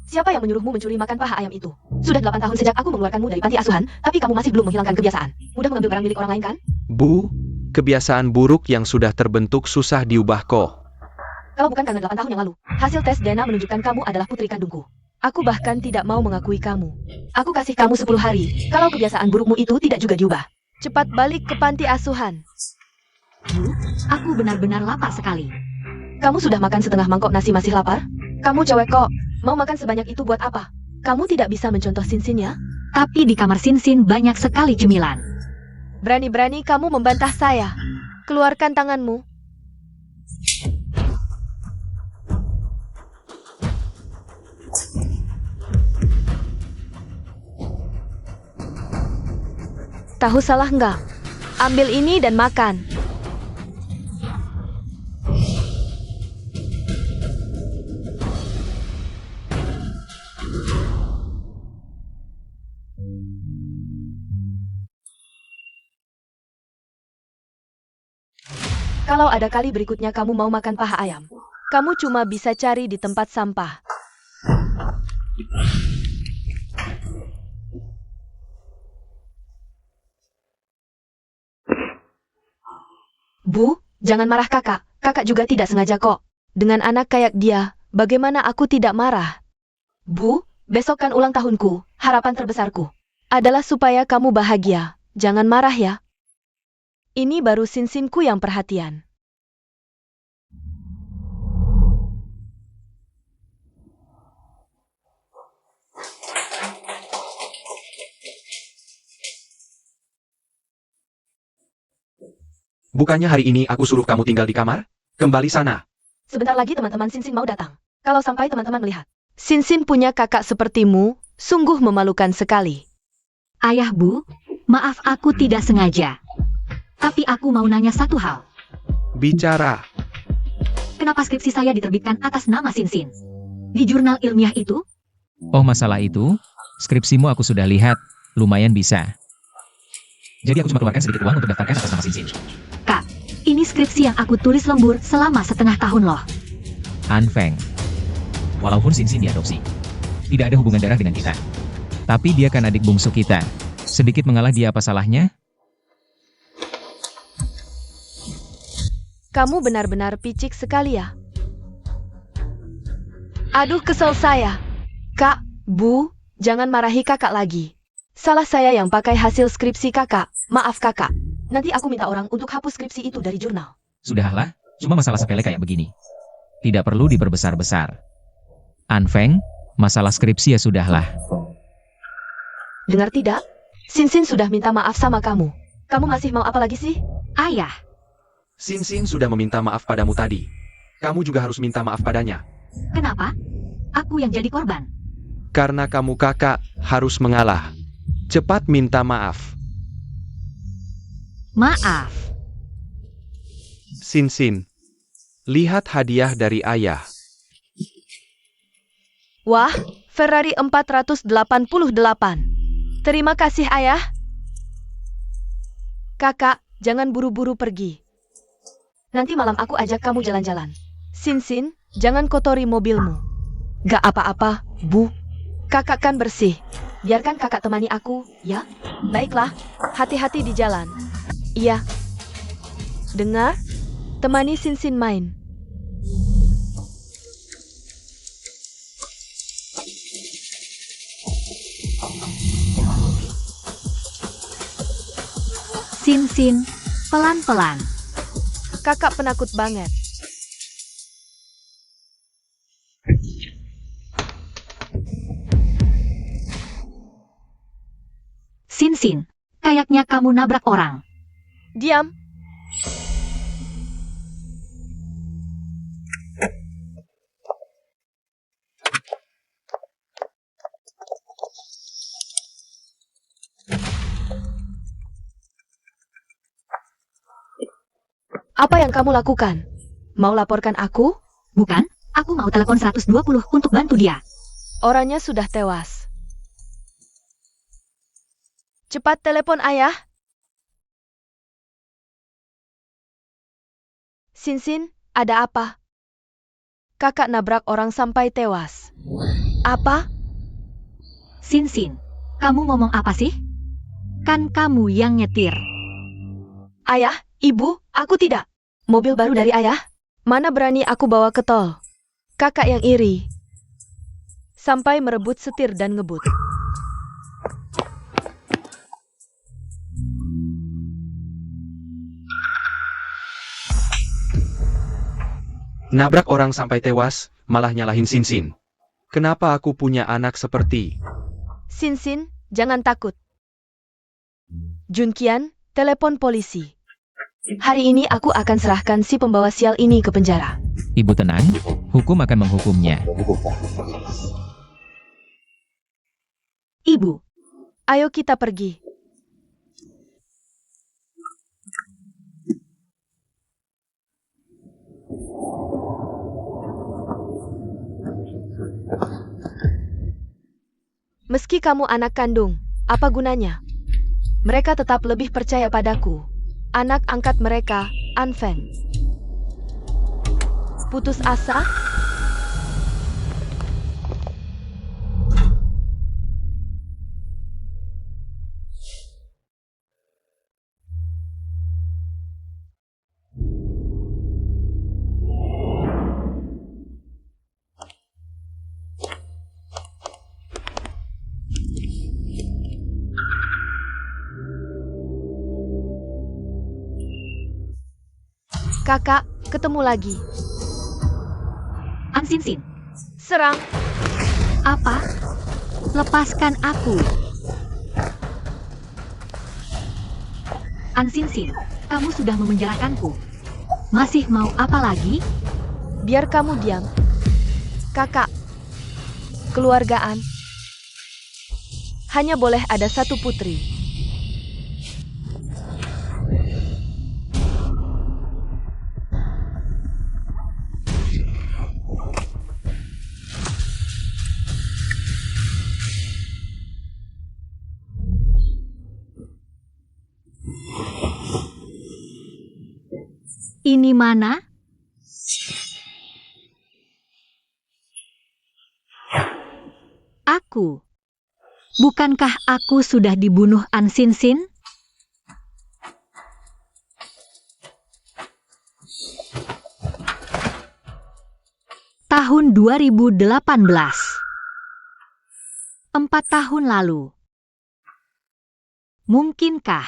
Siapa yang menyuruhmu mencuri makan paha ayam itu? Sudah 8 tahun sejak aku mengeluarkanmu dari panti asuhan, tapi kamu masih belum menghilangkan kebiasaan. Mudah mengambil barang milik orang lain kan? Bu, kebiasaan buruk yang sudah terbentuk susah diubah kok. Kalau bukan karena 8 tahun yang lalu, hasil tes DNA menunjukkan kamu adalah putri kandungku. Aku bahkan tidak mau mengakui kamu. Aku kasih kamu 10 hari, kalau kebiasaan burukmu itu tidak juga diubah. Cepat balik ke panti asuhan. Bu, aku benar-benar lapar sekali. Kamu sudah makan setengah mangkok nasi masih lapar? Kamu cewek kok, mau makan sebanyak itu buat apa? Kamu tidak bisa mencontoh Sinsin ya? Tapi di kamar Sinsin banyak sekali cemilan. Berani-berani kamu membantah saya. Keluarkan tanganmu. Tahu salah nggak? Ambil ini dan makan. Kalau ada kali berikutnya kamu mau makan paha ayam, kamu cuma bisa cari di tempat sampah. Bu, jangan marah kakak. Kakak juga tidak sengaja kok. Dengan anak kayak dia, bagaimana aku tidak marah? Bu, besok kan ulang tahunku. Harapan terbesarku adalah supaya kamu bahagia. Jangan marah ya. Ini baru Sinsinku yang perhatian. Bukannya hari ini aku suruh kamu tinggal di kamar? Kembali sana. Sebentar lagi teman-teman Sinsin mau datang. Kalau sampai teman-teman melihat Sinsin punya kakak sepertimu, sungguh memalukan sekali. Ayah Bu, maaf aku tidak sengaja. Tapi aku mau nanya satu hal. Bicara. Kenapa skripsi saya diterbitkan atas nama Sinsin? Di jurnal ilmiah itu? Oh masalah itu, skripsimu aku sudah lihat, lumayan bisa. Jadi aku cuma keluarkan sedikit uang untuk daftarkan atas nama Sinsin. Kak, ini skripsi yang aku tulis lembur selama setengah tahun loh. Anfeng. Walaupun Sinsin diadopsi, tidak ada hubungan darah dengan kita. Tapi dia kan adik bungsu kita. Sedikit mengalah dia apa salahnya? Kamu benar-benar picik sekali ya. Aduh, kesel saya. Kak, Bu, jangan marahi kakak lagi. Salah saya yang pakai hasil skripsi kakak. Maaf kakak. Nanti aku minta orang untuk hapus skripsi itu dari jurnal. Sudahlah, cuma masalah sepele kayak begini. Tidak perlu diperbesar-besar. Anfeng, masalah skripsi ya sudahlah. Dengar tidak? Sinsin sudah minta maaf sama kamu. Kamu masih mau apa lagi sih? Ayah, Sinsin sudah meminta maaf padamu tadi. Kamu juga harus minta maaf padanya. kenapa? Aku yang jadi korban. Karena kamu kakak, harus mengalah. Cepat minta maaf. Maaf. Sinsin. Lihat hadiah dari ayah. Wah, Ferrari 488. Terima kasih ayah. Kakak, jangan buru-buru pergi. Nanti malam aku ajak kamu jalan-jalan. Sinsin, jangan kotori mobilmu. Gak apa-apa, Bu. Kakak kan bersih. Biarkan kakak temani aku, ya? Baiklah, hati-hati di jalan. Iya. Dengar? Temani Sinsin main. Sinsin, pelan-pelan. Kakak penakut banget. Sinsin, kayaknya kamu nabrak orang. Diam. Apa yang kamu lakukan? Mau laporkan aku? Bukan, aku mau telepon 120 untuk bantu dia. Orangnya sudah tewas. Cepat telepon ayah. Sinsin, ada apa? Kakak nabrak orang sampai tewas. Apa? Sin, kamu ngomong apa sih? Kan kamu yang nyetir. Ayah, ibu, aku tidak. Mobil baru dari ayah? Mana berani aku bawa ke tol? Kakak yang iri. Sampai merebut setir dan ngebut. Nabrak orang sampai tewas, malah nyalahin Sin. Kenapa aku punya anak seperti... Sin, jangan takut. Junkian, telepon polisi. Hari ini aku akan serahkan si pembawa sial ini ke penjara. Ibu tenang, hukum akan menghukumnya. Ibu, Ayo kita pergi. Meski kamu anak kandung, apa gunanya? Mereka tetap lebih percaya padaku. Anak angkat mereka, Anfeng. Putus asa? Kakak, ketemu lagi. Sin. Serang. Apa? Lepaskan aku. Sin, kamu sudah memenjarakanku. Masih mau apa lagi? Biar kamu diam. Kakak. Keluargaan. Hanya boleh ada satu putri. Ini mana? Aku. Bukankah aku sudah dibunuh Sin? Tahun 2018. 4 tahun lalu. Mungkinkah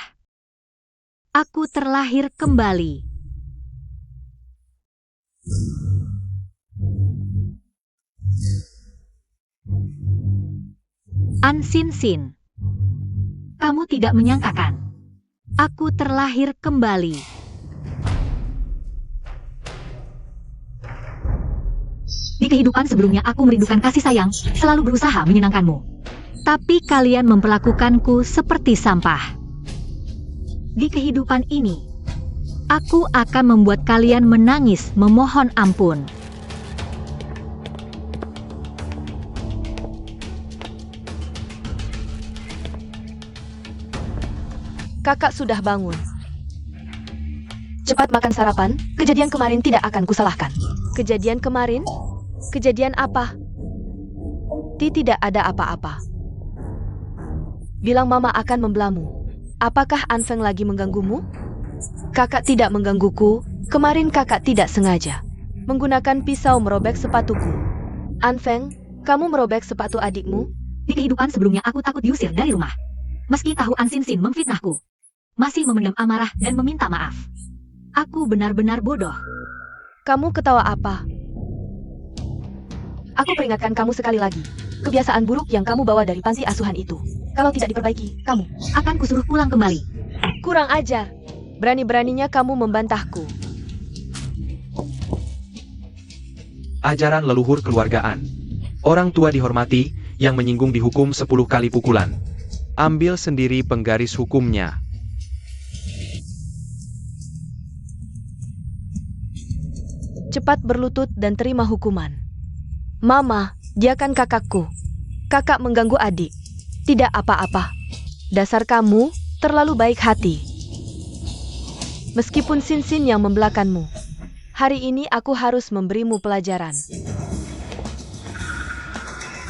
aku terlahir kembali? Sin, kamu tidak menyangkakan aku terlahir kembali. Di kehidupan sebelumnya aku merindukan kasih sayang, selalu berusaha menyenangkanmu. Tapi kalian memperlakukanku seperti sampah. Di kehidupan ini, aku akan membuat kalian menangis memohon ampun. Kakak sudah bangun. Cepat makan sarapan, kejadian kemarin tidak akan kusalahkan. Kejadian kemarin? Kejadian apa? Tidak ada apa-apa. Bilang mama akan membelamu. Apakah Anfeng lagi mengganggumu? Kakak tidak menggangguku, kemarin kakak tidak sengaja. Menggunakan pisau merobek sepatuku. Anfeng, kamu merobek sepatu adikmu? Di kehidupan sebelumnya aku takut diusir dari rumah. Meski tahu Sin memfitnahku. Masih memendam amarah dan meminta maaf. Aku benar-benar bodoh. Kamu ketawa apa? Aku peringatkan kamu sekali lagi. Kebiasaan buruk yang kamu bawa dari panti asuhan itu. Kalau tidak diperbaiki, kamu akan kusuruh pulang kembali. Kurang ajar. Berani-beraninya kamu membantahku. Ajaran leluhur keluargaan. Orang tua dihormati, yang menyinggung dihukum 10 kali pukulan. Ambil sendiri penggaris hukumnya. Cepat berlutut dan terima hukuman. Mama, dia kan kakakku. Kakak mengganggu adik. Tidak apa-apa. Dasar kamu terlalu baik hati. Meskipun Sin yang membelakanmu. Hari ini aku harus memberimu pelajaran.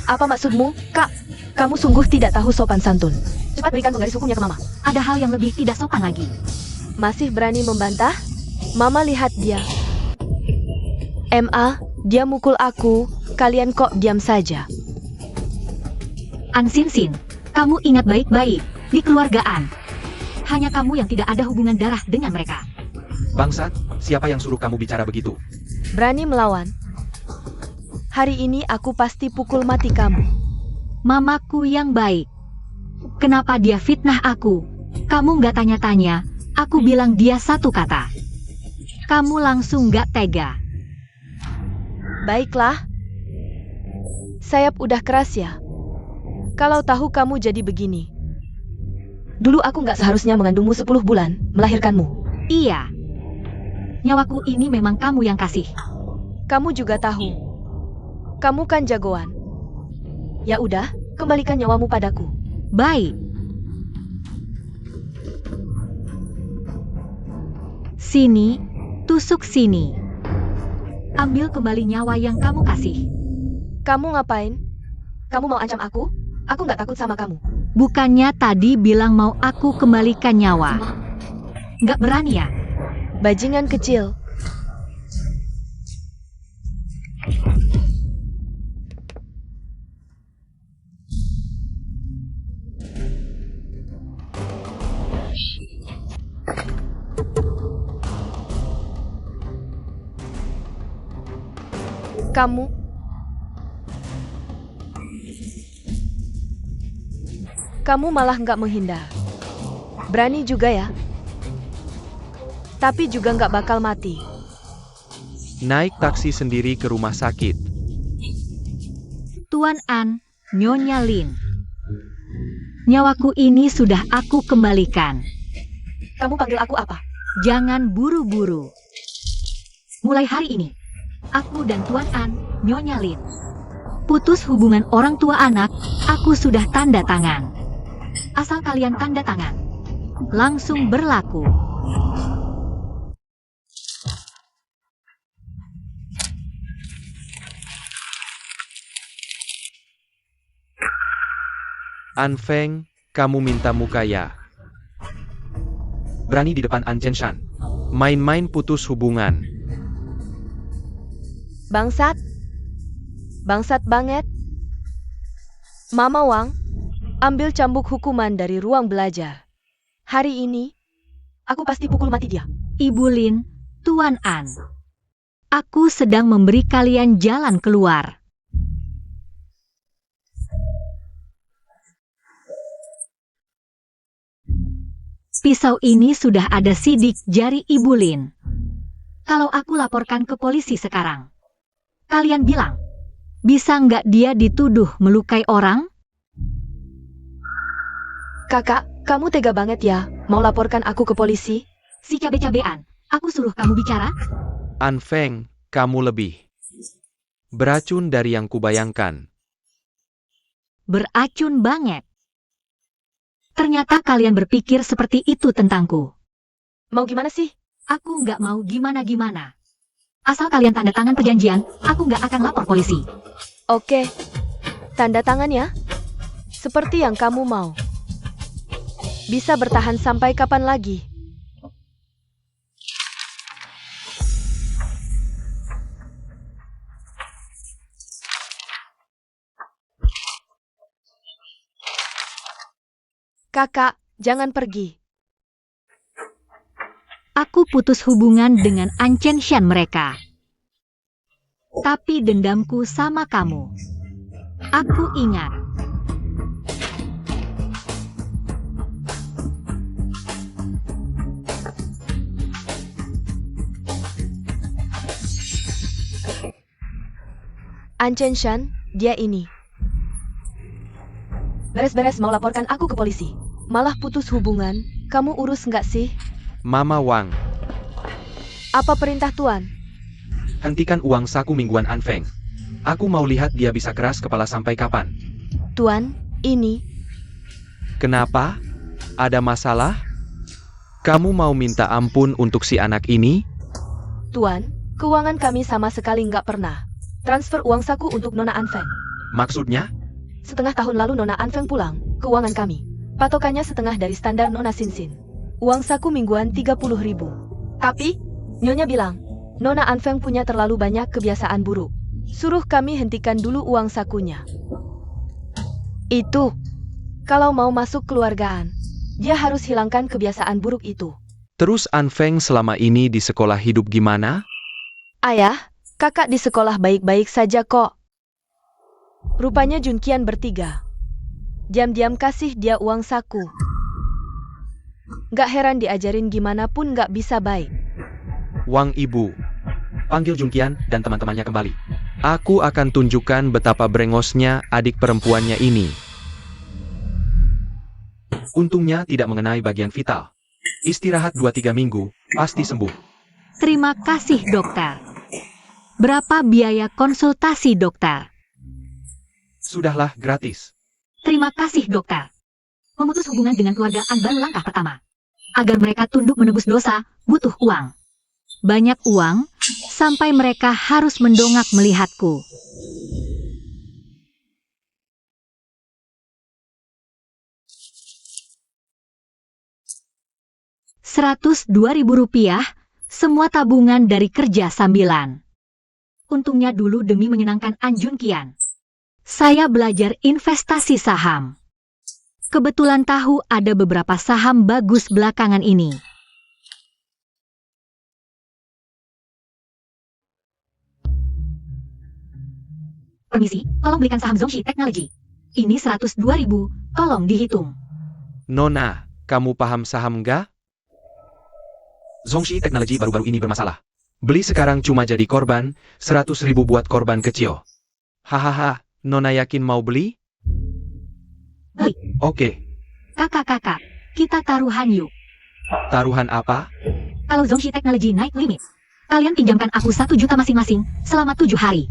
Apa maksudmu, Kak? Kamu sungguh tidak tahu sopan santun. Cepat berikan penggaris hukumnya ke Mama. Ada hal yang lebih tidak sopan lagi. Masih berani membantah? Mama lihat dia. MA, dia mukul aku, kalian kok diam saja. An Sin, kamu ingat baik-baik, di keluargaan. Hanya kamu yang tidak ada hubungan darah dengan mereka. Bangsat, siapa yang suruh kamu bicara begitu? Berani melawan? Hari ini aku pasti pukul mati kamu. Mamaku yang baik. Kenapa dia fitnah aku? Kamu nggak tanya-tanya, aku bilang dia satu kata. Kamu langsung nggak tega. Baiklah. Sayap udah keras ya. Kalau tahu kamu jadi begini. Dulu aku nggak seharusnya mengandungmu 10 bulan, melahirkanmu. Iya. Nyawaku ini memang kamu yang kasih. Kamu juga tahu. Kamu kan jagoan. Ya udah, kembalikan nyawamu padaku. Baik. Sini, tusuk sini. Ambil kembali nyawa yang kamu kasih. Kamu ngapain? Kamu mau ancam aku? Aku nggak takut sama kamu. Bukannya tadi bilang mau aku kembalikan nyawa. Nggak berani ya? Bajingan kecil. Kamu malah nggak menghindar. Berani juga ya. Tapi juga nggak bakal mati. Naik taksi sendiri ke rumah sakit. Tuan An, Nyonya Lin. Nyawaku ini sudah aku kembalikan. Kamu panggil aku apa? Jangan buru-buru. Mulai hari ini, aku dan Tuan An, Nyonya Lin, putus hubungan orang tua anak, aku sudah tanda tangan. Asal kalian tanda tangan, langsung berlaku. An Feng, kamu minta muka ya? Berani di depan An Chenshan. Main-main putus hubungan. Bangsat. Bangsat banget. Mama Wang, ambil cambuk hukuman dari ruang belajar. Hari ini, aku pasti pukul mati dia. Ibu Lin, Tuan An, aku sedang memberi kalian jalan keluar. Pisau ini sudah ada sidik jari Ibu Lin. Kalau aku laporkan ke polisi sekarang, kalian bilang, bisa nggak dia dituduh melukai orang? Kakak, kamu tega banget ya, mau laporkan aku ke polisi? Si cabe-cabean, aku suruh kamu bicara? An Feng, kamu lebih beracun dari yang kubayangkan. Beracun banget. Ternyata kalian berpikir seperti itu tentangku. Mau gimana sih? Aku nggak mau gimana-gimana. Asal kalian tanda tangan perjanjian, aku nggak akan lapor polisi. Oke, tanda tangan ya. Seperti yang kamu mau. Bisa bertahan sampai kapan lagi? Kakak, jangan pergi. Aku putus hubungan dengan An Chenshan mereka. Tapi dendamku sama kamu. Aku ingat. An Chenshan, dia ini. Beres-beres mau laporkan aku ke polisi. Malah putus hubungan, kamu urus nggak sih? Mama Wang, Apa perintah Tuan? hentikan uang saku mingguan An Feng. Aku mau lihat dia bisa keras kepala sampai kapan. Tuan, ini. Kenapa? Ada masalah? Kamu mau minta ampun untuk si anak ini? Tuan, Keuangan kami sama sekali nggak pernah transfer uang saku untuk Nona Anfeng. Maksudnya? Setengah tahun lalu Nona Anfeng pulang, keuangan kami. Patokannya setengah dari standar Nona Sinsin. Uang saku mingguan 30.000. Tapi, Nyonya bilang, Nona Anfeng punya terlalu banyak kebiasaan buruk. Suruh kami hentikan dulu uang sakunya. Itu, kalau mau masuk keluargaan, dia harus hilangkan kebiasaan buruk itu. Terus Anfeng selama ini di sekolah hidup gimana? Ayah, kakak di sekolah baik-baik saja kok. Rupanya Junkian bertiga. Diam-diam kasih dia uang saku. Gak heran diajarin gimana pun gak bisa baik. Wang Ibu, panggil Junkian dan teman-temannya kembali. Aku akan tunjukkan betapa brengosnya adik perempuannya ini. Untungnya tidak mengenai bagian vital. Istirahat 2-3 minggu, pasti sembuh. Terima kasih, dokter. Berapa biaya konsultasi, dokter? Sudahlah, gratis. Terima kasih, dokter. Memutus hubungan dengan keluarga baru langkah pertama. Agar mereka tunduk menebus dosa, butuh uang. Banyak uang, sampai mereka harus mendongak melihatku. Rp102.000, semua tabungan dari kerja sambilan. Untungnya dulu demi menyenangkan An Junkian, saya belajar investasi saham. Kebetulan tahu ada beberapa saham bagus belakangan ini. Permisi, tolong belikan saham Zongxi Technology. Ini 102.000, tolong dihitung. Nona, kamu paham saham nggak? Zongxi Technology baru-baru ini bermasalah. Beli sekarang cuma jadi korban, 100.000 buat korban kecil. Hahaha, Nona yakin mau beli? Beli. Oke, Kakak-kakak, kita taruhan yuk. taruhan apa? Kalau Zongxi Technology naik limit, kalian pinjamkan aku 1 juta masing-masing selama 7 hari.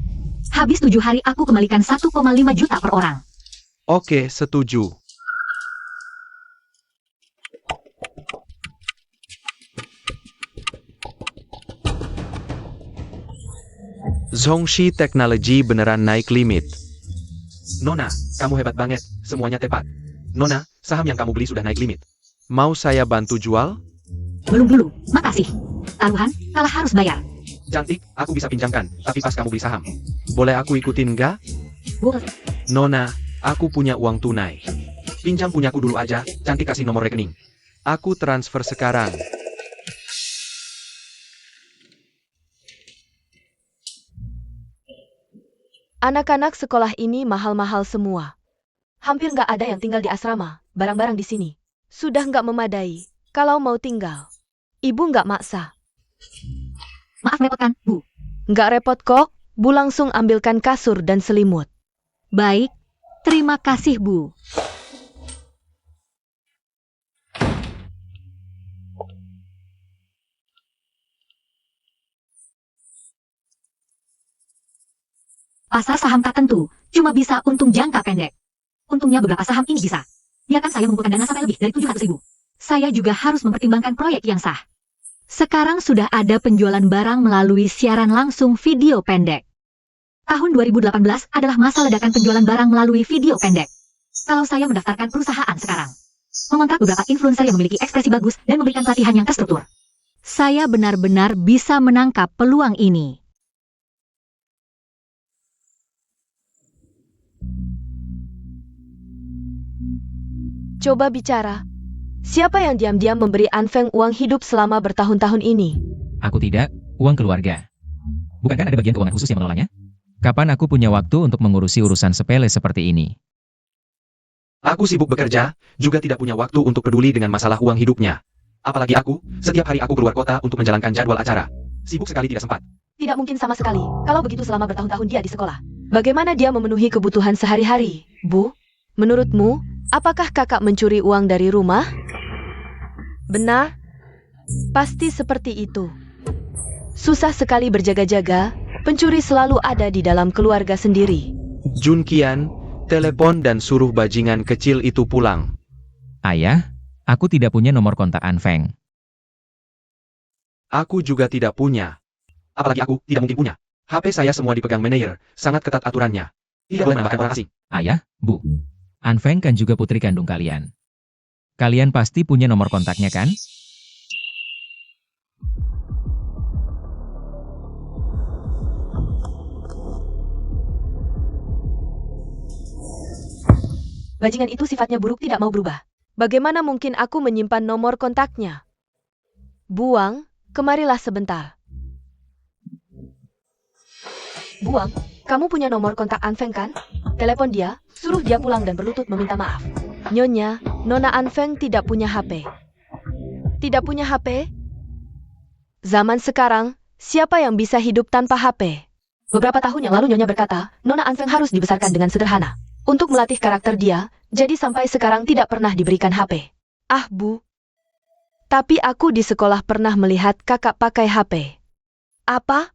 Habis 7 hari aku kembalikan 1,5 juta per orang. Oke, setuju. Zongxi Technology beneran naik limit. Nona, kamu hebat banget, semuanya tepat. Nona, saham yang kamu beli sudah naik limit. Mau saya bantu jual? Belum dulu, makasih. Taruhan, kalah harus bayar. Cantik, aku bisa pinjamkan, tapi pas kamu beli saham. Boleh aku ikutin nggak? Boleh. Nona, aku punya uang tunai. Pinjam punyaku dulu aja, Cantik kasih nomor rekening. Aku transfer sekarang. Anak-anak sekolah ini mahal-mahal semua. Hampir nggak ada yang tinggal di asrama, barang-barang di sini. Sudah nggak memadai, kalau mau tinggal. Ibu nggak maksa. Maaf merepotkan, Bu. Nggak repot kok, Bu langsung ambilkan kasur dan selimut. Baik, terima kasih, Bu. Pasar saham tak tentu, cuma bisa untung jangka pendek. Untungnya beberapa saham ini bisa. Biarkan saya mengumpulkan dana sampai lebih dari 700.000. Saya juga harus mempertimbangkan proyek yang sah. Sekarang sudah ada penjualan barang melalui siaran langsung video pendek. Tahun 2018 adalah masa ledakan penjualan barang melalui video pendek. Kalau saya mendaftarkan perusahaan sekarang, mengontrak beberapa influencer yang memiliki ekspresi bagus dan memberikan pelatihan yang terstruktur, saya benar-benar bisa menangkap peluang ini. Coba bicara. Siapa yang diam-diam memberi Anfeng uang hidup selama bertahun-tahun ini? Aku tidak, uang keluarga. Bukankah ada bagian keuangan khusus yang mengelolanya? Kapan aku punya waktu untuk mengurusi urusan sepele seperti ini? Aku sibuk bekerja, juga tidak punya waktu untuk peduli dengan masalah uang hidupnya. Apalagi aku, setiap hari aku keluar kota untuk menjalankan jadwal acara. Sibuk sekali tidak sempat. Tidak mungkin sama sekali, kalau begitu selama bertahun-tahun dia di sekolah. Bagaimana dia memenuhi kebutuhan sehari-hari, Bu? Menurutmu, apakah kakak mencuri uang dari rumah? Benar? Pasti seperti itu. Susah sekali berjaga-jaga, pencuri selalu ada di dalam keluarga sendiri. Junkian, telepon dan suruh bajingan kecil itu pulang. Ayah, aku tidak punya nomor kontak Anfeng. Aku juga tidak punya. apalagi aku tidak mungkin punya. HP saya semua dipegang manajer, sangat ketat aturannya. Tidak boleh menambahkan orang asing. Ayah, Bu. Anfeng kan juga putri kandung kalian. Kalian pasti punya nomor kontaknya kan? Bajingan itu sifatnya buruk, tidak mau berubah. Bagaimana mungkin aku menyimpan nomor kontaknya? Buang, kemarilah sebentar. Buang, kamu punya nomor kontak Anfeng kan? Telepon dia, suruh dia pulang dan berlutut meminta maaf. Nyonya, Nona Anfeng tidak punya HP. Tidak punya HP? Zaman sekarang, siapa yang bisa hidup tanpa HP? Beberapa tahun yang lalu Nyonya berkata, Nona Anfeng harus dibesarkan dengan sederhana. Untuk melatih karakter dia, jadi sampai sekarang tidak pernah diberikan HP. Ah, Bu. Tapi aku di sekolah pernah melihat kakak pakai HP. Apa?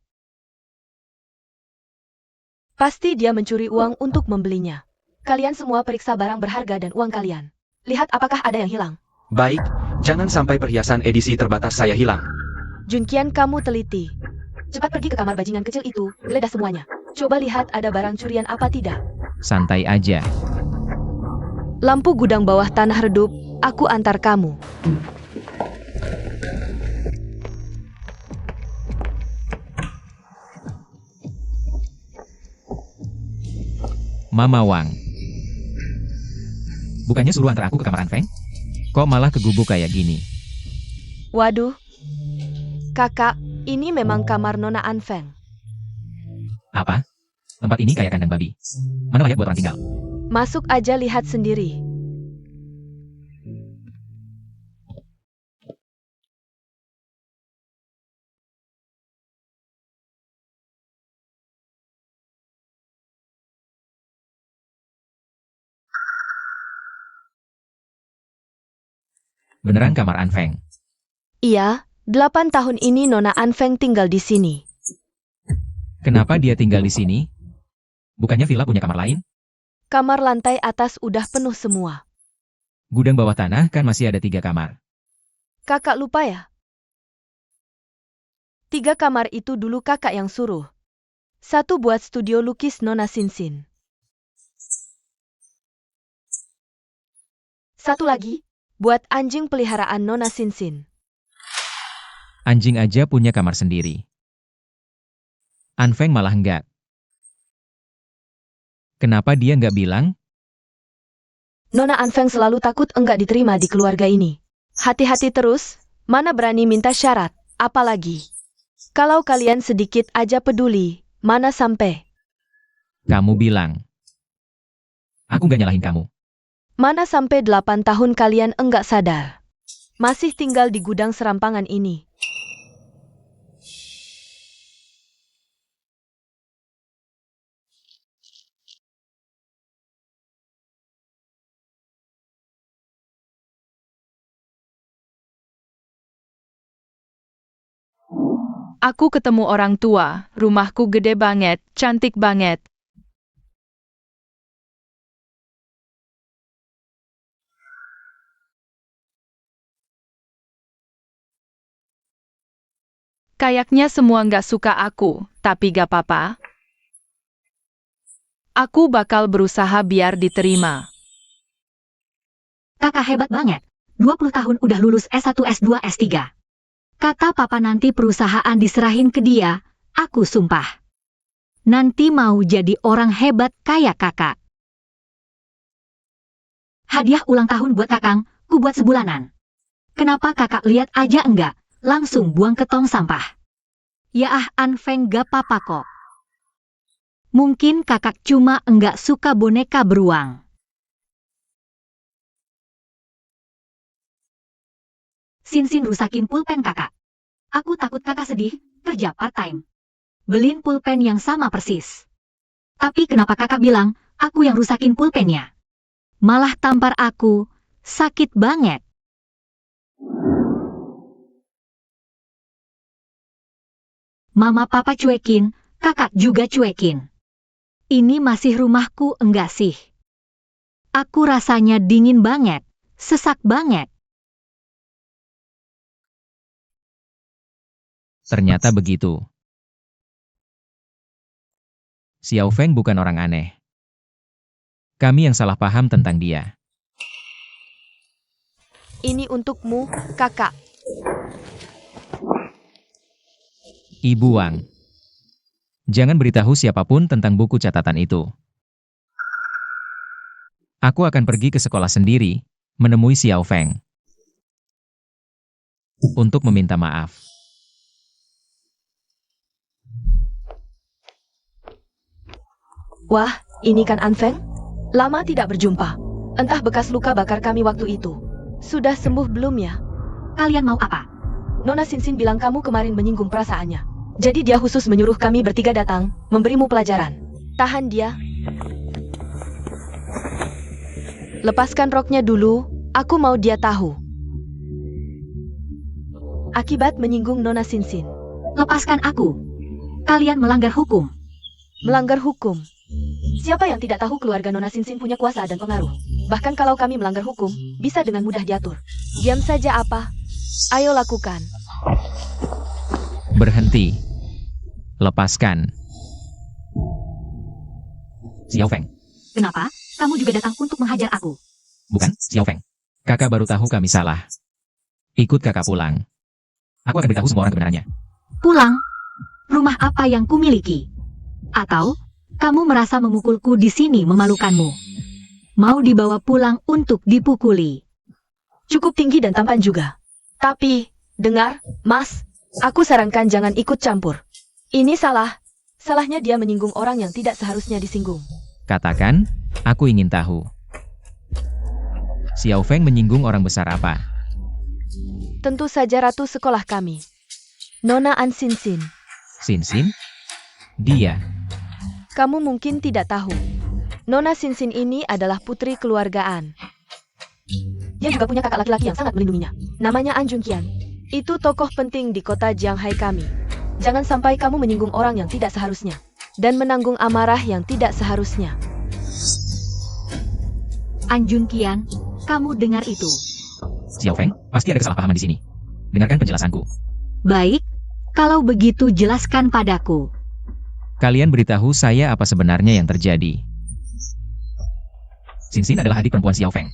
Pasti dia mencuri uang untuk membelinya. Kalian semua periksa barang berharga dan uang kalian. Lihat apakah ada yang hilang. Baik, jangan sampai perhiasan edisi terbatas saya hilang. Junkian, kamu teliti. Cepat pergi ke kamar bajingan kecil itu, geledah semuanya. Coba lihat ada barang curian apa tidak. Santai aja. Lampu gudang bawah tanah redup, aku antar kamu. Mama Wang. Bukannya suruh antar aku ke kamar Anfeng? Kok malah ke gubuk kayak gini? Waduh. Kakak, ini memang kamar Nona Anfeng. Apa? Tempat ini kayak kandang babi. Mana layak buat orang tinggal? Masuk aja lihat sendiri. Beneran kamar Anfeng? Iya, 8 tahun ini Nona Anfeng tinggal di sini. Kenapa dia tinggal di sini? Bukannya villa punya kamar lain? Kamar lantai atas udah penuh semua. Gudang bawah tanah kan masih ada 3 kamar. Kakak lupa ya? 3 kamar itu dulu kakak yang suruh. 1 buat studio lukis Nona Sinsin. 1 lagi, buat anjing peliharaan Nona Sinsin. Anjing aja punya kamar sendiri. Anfeng malah enggak. Kenapa dia enggak bilang? Nona Anfeng selalu takut enggak diterima di keluarga ini. Hati-hati terus, mana berani minta syarat, apalagi. Kalau kalian sedikit aja peduli, mana sampai. Kamu bilang. Aku enggak nyalahin kamu. Mana sampai 8 tahun kalian enggak sadar. Masih tinggal di gudang serampangan ini. Aku ketemu orang tua, rumahku gede banget, cantik banget. Kayaknya semua nggak suka aku, tapi gak apa-apa. Aku bakal berusaha biar diterima. Kakak hebat banget. 20 tahun udah lulus S1, S2, S3. Kata papa nanti perusahaan diserahin ke dia, aku sumpah. Nanti mau jadi orang hebat kayak kakak. Hadiah ulang tahun buat kakang, ku buat sebulanan. Kenapa kakak lihat aja enggak, langsung buang ke tong sampah. Ya Anfeng gak apa-apa kok. Mungkin kakak cuma enggak suka boneka beruang. Sinsin rusakin pulpen kakak. Aku takut kakak sedih, kerja part-time. Beliin pulpen yang sama persis. Tapi kenapa kakak bilang, aku yang rusakin pulpennya? Malah tampar aku, sakit banget. Mama papa cuekin, kakak juga cuekin. Ini masih rumahku enggak sih? Aku rasanya dingin banget, sesak banget. Ternyata begitu. Xiao Feng bukan orang aneh. Kami yang salah paham tentang dia. Ini untukmu, kakak. Ibu Wang. Jangan beritahu siapapun tentang buku catatan itu. Aku akan pergi ke sekolah sendiri, menemui Xiao Feng. Untuk meminta maaf. Wah, ini kan Anfeng? Lama tidak berjumpa. Entah bekas luka bakar kami waktu itu. Sudah sembuh belum ya? Kalian mau apa? Nona Sinsin bilang kamu kemarin menyinggung perasaannya. Jadi dia khusus menyuruh kami bertiga datang, memberimu pelajaran. Tahan dia. Lepaskan roknya dulu, aku mau dia tahu. Akibat menyinggung Nona Sinsin. Lepaskan aku. Kalian melanggar hukum. Melanggar hukum. Siapa yang tidak tahu keluarga Nona Sinsin punya kuasa dan pengaruh? Bahkan kalau kami melanggar hukum, bisa dengan mudah diatur. Diam saja apa? Ayo lakukan. Berhenti. Lepaskan. Xiao Feng. Kenapa? Kamu juga datang untuk menghajar aku. Bukan, Xiao Feng. Kakak baru tahu kami salah. Ikut kakak pulang. Aku akan beritahu semua orang kebenarannya. Pulang? Rumah apa yang kumiliki? Atau, kamu merasa memukulku di sini memalukanmu? Mau dibawa pulang untuk dipukuli? Cukup tinggi dan tampan juga. Tapi, dengar, Mas, aku sarankan jangan ikut campur. Ini salah. Salahnya dia menyinggung orang yang tidak seharusnya disinggung. Katakan, aku ingin tahu. Xiao Feng menyinggung orang besar apa? Tentu saja ratu sekolah kami. Nona An Sinsin. Sinsin? Dia. Kamu mungkin tidak tahu. Nona Sinsin ini adalah putri keluargaan. Dia juga punya kakak laki-laki yang sangat melindunginya. Namanya An Junqian. Itu tokoh penting di kota Jianghai kami. Jangan sampai kamu menyinggung orang yang tidak seharusnya. Dan menanggung amarah yang tidak seharusnya. An Junqian, kamu dengar itu? Xiao Feng, pasti ada kesalahpahaman di sini. Dengarkan penjelasanku. Baik, kalau begitu jelaskan padaku. Kalian beritahu saya apa sebenarnya yang terjadi. Sinsin adalah adik perempuan Xiao Feng.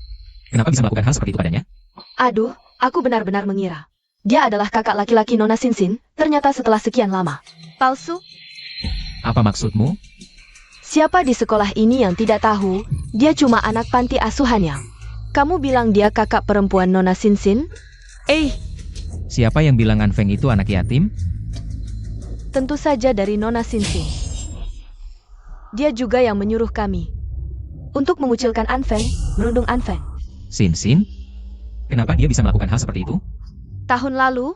Kenapa bisa melakukan hal seperti itu padanya? Aduh, aku benar-benar mengira. Dia adalah kakak laki-laki Nona Sinsin, ternyata setelah sekian lama. Palsu? Apa maksudmu? Siapa di sekolah ini yang tidak tahu, dia cuma anak panti asuhannya. Kamu bilang dia kakak perempuan Nona Sinsin? Siapa yang bilang An Feng itu anak yatim? Tentu saja dari Nona Sinsin. Dia juga yang menyuruh kami untuk mengucilkan An Feng, merundung An Feng. Sinsin? Kenapa dia bisa melakukan hal seperti itu? Tahun lalu,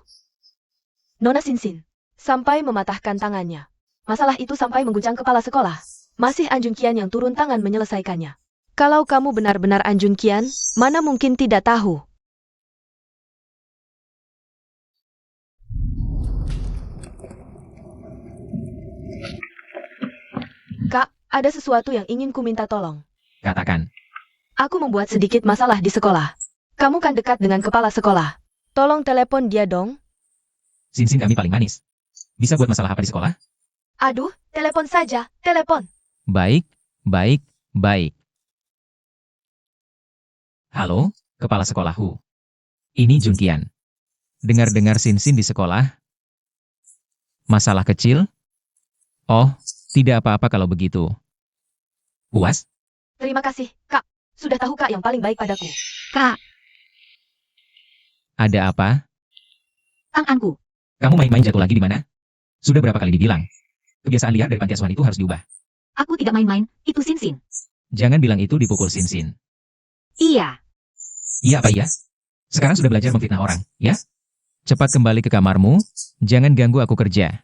Nona Sinsin sampai mematahkan tangannya. Masalah itu sampai mengguncang kepala sekolah. Masih An Junqian yang turun tangan menyelesaikannya. Kalau kamu benar-benar An Junqian, mana mungkin tidak tahu? Kak, ada sesuatu yang ingin ku minta tolong. Katakan. Aku membuat sedikit masalah di sekolah. Kamu kan dekat dengan kepala sekolah. Tolong telepon dia dong. Sinsin kami paling manis. Bisa buat masalah apa di sekolah? Aduh, telepon saja, telepon. Baik, baik, baik. Halo, kepala sekolahku. Ini Junqian. Dengar-dengar Sinsin di sekolah? Masalah kecil? Oh, tidak apa-apa kalau begitu. Puas? Terima kasih, Kak. Sudah tahu Kak yang paling baik padaku. Kak, Ada apa? tanganku. Kamu main-main jatuh lagi di mana? Sudah berapa kali dibilang? Kebiasaan liar dari panti asuhan itu harus diubah. Aku tidak main-main, itu Sinsin. Jangan bilang itu dipukul Sinsin. Iya. Iya apa iya? Sekarang sudah belajar memfitnah orang, ya? Cepat kembali ke kamarmu, jangan ganggu aku kerja.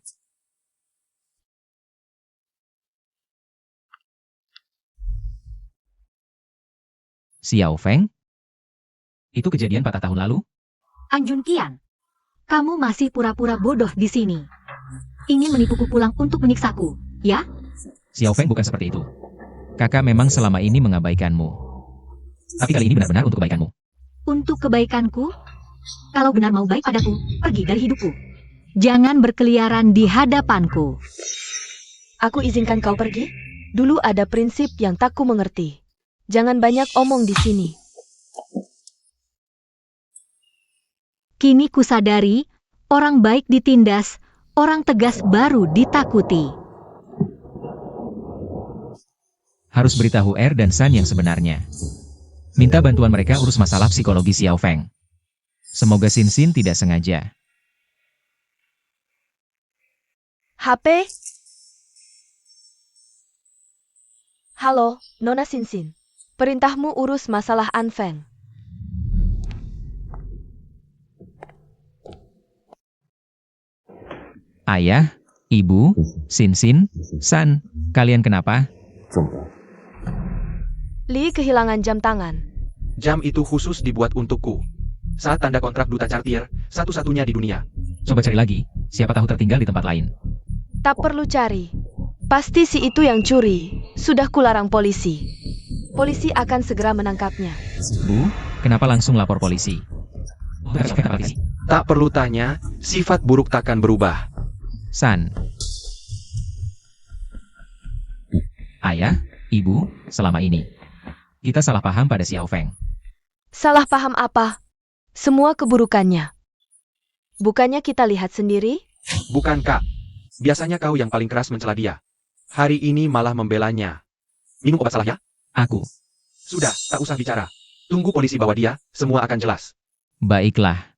Xiao Feng? Itu kejadian 4 tahun lalu? An Junqian, kamu masih pura-pura bodoh di sini. Ingin menipuku pulang untuk menyiksaku, ya? Xiao Feng bukan seperti itu. Kakak memang selama ini mengabaikanmu. Tapi kali ini benar-benar untuk kebaikanmu. Untuk kebaikanku? Kalau benar mau baik padaku, pergi dari hidupku. Jangan berkeliaran di hadapanku. Aku izinkan kau pergi? Dulu ada prinsip yang tak ku mengerti. Jangan banyak omong di sini. Kini kusadari, orang baik ditindas, orang tegas baru ditakuti. Harus beritahu Er dan San yang sebenarnya. Minta bantuan mereka urus masalah psikologi Xiao Feng. Semoga Sin Sin tidak sengaja. HP? Halo, Nona Sinsin. Perintahmu urus masalah An Feng. Ayah, Ibu, Sin Sin, San, kalian kenapa? Li kehilangan jam tangan. Jam itu khusus dibuat untukku. Saat tanda kontrak duta Cartier, satu-satunya di dunia. Coba cari lagi, siapa tahu tertinggal di tempat lain. Tak perlu cari. Pasti si itu yang curi. Sudah kularang polisi. Polisi akan segera menangkapnya. Bu, kenapa langsung lapor polisi? Harus ke polisi. Tak perlu tanya, sifat buruk takkan berubah. San. Ayah, Ibu, selama ini kita salah paham pada Xiao Feng. Salah paham apa? Semua keburukannya. Bukannya kita lihat sendiri? Bukan Kak. Biasanya kau yang paling keras mencela dia. Hari ini malah membelanya. Minum obat salah ya? Aku. Sudah, tak usah bicara. Tunggu polisi bawa dia, semua akan jelas. Baiklah.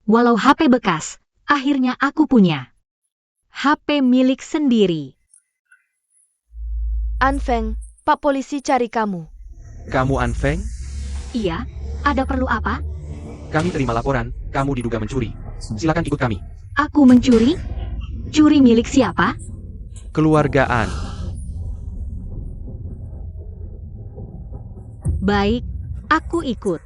Walau HP bekas, akhirnya aku punya. HP milik sendiri. An Feng, Pak Polisi cari kamu. Kamu An Feng? Iya, ada perlu apa? Kami terima laporan, kamu diduga mencuri. Silakan ikut kami. Aku mencuri? Curi milik siapa? Keluargaan. Baik, aku ikut.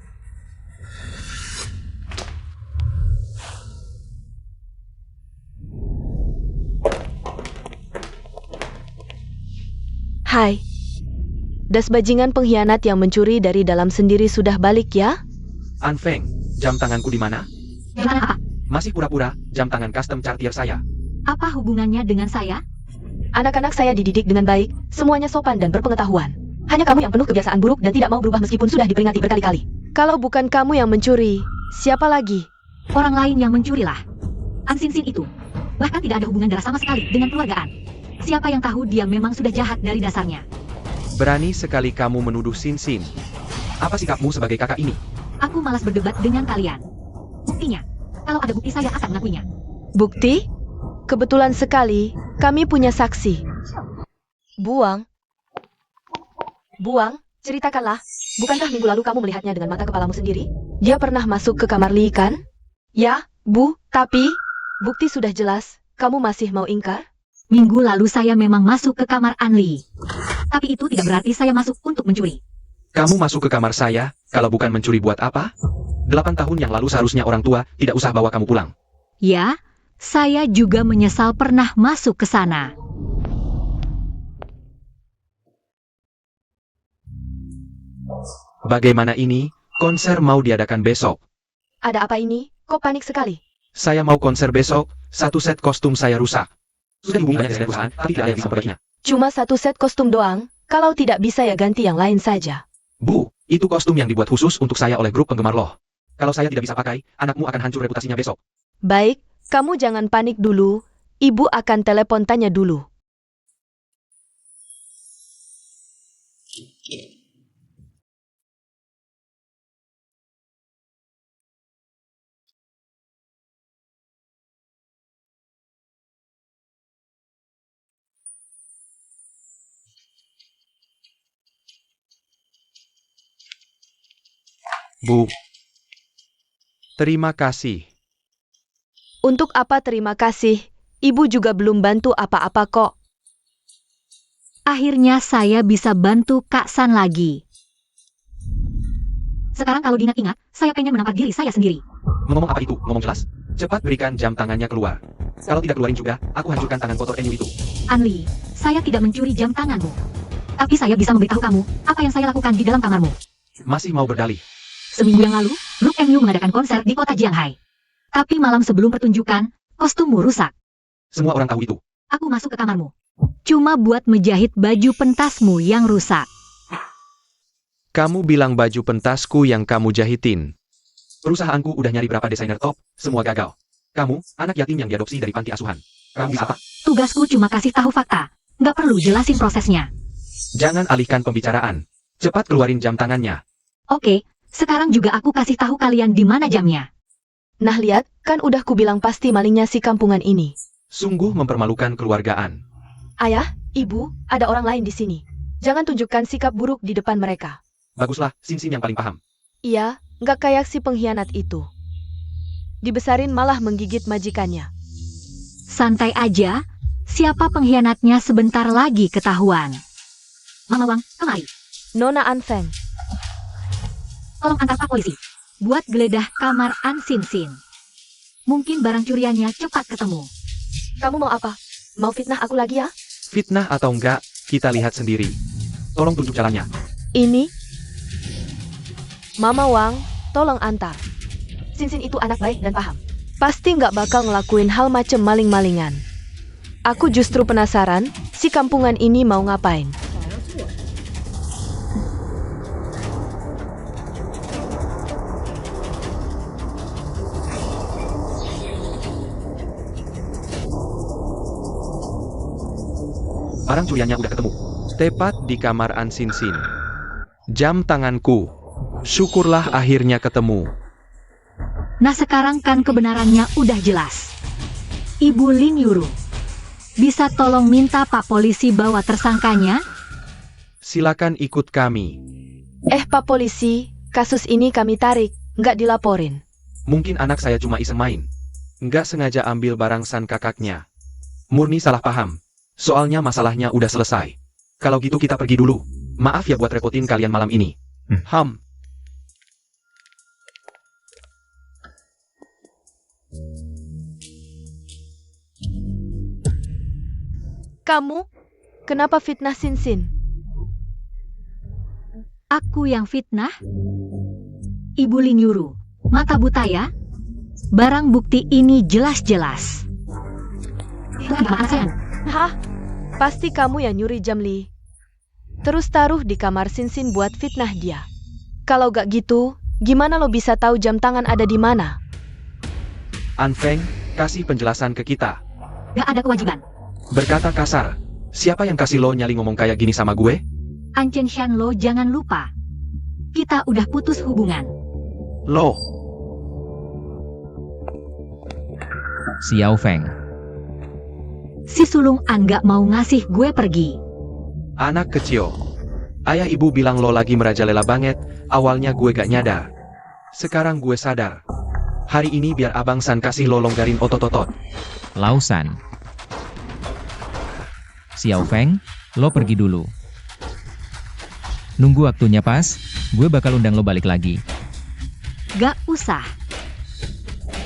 Hai. Das bajingan pengkhianat yang mencuri dari dalam sendiri sudah balik ya? An Feng, jam tanganku di mana? Gimana apa? Masih pura-pura, jam tangan custom Cartier saya. Apa hubungannya dengan saya? Anak-anak saya dididik dengan baik, semuanya sopan dan berpengetahuan. Hanya kamu yang penuh kebiasaan buruk dan tidak mau berubah meskipun sudah diperingati berkali-kali. Kalau bukan kamu yang mencuri, siapa lagi? Orang lain yang mencurilah. An Sin Sin itu. Bahkan tidak ada hubungan darah sama sekali dengan keluarga An. Siapa yang tahu dia memang sudah jahat dari dasarnya. Berani sekali kamu menuduh Sin Sin. Apa sikapmu sebagai kakak ini? Aku malas berdebat dengan kalian. Buktinya, kalau ada bukti saya akan mengakuinya. Bukti? Kebetulan sekali, kami punya saksi. Buang. Buang, ceritakanlah. Bukankah minggu lalu kamu melihatnya dengan mata kepalamu sendiri? Dia pernah masuk ke kamar Li, kan? Ya, Bu, tapi bukti sudah jelas. Kamu masih mau ingkar? Minggu lalu saya memang masuk ke kamar Anli. Tapi itu tidak berarti saya masuk untuk mencuri. Kamu masuk ke kamar saya, kalau bukan mencuri buat apa? 8 tahun yang lalu seharusnya orang tua tidak usah bawa kamu pulang. Ya, saya juga menyesal pernah masuk ke sana. Bagaimana ini? Konser mau diadakan besok. Ada apa ini? Kok panik sekali? Saya mau konser besok, satu set kostum saya rusak. Sudah dihubungi banyak desainer perusahaan, tapi tidak ada yang bisa memperbaikinya. Cuma satu set kostum doang, kalau tidak bisa ya ganti yang lain saja. Bu, itu kostum yang dibuat khusus untuk saya oleh grup penggemar loh. Kalau saya tidak bisa pakai, anakmu akan hancur reputasinya besok. Baik, kamu jangan panik dulu. Ibu akan telepon tanya dulu. Bu, terima kasih. Untuk apa terima kasih? Ibu juga belum bantu apa-apa kok. Akhirnya saya bisa bantu Kak San lagi. Sekarang kalau diingat-ingat, saya pengen menampar diri saya sendiri. Ngomong apa itu? Ngomong jelas. Cepat berikan jam tangannya keluar. Kalau tidak keluarin juga, aku hancurkan tangan kotor Enyu itu. Anli, saya tidak mencuri jam tanganmu. Tapi saya bisa memberitahu kamu, apa yang saya lakukan di dalam kamarmu. Masih mau berdalih. Seminggu yang lalu, grup MU mengadakan konser di kota Jianghai. Tapi malam sebelum pertunjukan, kostummu rusak. Semua orang tahu itu. Aku masuk ke kamarmu. Cuma buat menjahit baju pentasmu yang rusak. Kamu bilang baju pentasku yang kamu jahitin. Perusahaanku udah nyari berapa desainer top, semua gagal. Kamu, anak yatim yang diadopsi dari panti asuhan. Kamu bisa apa? Tugasku cuma kasih tahu fakta. Nggak perlu jelasin prosesnya. Jangan alihkan pembicaraan. Cepat keluarin jam tangannya. Oke, sekarang juga aku kasih tahu kalian di mana jamnya. Nah lihat, kan udah kubilang pasti malingnya si kampungan ini. Sungguh mempermalukan keluargaan. Ayah, ibu, ada orang lain di sini. Jangan tunjukkan sikap buruk di depan mereka. Baguslah, Sinsin yang paling paham. Iya, nggak kayak si pengkhianat itu. Dibesarin malah menggigit majikannya. Santai aja, siapa pengkhianatnya sebentar lagi ketahuan. Mama Wang, kemari. Nona Anfeng, Tolong antar Pak Polisi. Buat geledah kamar An Sin Sin. Mungkin barang curiannya cepat ketemu. kamu mau apa? Mau fitnah aku lagi ya? Fitnah atau enggak, kita lihat sendiri. Tolong tunjuk jalannya. Ini? Mama Wang, tolong antar. Sinsin itu anak baik dan paham. Pasti nggak bakal ngelakuin hal macem maling-malingan. Aku justru penasaran, si kampungan ini mau ngapain. Barang curiannya udah ketemu. Tepat di kamar An Sinsin. Jam tanganku. Syukurlah akhirnya ketemu. Nah sekarang kan kebenarannya udah jelas. Ibu Lin Yuru, bisa tolong minta Pak Polisi bawa tersangkanya? Silakan ikut kami. Pak Polisi, kasus ini kami tarik, nggak dilaporin. Mungkin anak saya cuma iseng main. Nggak sengaja ambil barang san kakaknya. Murni salah paham. Soalnya masalahnya udah selesai. Kalau gitu kita pergi dulu. Maaf ya buat repotin kalian malam ini. Kamu? Kenapa fitnah Sinsin? Aku yang fitnah? Ibu Lin Yuru, mata buta ya? Barang bukti ini jelas-jelas. Itu kan kamar saya. Hah? Pasti kamu yang nyuri jam Li. Terus taruh di kamar Sinsin buat fitnah dia. Kalau gak gitu, gimana lo bisa tahu jam tangan ada di mana? Anfeng, kasih penjelasan ke kita. Gak ada kewajiban. Berkata kasar. Siapa yang kasih lo nyali ngomong kayak gini sama gue? An Chen Shan Lo jangan lupa. Kita udah putus hubungan. Lo. Xiao Feng. Si sulung An gak mau ngasih gue pergi. Anak kecil. Ayah ibu bilang lo lagi merajalela banget. Awalnya gue gak nyadar. Sekarang gue sadar. Hari ini biar abang San kasih lo longgarin otot-otot. Lausan. Xiao Feng, lo pergi dulu. Nunggu waktunya pas, gue bakal undang lo balik lagi. Gak usah.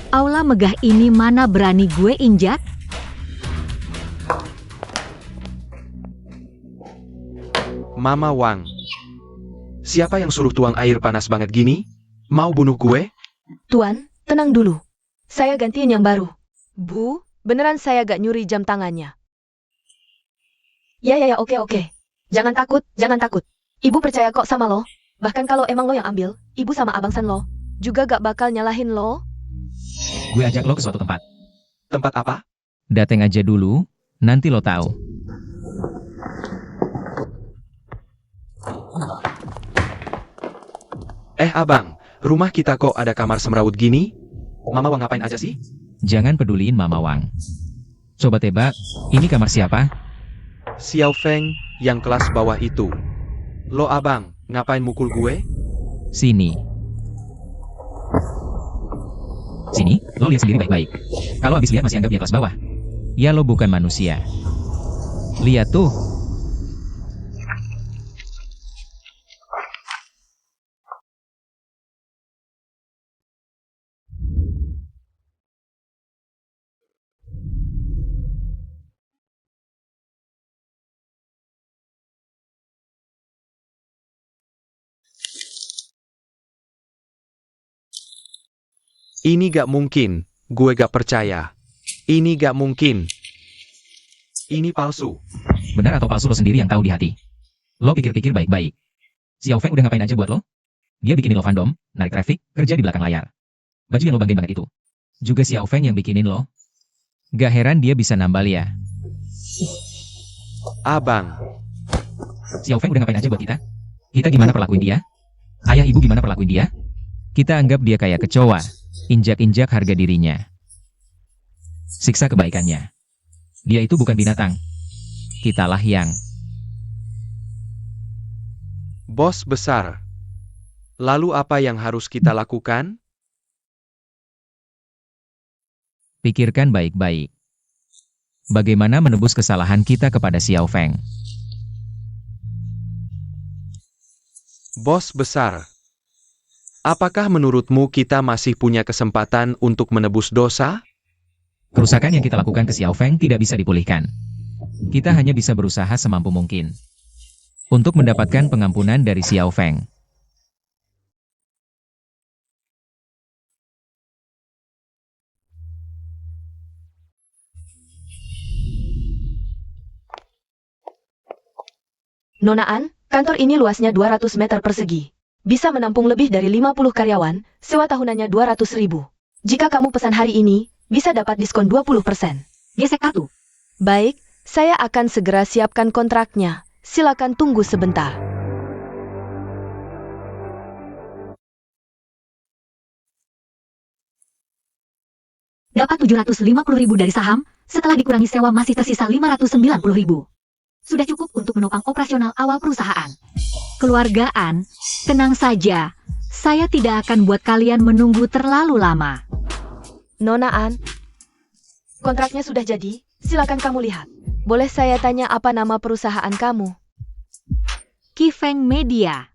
Aula megah ini mana berani gue injak? Mama Wang. Siapa yang suruh tuang air panas banget gini? Mau bunuh gue? Tuan, tenang dulu. Saya gantiin yang baru. Bu, beneran saya gak nyuri jam tangannya. Ya, oke. Jangan takut, jangan takut. Ibu percaya kok sama lo. Bahkan kalau emang lo yang ambil, ibu sama abang San lo juga gak bakal nyalahin lo. Gue ajak lo ke suatu tempat. Tempat apa? Dateng aja dulu, nanti lo tahu. Abang, rumah kita kok ada kamar semrawut gini? Mama Wang ngapain aja sih? Jangan peduliin Mama Wang. Coba tebak, ini kamar siapa? Xiao Feng, yang kelas bawah itu. Lo abang, ngapain mukul gue? Sini. Sini, lo lihat sendiri baik-baik. Kalau habis lihat masih anggap dia kelas bawah. Ya lo bukan manusia. Lihat tuh. Ini gak mungkin, gue gak percaya. Ini gak mungkin. Ini palsu. Benar atau palsu lo sendiri yang tahu di hati. Lo pikir-pikir baik-baik. Xiao Feng udah ngapain aja buat lo? Dia bikinin lo fandom, narik traffic, kerja di belakang layar. Baju yang lo banggain banget itu. Juga Xiao Feng yang bikinin lo. Gak heran dia bisa nambal ya. Abang, Xiao Feng udah ngapain aja buat kita? Kita gimana perlakuin dia? Ayah ibu gimana perlakuin dia? Kita anggap dia kayak kecoa. Injak-injak harga dirinya. Siksa kebaikannya. Dia itu bukan binatang. Kitalah yang... bos besar. Lalu apa yang harus kita lakukan? Pikirkan baik-baik. Bagaimana menebus kesalahan kita kepada Xiao Feng? Bos besar. Apakah menurutmu kita masih punya kesempatan untuk menebus dosa? Kerusakan yang kita lakukan ke Xiao Feng tidak bisa dipulihkan. Kita hanya bisa berusaha semampu mungkin untuk mendapatkan pengampunan dari Xiao Feng. Nona An, kantor ini luasnya 200 meter persegi. Bisa menampung lebih dari 50 karyawan, sewa tahunannya 200.000. Jika kamu pesan hari ini, bisa dapat diskon 20%. Gesek kartu. Baik, saya akan segera siapkan kontraknya. Silakan tunggu sebentar. Dapat 750.000 dari saham, setelah dikurangi sewa masih tersisa 590.000. Sudah cukup untuk menopang operasional awal perusahaan. Keluargaan, tenang saja. Saya tidak akan buat kalian menunggu terlalu lama. Nona An, kontraknya sudah jadi, silakan kamu lihat. Boleh saya tanya apa nama perusahaan kamu? Kifeng Media.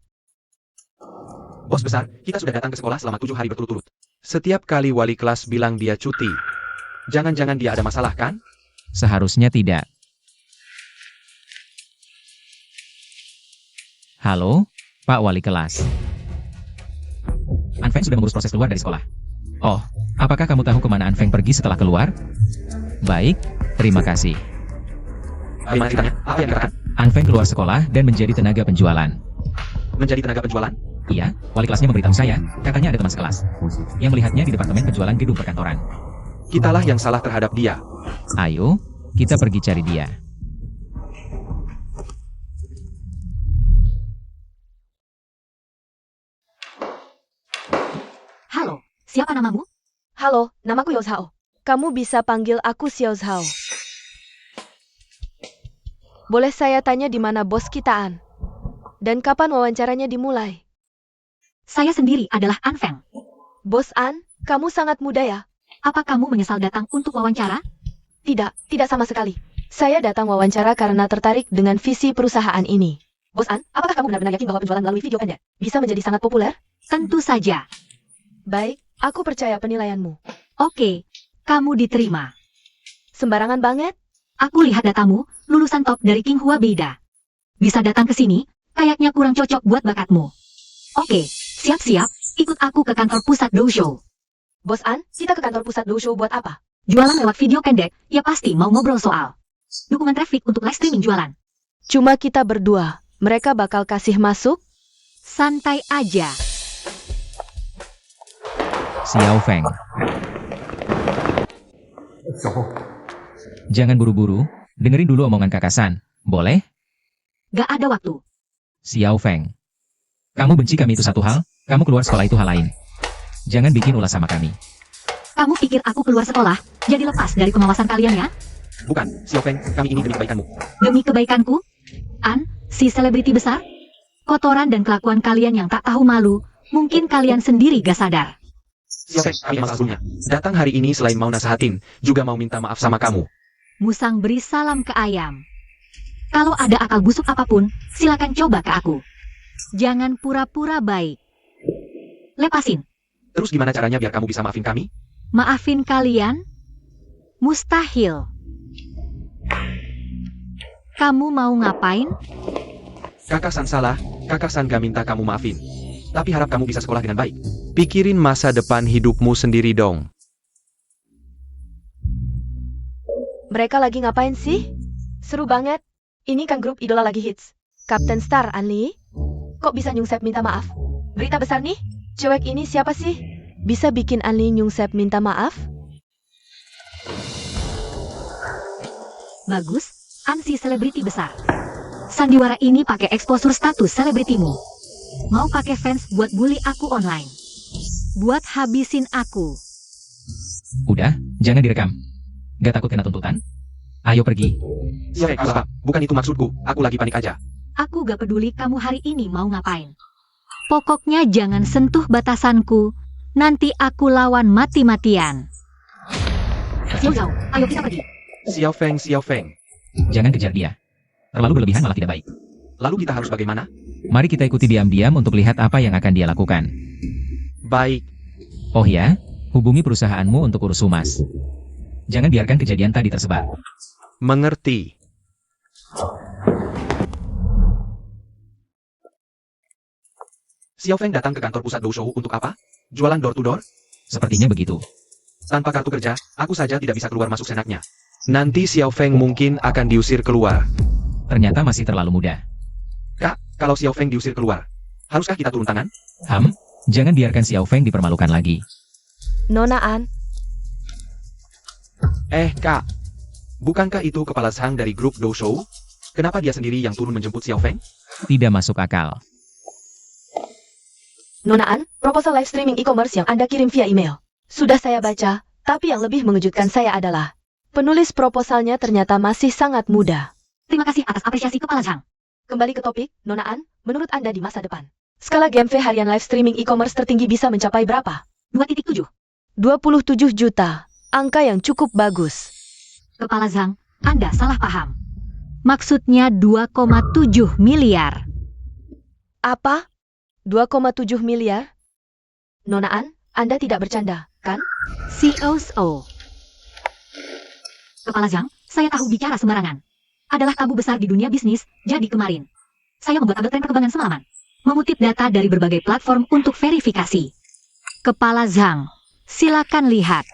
Bos besar, kita sudah datang ke sekolah selama 7 hari berturut-turut. Setiap kali wali kelas bilang dia cuti. Jangan-jangan dia ada masalah kan? Seharusnya tidak. Halo, Pak Wali Kelas. Anfeng sudah mengurus proses keluar dari sekolah. Oh, apakah kamu tahu kemana Anfeng pergi setelah keluar? Baik, terima kasih. Bagaimana ceritanya? Apa yang dikatakan? Anfeng keluar sekolah dan menjadi tenaga penjualan. Menjadi tenaga penjualan? Iya, wali kelasnya memberitahu saya, katanya ada teman sekelas yang melihatnya di departemen penjualan gedung perkantoran. Kitalah yang salah terhadap dia. Ayo, kita pergi cari dia. Halo, siapa namamu? Halo, namaku Yao Zhao. Kamu bisa panggil aku Xiao Zhao. Boleh saya tanya di mana bos kita An? Dan kapan wawancaranya dimulai? Saya sendiri adalah Anfeng. Bos An, kamu sangat muda ya? Apa kamu menyesal datang untuk wawancara? Tidak sama sekali. Saya datang wawancara karena tertarik dengan visi perusahaan ini. Bos An, apakah kamu benar-benar yakin bahwa penjualan melalui video pendek bisa menjadi sangat populer? Tentu saja. Baik, aku percaya penilaianmu. Oke, kamu diterima. Sembarangan banget? Aku lihat datamu, lulusan top dari Qinghua Beida. Bisa datang ke sini, kayaknya kurang cocok buat bakatmu. Oke, siap-siap, ikut aku ke kantor pusat Dousho. Bos An, kita ke kantor pusat Dousho buat apa? Jualan lewat video pendek, ya pasti mau ngobrol soal dukungan traffic untuk live streaming jualan. Cuma kita berdua, mereka bakal kasih masuk? Santai aja. Xiao Feng. Jangan buru-buru, dengerin dulu omongan Kakasan, boleh? Gak ada waktu. Xiao Feng. Kamu benci kami itu satu hal, kamu keluar sekolah itu hal lain. Jangan bikin ulah sama kami. Kamu pikir aku keluar sekolah, jadi lepas dari pengawasan kalian ya? Bukan, Xiao Feng, kami ini demi kebaikanmu. Demi kebaikanku? An, si selebriti besar? Kotoran dan kelakuan kalian yang tak tahu malu, mungkin kalian sendiri gak sadar. Xiao Feng, kami emang sebelumnya. Datang hari ini selain mau nasihatin, juga mau minta maaf sama kamu. Musang beri salam ke ayam. Kalau ada akal busuk apapun, silakan coba ke aku. Jangan pura-pura baik. Lepasin. Terus gimana caranya biar kamu bisa maafin kami? Maafin kalian? Mustahil. Kamu mau ngapain? Kakasan salah, Kakasan gak minta kamu maafin. Tapi harap kamu bisa sekolah dengan baik. Pikirin masa depan hidupmu sendiri dong. Mereka lagi ngapain sih? Seru banget. Ini kan grup idola lagi hits. Kapten Star, Anli. Kok bisa Nyungsep minta maaf? Berita besar nih. Cewek ini siapa sih? Bisa bikin Anli Nyungsep minta maaf? Bagus, Ansi selebriti besar. Sandiwara ini pakai exposure status selebritimu. Mau pakai fans buat bully aku online. Buat habisin aku. Udah, jangan direkam. Gak takut kena tuntutan? Ayo pergi. Bukan itu maksudku. Aku lagi panik aja. Aku gak peduli kamu hari ini mau ngapain. Pokoknya jangan sentuh batasanku. Nanti aku lawan mati-matian. Xiao Zhao, ayo kita pergi. Xiao Feng. Jangan kejar dia. Terlalu berlebihan malah tidak baik. Lalu kita harus bagaimana? Mari kita ikuti diam-diam untuk lihat apa yang akan dia lakukan. Baik. Oh ya, hubungi perusahaanmu untuk urus humas. Jangan biarkan kejadian tadi tersebar. Mengerti. Xiao Feng datang ke kantor pusat Dousou untuk apa? Jualan door to door? Sepertinya begitu. Tanpa kartu kerja, aku saja tidak bisa keluar masuk senaknya. Nanti Xiao Feng mungkin akan diusir keluar. Ternyata masih terlalu muda. Kak, kalau Xiao Feng diusir keluar, haruskah kita turun tangan? Jangan biarkan Xiao Feng dipermalukan lagi. Nona An, Kak. Bukankah itu kepala Zhang dari grup Dousou? Kenapa dia sendiri yang turun menjemput Xiao Feng? Tidak masuk akal. Nona An, proposal live streaming e-commerce yang Anda kirim via email. Sudah saya baca, tapi yang lebih mengejutkan saya adalah penulis proposalnya ternyata masih sangat muda. Terima kasih atas apresiasi Kepala Zhang. Kembali ke topik, Nona An, menurut Anda di masa depan, skala GMV harian live streaming e-commerce tertinggi bisa mencapai berapa? 2.7. 27 juta, angka yang cukup bagus. Kepala Zhang, Anda salah paham. Maksudnya 2,7 miliar. Apa? 2,7 miliar? Nona An, Anda tidak bercanda, kan? COO. Kepala Zhang, saya tahu bicara sembarangan. Adalah tabu besar di dunia bisnis, jadi kemarin saya membuat tabel tren perkembangan semalaman. Mengutip data dari berbagai platform untuk verifikasi. Kepala Zhang, silakan lihat.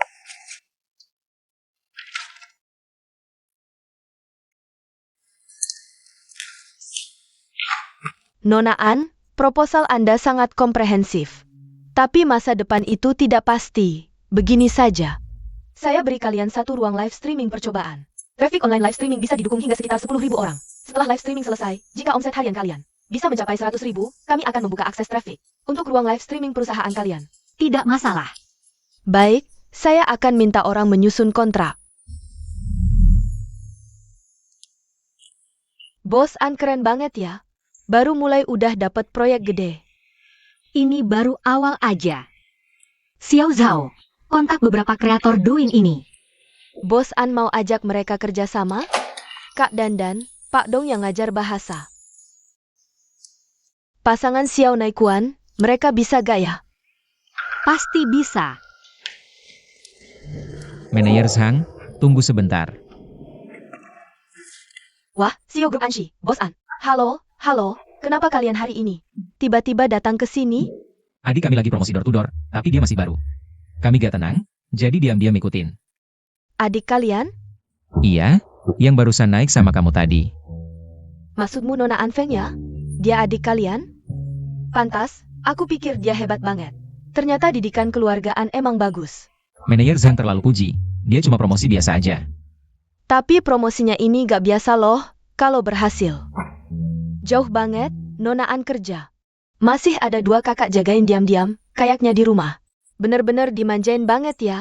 Nona An, proposal Anda sangat komprehensif. Tapi masa depan itu tidak pasti. Begini saja. Saya beri kalian satu ruang live streaming percobaan. Traffic online live streaming bisa didukung hingga sekitar 10.000 orang. Setelah live streaming selesai, jika omset harian kalian bisa mencapai 100.000, kami akan membuka akses traffic untuk ruang live streaming perusahaan kalian. Tidak masalah. Baik, saya akan minta orang menyusun kontrak. Bos An keren banget ya. Baru mulai udah dapat proyek gede. Ini baru awal aja. Xiao Zhao, kontak beberapa kreator Douyin ini. Bos An mau ajak mereka kerja sama? Kak Dandan, Pak Dong yang ngajar bahasa. Pasangan Xiao Naikuan, mereka bisa gaya. Pasti bisa. Manajer Zhang, tunggu sebentar. Wah, Xiao Group Anshi, Bos An. Halo, kenapa kalian hari ini tiba-tiba datang ke sini? Adik kami lagi promosi door to door, tapi dia masih baru. Kami gak tenang, jadi diam-diam ikutin. Adik kalian? Iya, yang barusan naik sama kamu tadi. Maksudmu Nona An Feng ya? Dia adik kalian? Pantas, aku pikir dia hebat banget. Ternyata didikan keluargaan emang bagus. Manajer Zhang terlalu puji, dia cuma promosi biasa aja. Tapi promosinya ini gak biasa loh, kalau berhasil. Jauh banget, Nona An kerja. Masih ada 2 kakak jagain diam-diam, kayaknya di rumah. Bener-bener dimanjain banget ya.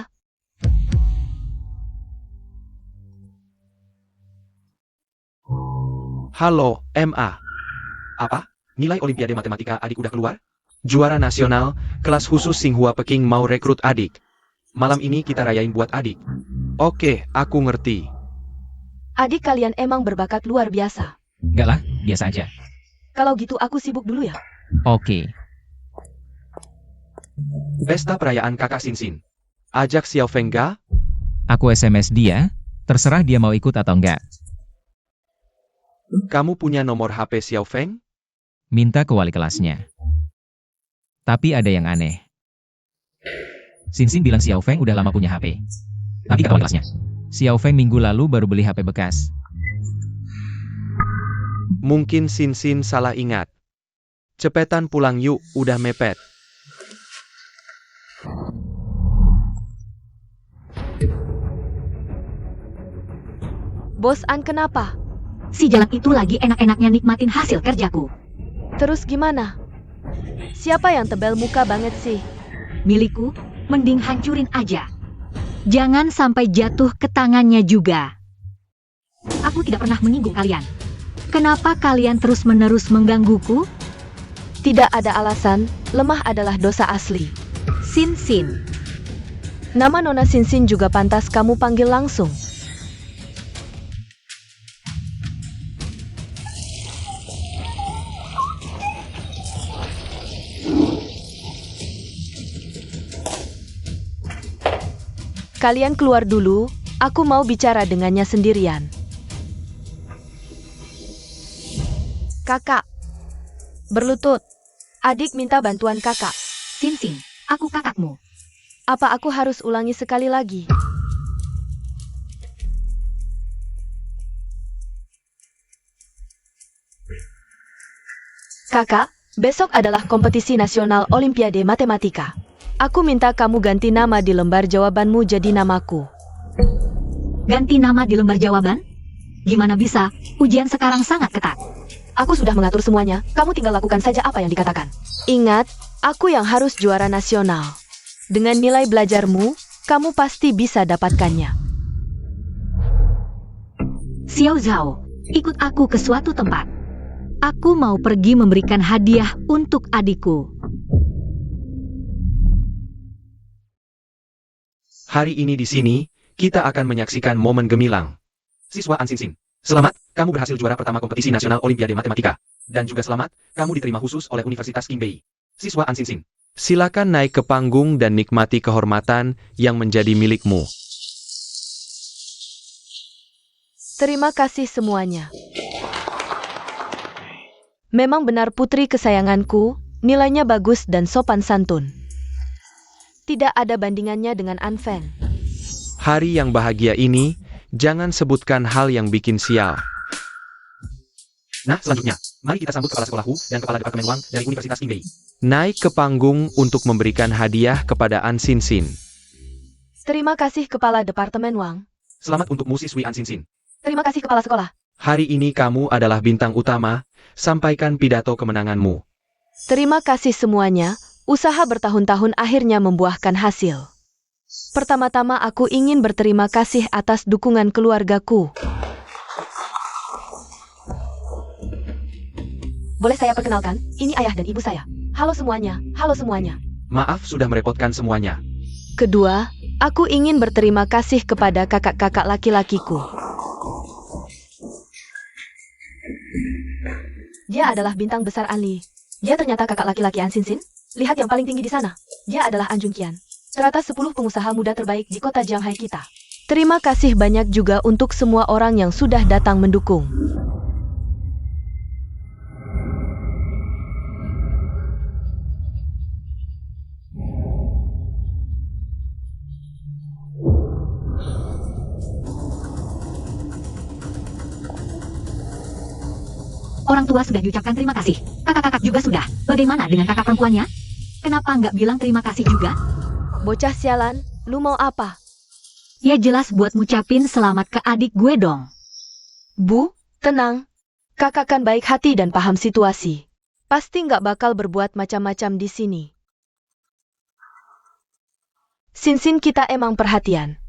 Halo, MA. Apa? Nilai Olimpiade Matematika adik udah keluar? Juara nasional, kelas khusus Singhua Peking mau rekrut adik. Malam ini kita rayain buat adik. Oke, aku ngerti. Adik kalian emang berbakat luar biasa. Gak lah, biasa aja. Kalau gitu aku sibuk dulu ya. Oke. Pesta perayaan kakak Sinsin. Ajak Xiao Feng ga? Aku SMS dia, terserah dia mau ikut atau enggak. Kamu punya nomor HP Xiao Feng? Minta ke wali kelasnya. Tapi ada yang aneh. Sinsin bilang Xiao Feng udah lama punya HP. Tapi kapan kelasnya? Xiao Feng minggu lalu baru beli HP bekas. Mungkin Sinsin salah ingat. Cepetan pulang yuk, udah mepet. Bos An kenapa? Si jalan itu lagi enak-enaknya nikmatin hasil kerjaku. Terus gimana? Siapa yang tebel muka banget sih? Milikku, mending hancurin aja. Jangan sampai jatuh ke tangannya juga. Aku tidak pernah menyinggung kalian. Kenapa kalian terus-menerus menggangguku? Tidak ada alasan, lemah adalah dosa asli. Sinsin. Nama Nona Sinsin juga pantas kamu panggil langsung. Kalian keluar dulu, aku mau bicara dengannya sendirian. Kakak. Berlutut. Adik minta bantuan kakak. Sinsin, aku kakakmu. Apa aku harus ulangi sekali lagi? Kakak, besok adalah kompetisi nasional Olimpiade Matematika. Aku minta kamu ganti nama di lembar jawabanmu jadi namaku. Ganti nama di lembar jawaban? Gimana bisa? Ujian sekarang sangat ketat. Aku sudah mengatur semuanya, kamu tinggal lakukan saja apa yang dikatakan. Ingat, aku yang harus juara nasional. Dengan nilai belajarmu, kamu pasti bisa dapatkannya. Xiao Zhao, ikut aku ke suatu tempat. Aku mau pergi memberikan hadiah untuk adikku. Hari ini di sini, kita akan menyaksikan momen gemilang. Siswa An Sinsin, selamat, kamu berhasil juara pertama kompetisi nasional Olimpiade Matematika. Dan juga selamat, kamu diterima khusus oleh Universitas Qingbei. Siswa An Sinsin, silakan naik ke panggung dan nikmati kehormatan yang menjadi milikmu. Terima kasih semuanya. Memang benar putri kesayanganku, nilainya bagus dan sopan santun. Tidak ada bandingannya dengan Anfen. Hari yang bahagia ini, jangan sebutkan hal yang bikin sial. Nah, selanjutnya, mari kita sambut kepala sekolahku dan kepala departemen Wang dari Universitas Qingbei. Naik ke panggung untuk memberikan hadiah kepada An Sinsin. Terima kasih Kepala Departemen Wang. Selamat untukmu siswi An Sinsin. Terima kasih Kepala Sekolah. Hari ini kamu adalah bintang utama, sampaikan pidato kemenanganmu. Terima kasih semuanya, usaha bertahun-tahun akhirnya membuahkan hasil. Pertama-tama aku ingin berterima kasih atas dukungan keluargaku. Boleh saya perkenalkan, ini ayah dan ibu saya. Halo semuanya, halo semuanya. Maaf sudah merepotkan semuanya. Kedua, aku ingin berterima kasih kepada kakak-kakak laki-lakiku. Dia adalah bintang besar Anli. Dia ternyata kakak laki-laki An Sinsin. Lihat yang paling tinggi di sana. Dia adalah An Junqian. Teratas 10 pengusaha muda terbaik di kota Shanghai kita. Terima kasih banyak juga untuk semua orang yang sudah datang mendukung. Orang tua sudah diucapkan terima kasih. Kakak-kakak juga sudah. Bagaimana dengan kakak perempuannya? Kenapa nggak bilang terima kasih juga? Bocah sialan, lu mau apa? Ya jelas buat ngucapin selamat ke adik gue dong. Bu, tenang. Kakak kan baik hati dan paham situasi. Pasti nggak bakal berbuat macam-macam di sini. Sinsin kita emang perhatian.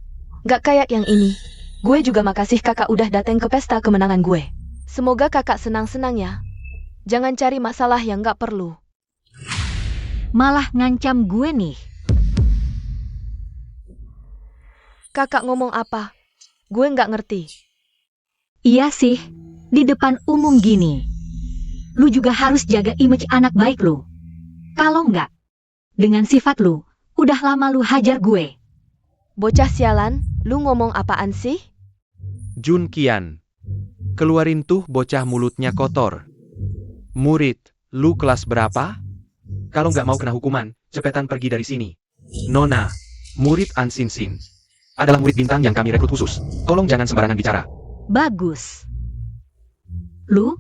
Nggak kayak yang ini. Gue juga makasih kakak udah datang ke pesta kemenangan gue. Semoga kakak senang-senang ya. Jangan cari masalah yang nggak perlu. Malah ngancam gue nih. Kakak ngomong apa? Gue nggak ngerti. Iya sih, di depan umum gini. Lu juga harus jaga image anak baik lu. Kalau nggak, dengan sifat lu, udah lama lu hajar gue. Bocah sialan, lu ngomong apaan sih? Junqian, keluarin tuh bocah mulutnya kotor. Murid, lu kelas berapa? Kalau nggak mau kena hukuman, cepetan pergi dari sini. Nona, murid An Xin adalah murid bintang yang kami rekrut khusus. Tolong jangan sembarangan bicara. Bagus. Lu,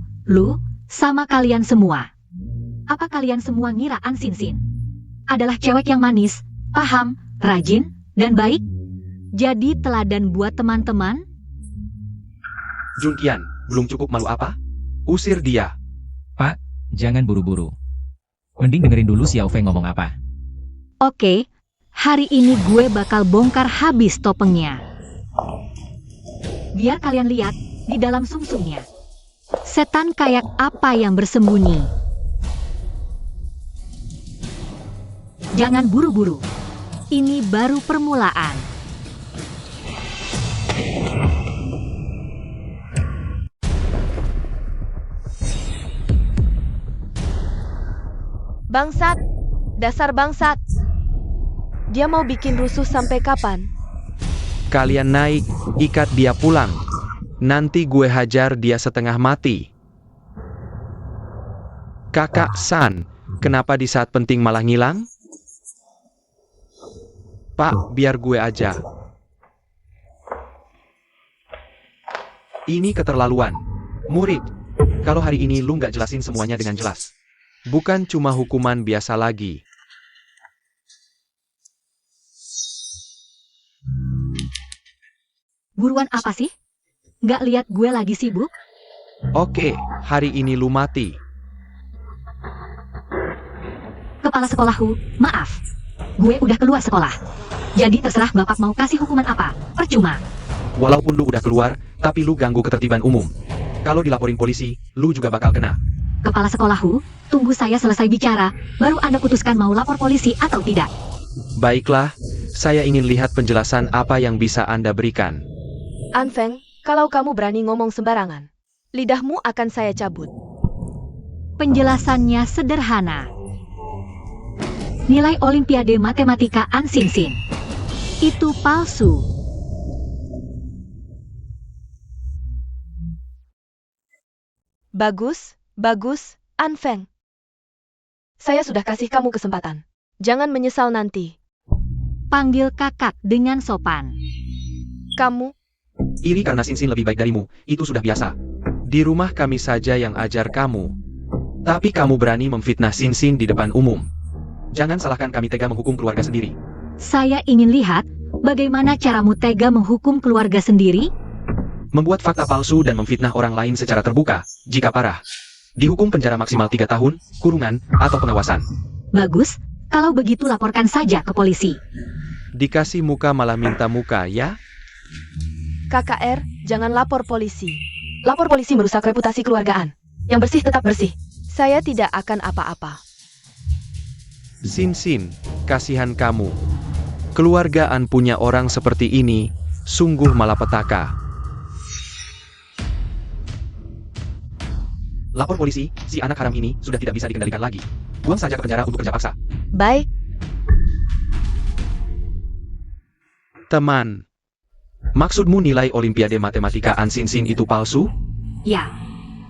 sama kalian semua. Apa kalian semua ngira An Xin adalah cewek yang manis, paham, rajin, dan baik? Jadi teladan buat teman-teman? Junqian, belum cukup malu apa? Usir dia. Pak, jangan buru-buru. Mending dengerin dulu Xiao Feng ngomong apa. Oke, hari ini gue bakal bongkar habis topengnya. Biar kalian lihat di dalam sumsumnya. Setan kayak apa yang bersembunyi. Jangan buru-buru. Ini baru permulaan. Bangsat, dasar bangsat. Dia mau bikin rusuh sampai kapan? Kalian naik, ikat dia pulang. Nanti gue hajar dia setengah mati. Kakak San, kenapa di saat penting malah ngilang? Pak, biar gue aja. Ini keterlaluan. Murid, kalau hari ini lu nggak jelasin semuanya dengan jelas. Bukan cuma hukuman biasa lagi. Buruan apa sih? Nggak lihat gue lagi sibuk? Oke, hari ini lu mati. Kepala sekolahku, maaf. Gue udah keluar sekolah. Jadi terserah bapak mau kasih hukuman apa, percuma. Walaupun lu udah keluar, tapi lu ganggu ketertiban umum. Kalau dilaporin polisi, lu juga bakal kena. Kepala sekolahku, tunggu saya selesai bicara, baru Anda putuskan mau lapor polisi atau tidak. Baiklah, saya ingin lihat penjelasan apa yang bisa Anda berikan. An Feng, kalau kamu berani ngomong sembarangan, lidahmu akan saya cabut. Penjelasannya sederhana. Nilai Olimpiade Matematika An Xin itu palsu. Bagus, An Feng. Saya sudah kasih kamu kesempatan. Jangan menyesal nanti. Panggil kakak dengan sopan. Kamu, Iri karena Xin lebih baik darimu, itu sudah biasa. Di rumah kami saja yang ajar kamu. Tapi kamu berani memfitnah Xin di depan umum. Jangan salahkan kami tega menghukum keluarga sendiri. Saya ingin lihat bagaimana caramu tega menghukum keluarga sendiri. Membuat fakta palsu dan memfitnah orang lain secara terbuka, jika parah. Dihukum penjara maksimal 3 tahun, kurungan, atau pengawasan. Bagus, kalau begitu laporkan saja ke polisi. Dikasih muka malah minta muka, ya? KKR, jangan lapor polisi. Lapor polisi merusak reputasi keluargaan. Yang bersih tetap bersih. Saya tidak akan apa-apa. Xin, kasihan kamu. Keluargaan punya orang seperti ini, sungguh malapetaka. Lapor polisi, si anak haram ini sudah tidak bisa dikendalikan lagi. Buang saja ke penjara untuk kerja paksa. Baik, Teman, maksudmu nilai Olimpiade Matematika An Xin itu palsu? Ya,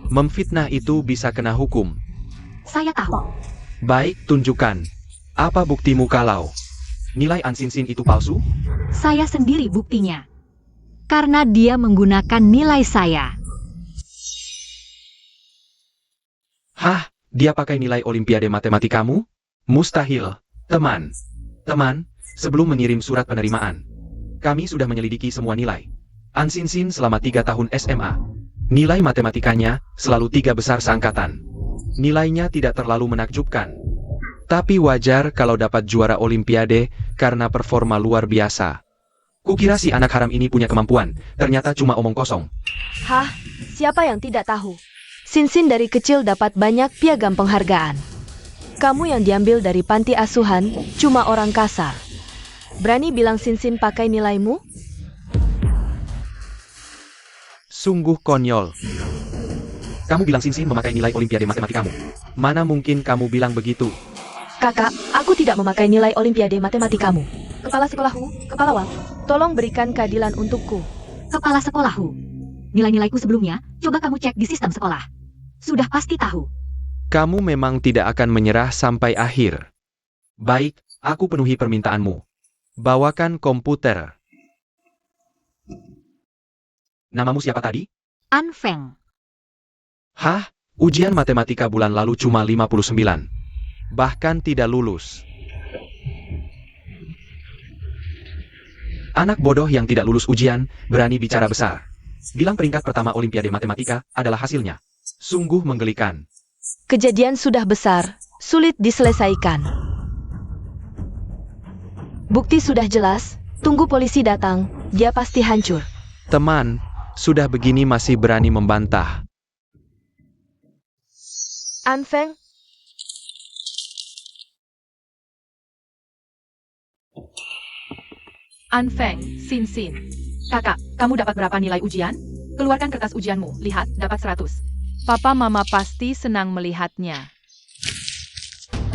Memfitnah itu bisa kena hukum. saya tahu. Baik, tunjukkan. Apa buktimu kalau nilai An Xin itu palsu? Saya sendiri buktinya. Karena dia menggunakan nilai saya. Hah, dia pakai nilai Olimpiade Matematikamu? Mustahil. Teman, sebelum mengirim surat penerimaan, kami sudah menyelidiki semua nilai. An Xin selama 3 tahun SMA. Nilai matematikanya selalu 3 besar seangkatan. Nilainya tidak terlalu menakjubkan. Tapi wajar kalau dapat juara Olimpiade karena performa luar biasa. Kukira si anak haram ini punya kemampuan, ternyata cuma omong kosong. hah, siapa yang tidak tahu? Xin dari kecil dapat banyak piagam penghargaan. Kamu yang diambil dari panti asuhan, cuma orang kasar. Berani bilang Xin pakai nilaimu? Sungguh konyol. Kamu bilang Xin memakai nilai Olimpiade Matematikamu. Mana mungkin kamu bilang begitu? Kakak, aku tidak memakai nilai Olimpiade Matematikamu. Kepala sekolahku, Kepala Wang, tolong berikan keadilan untukku. Kepala sekolahku. Nilai-nilaiku sebelumnya, coba kamu cek di sistem sekolah. Sudah pasti tahu. Kamu memang tidak akan menyerah sampai akhir. Baik, Aku penuhi permintaanmu. Bawakan komputer. Namamu siapa tadi? An Feng. Hah? Ujian matematika bulan lalu cuma 59. Bahkan tidak lulus. Anak bodoh yang tidak lulus ujian, berani bicara besar. Bilang peringkat pertama Olimpiade Matematika adalah hasilnya. Sungguh menggelikan. Kejadian sudah besar, sulit diselesaikan. Bukti sudah jelas, tunggu polisi datang, dia pasti hancur. Teman, sudah begini masih berani membantah. An Feng, An Feng, Sin Sin. Kakak, kamu dapat berapa nilai ujian? Keluarkan kertas ujianmu, lihat, dapat 100. Papa mama pasti senang melihatnya.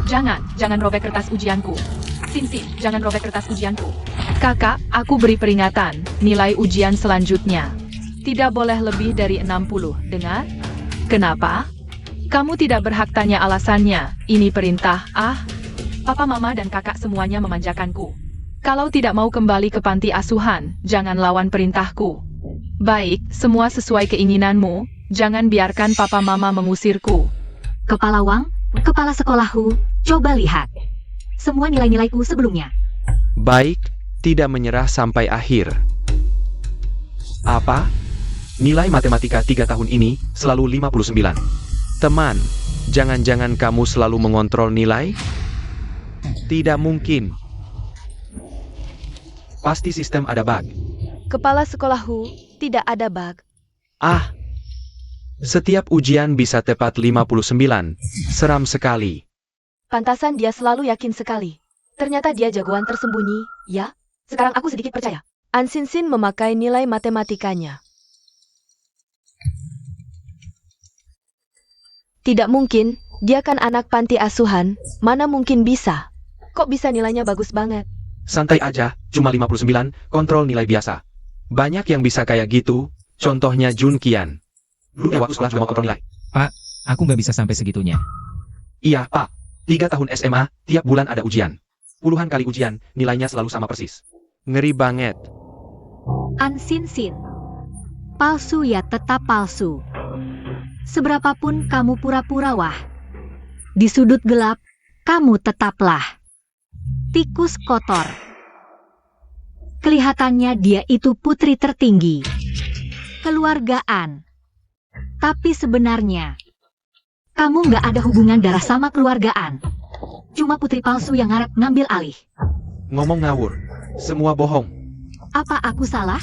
Jangan robek kertas ujianku. Sin Sin, jangan robek kertas ujianku. Kakak, aku beri peringatan, nilai ujian selanjutnya. Tidak boleh lebih dari 60, dengar? Kenapa? Kamu tidak berhak tanya alasannya, ini perintah, Papa mama dan kakak semuanya memanjakanku. Kalau tidak mau kembali ke panti asuhan, jangan lawan perintahku. Baik, semua sesuai keinginanmu, jangan biarkan papa mama mengusirku. Kepala Wang, kepala sekolahku, coba lihat. Semua nilai-nilaiku sebelumnya. Baik, tidak menyerah sampai akhir. Apa? Nilai matematika 3 tahun ini selalu 59. Teman, jangan-jangan kamu selalu mengontrol nilai? Tidak mungkin. Pasti sistem ada bug. kepala sekolahku, tidak ada bug. Setiap ujian bisa tepat 59. Seram sekali. Pantasan dia selalu yakin sekali. Ternyata dia jagoan tersembunyi, ya? Sekarang aku sedikit percaya. An Sin Sin memakai nilai matematikanya. Tidak mungkin, dia kan anak panti asuhan, mana mungkin bisa. Kok bisa nilainya bagus banget? Santai aja, cuma 59, kontrol nilai biasa. Banyak yang bisa kayak gitu, contohnya Jun Kian. Dulu ya waktu sekolah juga mau kontrol nilai. Aku nggak bisa sampai segitunya. Iya, Pak. 3 tahun SMA, tiap bulan ada ujian. Puluhan kali ujian, nilainya selalu sama persis. Ngeri banget. An Sin Sin. Palsu ya tetap palsu. Seberapapun kamu pura-pura wah. Di sudut gelap, kamu tetaplah tikus kotor. Kelihatannya dia itu putri tertinggi. Keluargaan. Tapi sebenarnya, kamu nggak ada hubungan darah sama keluargaan. Cuma putri palsu yang ngarep ngambil alih. Ngomong ngawur. Semua bohong. Apa aku salah?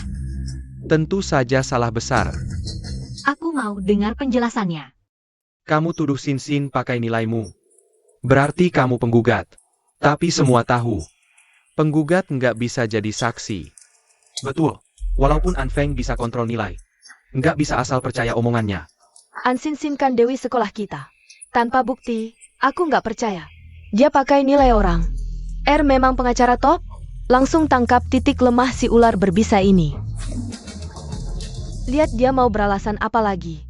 Tentu saja salah besar. Aku mau dengar penjelasannya. Kamu tuduh Sin Sin pakai nilaimu. Berarti kamu penggugat. Tapi semua tahu. Penggugat nggak bisa jadi saksi. Betul. Walaupun An Feng bisa kontrol nilai. Nggak bisa asal percaya omongannya. An Sin Sin kan dewi sekolah kita. Tanpa bukti, aku nggak percaya. Dia pakai nilai orang. Memang pengacara top? Langsung tangkap titik lemah si ular berbisa ini. Lihat dia mau beralasan apa lagi.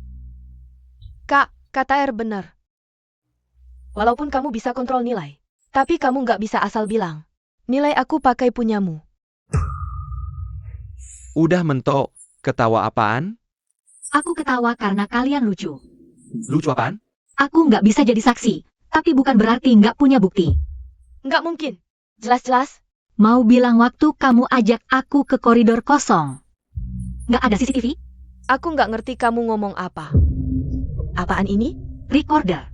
Kak, kata benar. Walaupun kamu bisa kontrol nilai, tapi kamu nggak bisa asal bilang, nilai aku pakai punyamu. Udah mentok, ketawa apaan? Aku ketawa karena kalian lucu. Lucu apaan? Aku nggak bisa jadi saksi, tapi bukan berarti nggak punya bukti. Nggak mungkin. Jelas-jelas. Mau bilang waktu kamu ajak aku ke koridor kosong. Nggak ada CCTV? Aku nggak ngerti kamu ngomong apa. Apaan ini? Recorder.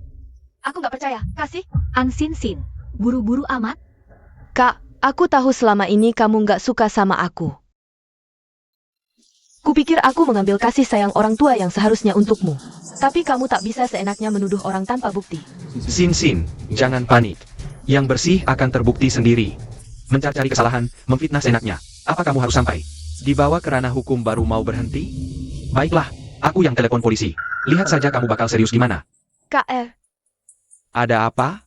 Aku nggak percaya. Kasih. An Sin Sin. Buru-buru amat. Kak, aku tahu selama ini kamu nggak suka sama aku. Kupikir aku mengambil kasih sayang orang tua yang seharusnya untukmu. Tapi kamu tak bisa seenaknya menuduh orang tanpa bukti. Sin Sin, jangan panik. Yang bersih akan terbukti sendiri. Mencari kesalahan, memfitnah seenaknya. Apa kamu harus sampai dibawa ke ranah hukum baru mau berhenti? Baiklah, aku yang telepon polisi. Lihat saja kamu bakal serius gimana. KR, Ada apa?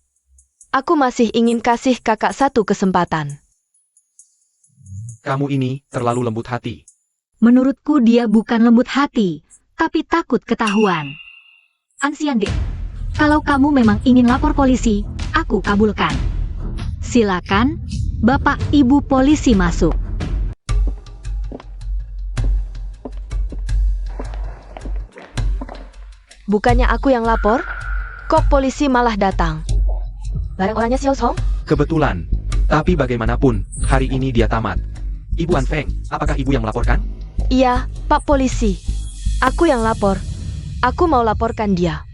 aku masih ingin kasih kakak satu kesempatan. Kamu ini terlalu lembut hati. Menurutku dia bukan lembut hati, tapi takut ketahuan. An Siande, kalau kamu memang ingin lapor polisi, aku kabulkan. Silakan, Bapak Ibu polisi masuk. Bukannya aku yang lapor? Kok polisi malah datang? Barang orangnya Xiao Song? Kebetulan. Tapi bagaimanapun, hari ini dia tamat. Ibu Anfeng, apakah ibu yang melaporkan? Iya, Pak Polisi. Aku yang lapor. Aku mau laporkan dia.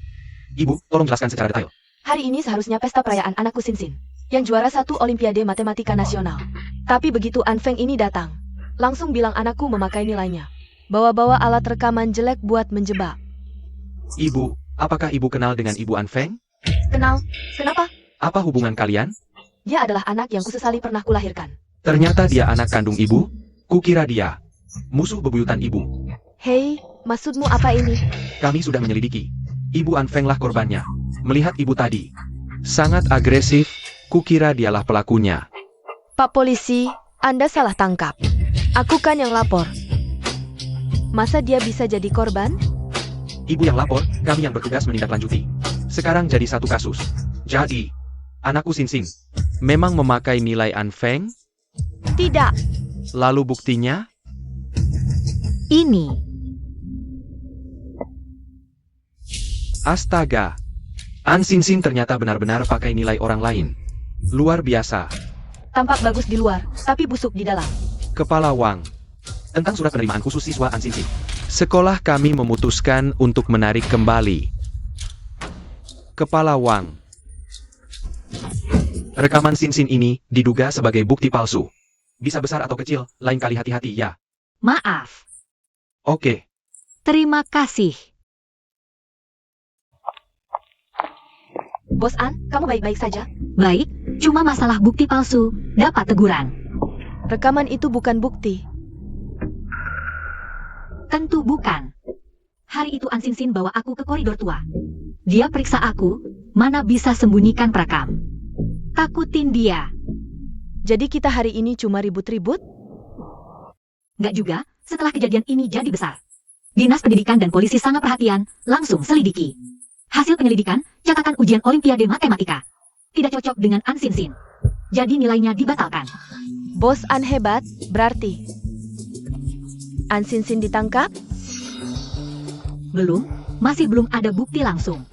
Ibu, tolong jelaskan secara detail. Hari ini seharusnya pesta perayaan anakku Sinsin, yang juara 1 Olimpiade Matematika Nasional. Tapi begitu Anfeng ini datang, langsung bilang anakku memakai nilainya. Bawa-bawa alat rekaman jelek buat menjebak. Ibu, apakah ibu kenal dengan Ibu Anfeng? Kenal? Kenapa? Apa hubungan kalian? Dia adalah anak yang kusesali pernah kulahirkan. Ternyata dia anak kandung ibu? Kukira dia musuh bebuyutan ibu. Hei, maksudmu apa ini? Kami sudah menyelidiki. Ibu Anfenglah korbannya. Melihat ibu tadi sangat agresif, kukira dialah pelakunya. Pak Polisi, Anda salah tangkap. Aku kan yang lapor. Masa dia bisa jadi korban? Ibu yang lapor, kami yang bertugas menindaklanjuti. Sekarang jadi satu kasus. Jadi, anakku Sinsin memang memakai nilai Anfeng? Tidak. Lalu buktinya? Ini. Astaga. An Sinsin ternyata benar-benar pakai nilai orang lain. Luar biasa. Tampak bagus di luar, tapi busuk di dalam. Kepala Wang. Tentang surat penerimaan khusus siswa An Sinsin. Sekolah kami memutuskan untuk menarik kembali. Kepala Wang. Rekaman Sinsin ini diduga sebagai bukti palsu. Bisa besar atau kecil, lain kali hati-hati ya. Maaf. Oke. Terima kasih. Bos An, kamu baik-baik saja? Baik, cuma masalah bukti palsu. Dapat teguran. Rekaman itu bukan bukti. Tentu bukan. Hari itu An Sinsin bawa aku ke koridor tua. Dia periksa aku, mana bisa sembunyikan perekam. Takutin dia. Jadi kita hari ini cuma ribut-ribut? Nggak juga, setelah kejadian ini jadi besar. Dinas Pendidikan dan polisi sangat perhatian, langsung selidiki. Hasil penyelidikan, catatan ujian Olimpiade Matematika. Tidak cocok dengan An Sinsin. Jadi nilainya dibatalkan. Bos An hebat, berarti. An Sinsin ditangkap? Belum, masih belum ada bukti langsung.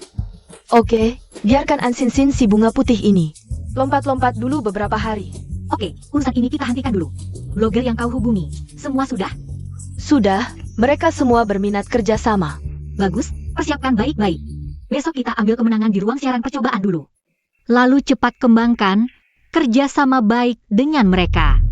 Oke, biarkan An Sinsin si bunga putih ini lompat-lompat dulu beberapa hari. Oke, urusan ini kita hentikan dulu. Blogger yang kau hubungi, semua sudah? Sudah, mereka semua berminat kerja sama. Bagus, persiapkan baik-baik. Besok kita ambil kemenangan di ruang siaran percobaan dulu. Lalu cepat kembangkan kerja sama baik dengan mereka.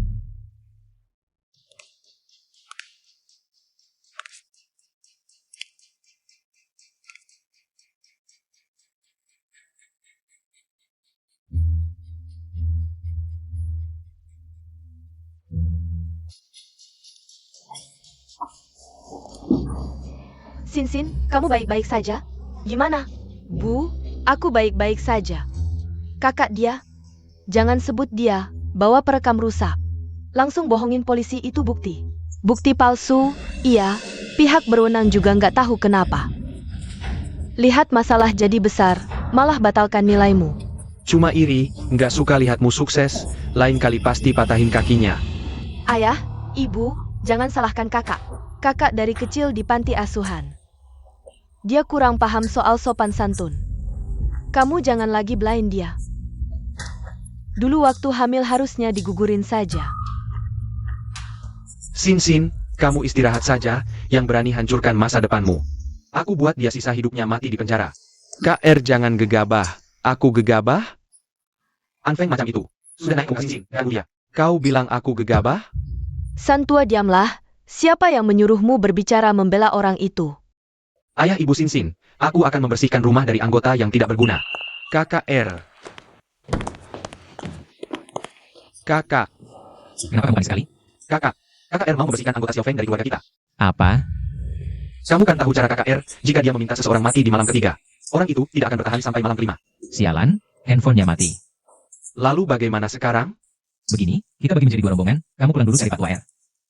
Sinsin, kamu baik-baik saja? Gimana? Bu, aku baik-baik saja. Kakak dia? Jangan sebut dia, bawa perekam rusak. Langsung bohongin polisi itu bukti. Bukti palsu, iya, pihak berwenang juga nggak tahu kenapa. Lihat masalah jadi besar, malah batalkan nilaimu. Cuma iri, nggak suka lihatmu sukses, lain kali pasti patahin kakinya. Ayah, ibu, jangan salahkan kakak. Kakak dari kecil di panti asuhan. Dia kurang paham soal sopan santun. Kamu jangan lagi belain dia. Dulu waktu hamil harusnya digugurin saja. Sinsin, kamu istirahat saja, yang berani hancurkan masa depanmu. Aku buat dia sisa hidupnya mati di penjara. KR jangan gegabah. Aku gegabah? Anfeng macam itu. Sudah naik muka Sinsin, ganggu dia. Kau bilang aku gegabah? Santua diamlah. Siapa yang menyuruhmu berbicara membela orang itu? Ayah ibu Sinsin, aku akan membersihkan rumah dari anggota yang tidak berguna. KKR. Kakak. Kenapa kamu panik sekali? Kakak. KKR mau membersihkan anggota Xiaofeng dari keluarga kita. Apa? Kamu kan tahu cara KKR jika dia meminta seseorang mati di malam ketiga. Orang itu tidak akan bertahan sampai malam kelima. Sialan, handphonenya mati. Lalu bagaimana sekarang? Begini, kita bagi menjadi dua rombongan, kamu pulang dulu cari Pak Tuaer.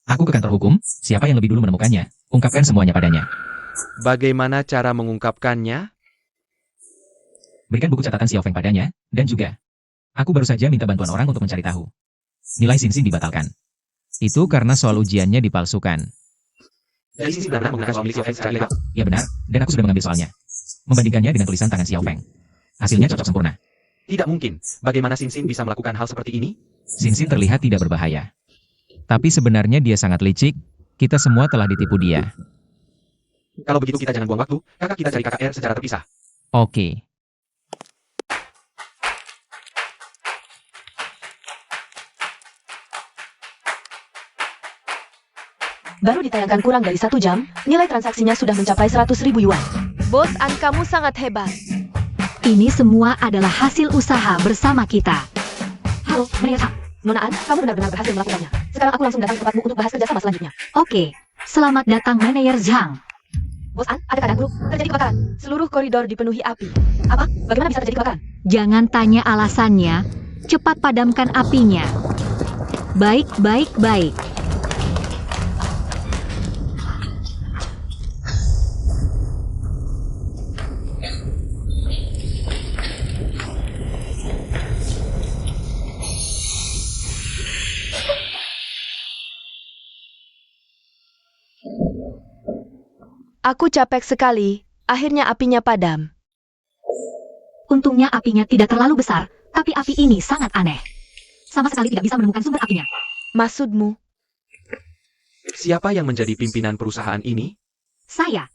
Aku ke kantor hukum, siapa yang lebih dulu menemukannya, ungkapkan semuanya padanya. Bagaimana cara mengungkapkannya? Berikan buku catatan Xiaofeng padanya, dan juga Aku baru saja minta bantuan orang untuk mencari tahu. Nilai Sinsin dibatalkan. Itu karena soal ujiannya dipalsukan. Jadi Sinsin benar-benar menggunakan soal milik Xiao Feng secara ilegal. Ya benar, dan aku sudah mengambil soalnya. Membandingkannya dengan tulisan tangan Xiao Feng. Hasilnya cocok sempurna. Tidak mungkin. Bagaimana Sinsin bisa melakukan hal seperti ini? Sinsin terlihat tidak berbahaya. Tapi sebenarnya dia sangat licik, kita semua telah ditipu dia. Kalau begitu kita jangan buang waktu, kakak kita cari kakak R secara terpisah. Oke. Baru ditayangkan kurang dari 1 jam, nilai transaksinya sudah mencapai 100.000 yuan. Bos An, kamu sangat hebat. Ini semua adalah hasil usaha bersama kita. Halo, Manager Chang. Nona An, kamu benar-benar berhasil melakukannya. Sekarang aku langsung datang ke tempatmu untuk bahas kerjasama selanjutnya. Oke, selamat datang Manajer Zhang. Bos An, ada keadaan buruk. Terjadi kebakaran. Seluruh koridor dipenuhi api. Apa? Bagaimana bisa terjadi kebakaran? Jangan tanya alasannya, cepat padamkan apinya. Baik, baik, baik. Aku capek sekali. Akhirnya apinya padam. Untungnya apinya tidak terlalu besar, tapi api ini sangat aneh. Sama sekali tidak bisa menemukan sumber apinya. Maksudmu? Siapa yang menjadi pimpinan perusahaan ini? Saya.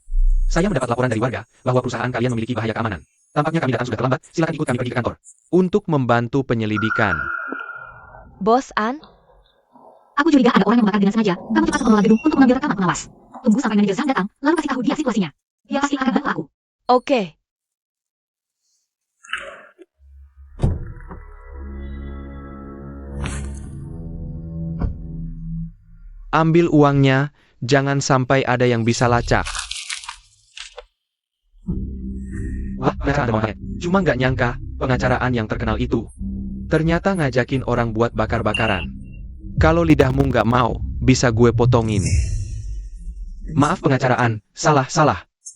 Saya mendapat laporan dari warga bahwa perusahaan kalian memiliki bahaya keamanan. Tampaknya kami datang sudah terlambat. Silakan ikut kami pergi ke kantor. Untuk membantu penyelidikan. Bos An? Aku curiga ada orang yang membakar dengan sengaja. Kamu cepat ke pengelola gedung untuk mengambil rekaman pengawas. Tunggu sampai manajer Zhang datang, lalu kasih tahu dia situasinya. Dia pasti akan bantu aku. Oke. Ambil uangnya, jangan sampai ada yang bisa lacak. Wah, mereka ada banget. Cuma nggak nyangka, pengacaraan yang terkenal itu. Ternyata ngajakin orang buat bakar-bakaran. Kalau lidahmu nggak mau, bisa gue potongin. Maaf pengacaraan, salah.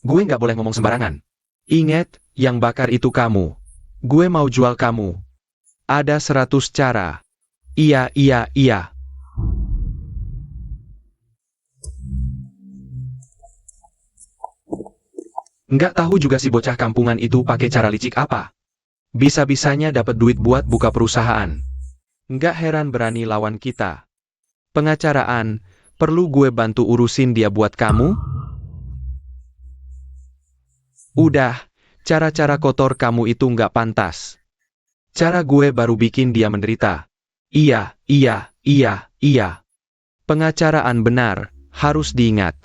Gue nggak boleh ngomong sembarangan. Ingat, yang bakar itu kamu. Gue mau jual kamu. Ada 100 cara. Iya. Nggak tahu juga si bocah kampungan itu pakai cara licik apa. Bisa-bisanya dapat duit buat buka perusahaan. Nggak heran berani lawan kita. Pengacaraan, perlu gue bantu urusin dia buat kamu? Udah, cara-cara kotor kamu itu nggak pantas. Cara gue baru bikin dia menderita. Iya. Pengacaraan benar, harus diingat.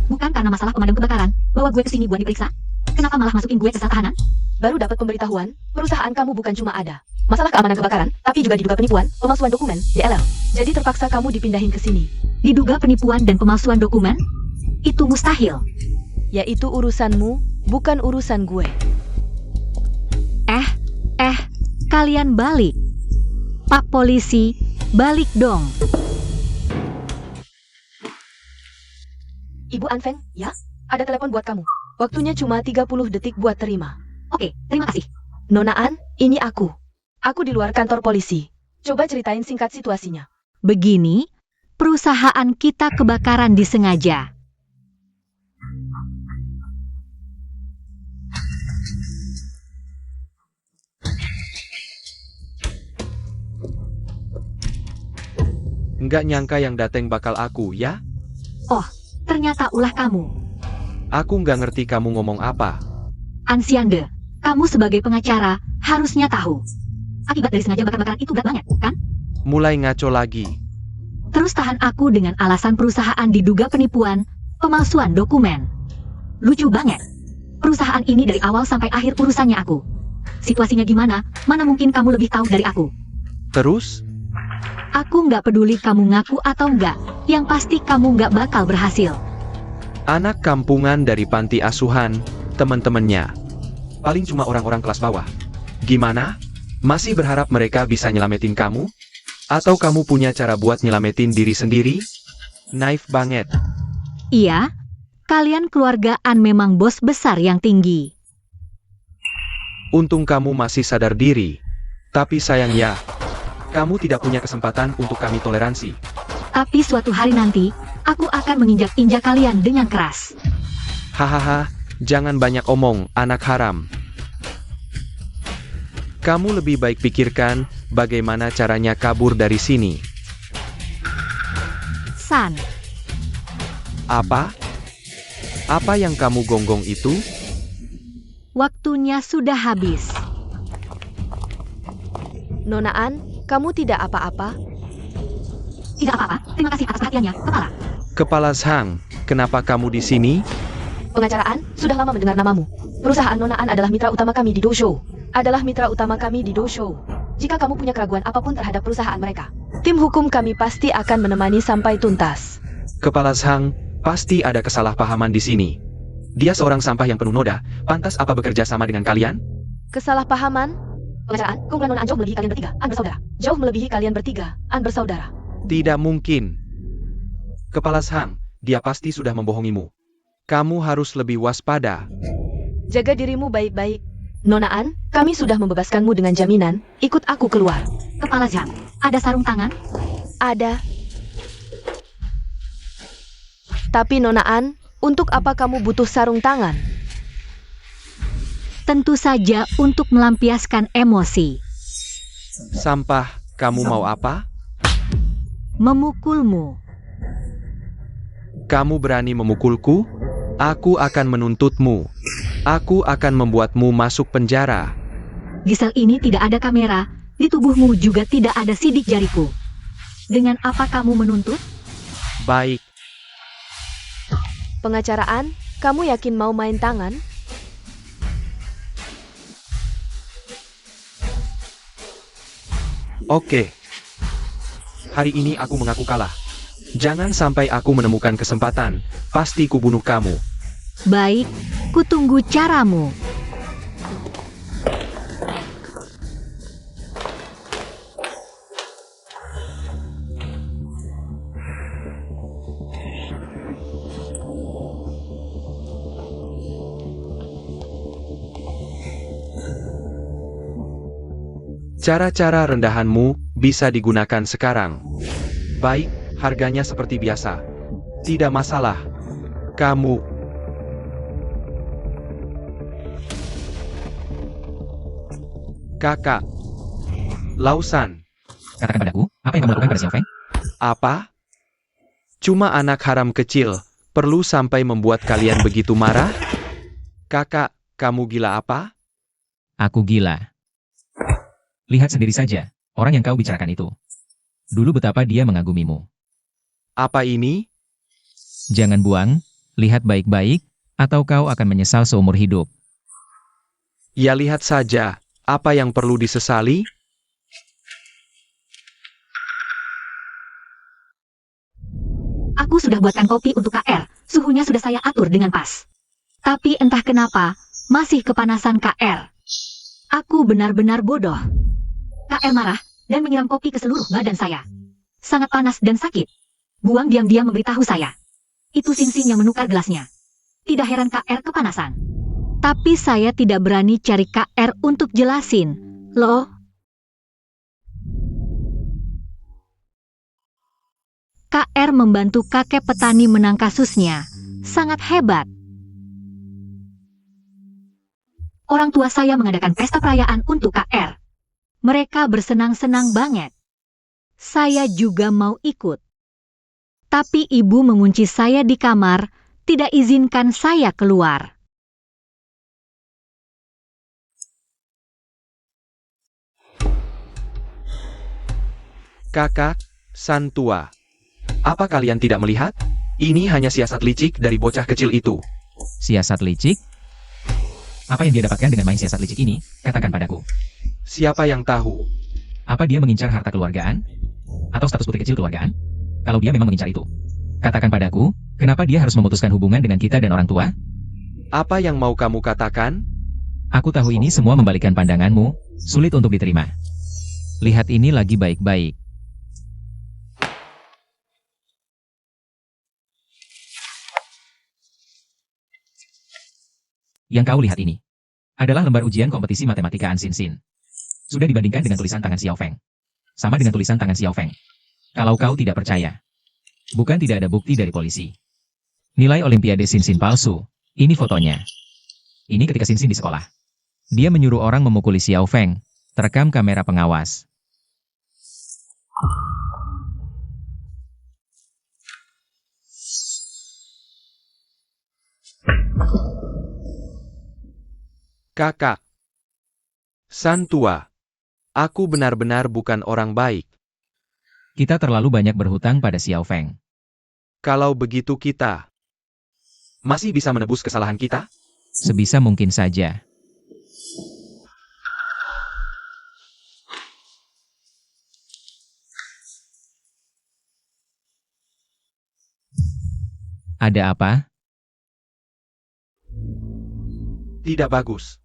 Bukan karena masalah pemadam kebakaran, bawa gue ke sini buat diperiksa. Kenapa malah masukin gue ke sel tahanan? Baru dapat pemberitahuan, perusahaan kamu bukan cuma ada masalah keamanan kebakaran, tapi juga diduga penipuan, pemalsuan dokumen, DLL. Jadi terpaksa kamu dipindahin ke sini. Diduga penipuan dan pemalsuan dokumen? Itu mustahil. Yaitu urusanmu, bukan urusan gue. Kalian balik. Pak polisi, balik dong. Ibu Anfeng, ya? Ada telepon buat kamu. Waktunya cuma 30 detik buat terima. Oke, terima kasih. Nona An, ini aku. Aku di luar kantor polisi. Coba ceritain singkat situasinya. Begini, perusahaan kita kebakaran disengaja. Nggak nyangka yang dateng bakal aku, ya? Oh, ternyata ulah kamu. Aku nggak ngerti kamu ngomong apa. Ansiande, kamu sebagai pengacara harusnya tahu. Akibat dari sengaja bakar-bakaran itu berat banget, kan? Mulai ngaco lagi. Terus tahan aku dengan alasan perusahaan diduga penipuan, pemalsuan dokumen. Lucu banget. Perusahaan ini dari awal sampai akhir urusannya aku. Situasinya gimana, mana mungkin kamu lebih tahu dari aku. Terus? Aku nggak peduli kamu ngaku atau nggak, yang pasti kamu nggak bakal berhasil. Anak kampungan dari panti asuhan, teman-temannya. Paling cuma orang-orang kelas bawah. Gimana? Masih berharap mereka bisa nyelamatin kamu? Atau kamu punya cara buat nyelamatin diri sendiri? Naif banget. Iya, Kalian keluarga An memang bos besar yang tinggi. Untung kamu masih sadar diri. Tapi sayangnya, kamu tidak punya kesempatan untuk kami toleransi. Tapi suatu hari nanti, aku akan menginjak-injak kalian dengan keras. Hahaha, jangan banyak omong, anak haram. Kamu lebih baik pikirkan bagaimana caranya kabur dari sini. San, Apa? Apa yang kamu gonggong itu? waktunya sudah habis. Nona An, kamu tidak apa-apa? Tidak apa-apa, terima kasih atas perhatiannya, Kepala. Kepala Zhang, kenapa kamu di sini? Pengacara An, sudah lama mendengar namamu. Perusahaan Nona An adalah mitra utama kami di dojo. Jika kamu punya keraguan apapun terhadap perusahaan mereka, tim hukum kami pasti akan menemani sampai tuntas. Kepala Zhang, pasti ada kesalahpahaman di sini. Dia seorang sampah yang penuh noda, pantas apa bekerja sama dengan kalian? Kesalahpahaman? Pengacara An, keunggulan Nona An jauh melebihi kalian bertiga, An bersaudara. Jauh melebihi kalian bertiga, An bersaudara. Tidak mungkin. Kepala Zhang, dia pasti sudah membohongimu. Kamu harus lebih waspada. Jaga dirimu baik-baik. Nona An, kami sudah membebaskanmu dengan jaminan. Ikut aku keluar. Kepala Zhang, ada sarung tangan? Ada. Tapi Nona An, untuk apa kamu butuh sarung tangan? Tentu saja untuk melampiaskan emosi. Sampah, kamu mau apa? Memukulmu. Kamu berani memukulku? Aku akan menuntutmu. Aku akan membuatmu masuk penjara. Di sel ini tidak ada kamera, di tubuhmu juga tidak ada sidik jariku. Dengan apa kamu menuntut? Baik, Pengacara An, kamu yakin mau main tangan? oke. Hari ini aku mengaku kalah. Jangan sampai aku menemukan kesempatan, pasti kubunuh kamu. Baik, kutunggu caramu. Cara-cara rendahanmu bisa digunakan sekarang. Baik, harganya seperti biasa. Tidak masalah. Kamu Kakak Lausan, Katakan padaku, apa yang kamu lakukan pada Xiao Feng? apa? Cuma anak haram kecil, perlu sampai membuat kalian begitu marah? Kakak, kamu gila apa? Aku gila. Lihat sendiri saja, orang yang kau bicarakan itu. Dulu betapa dia mengagumimu. Apa ini? Jangan buang, lihat baik-baik, atau kau akan menyesal seumur hidup. Ya lihat saja, apa yang perlu disesali? Aku sudah buatkan kopi untuk KR, suhunya sudah saya atur dengan pas. Tapi entah kenapa, masih kepanasan KR. Aku benar-benar bodoh. KR marah dan menyiram kopi ke seluruh badan saya. Sangat panas dan sakit. Buang diam-diam memberitahu saya. Itu Sin-Sin yang menukar gelasnya. Tidak heran KR kepanasan. Tapi saya tidak berani cari KR untuk jelasin. Loh. KR membantu kakek petani menang kasusnya. Sangat hebat. Orang tua saya mengadakan pesta perayaan untuk KR. Mereka bersenang-senang banget. Saya juga mau ikut. Tapi ibu mengunci saya di kamar, tidak izinkan saya keluar. Kakak, Santua. Apa kalian tidak melihat? Ini hanya siasat licik dari bocah kecil itu. Siasat licik? Apa yang dia dapatkan dengan main siasat licik ini? Katakan padaku. Siapa yang tahu? Apa dia mengincar harta keluargaan? Atau status putri kecil keluargaan? Kalau dia memang mengincar itu, katakan padaku, kenapa dia harus memutuskan hubungan dengan kita dan orang tua? Apa yang mau kamu katakan? Aku tahu ini semua membalikan pandanganmu, sulit untuk diterima. Lihat ini lagi baik-baik. Yang kau lihat ini adalah lembar ujian kompetisi matematika An Sin Sin. Sudah dibandingkan dengan tulisan tangan Xiao Feng. Sama dengan tulisan tangan Xiao Feng. Kalau kau tidak percaya, bukan tidak ada bukti dari polisi. Nilai Olimpiade Sin Sin palsu. Ini fotonya. Ini ketika Sin Sin di sekolah. Dia menyuruh orang memukuli Xiao Feng. Terekam kamera pengawas. Kakak. Santua. Aku benar-benar bukan orang baik. Kita terlalu banyak berhutang pada Xiao Feng. Kalau begitu kita masih bisa menebus kesalahan kita? Sebisa mungkin saja. Ada apa? Tidak bagus.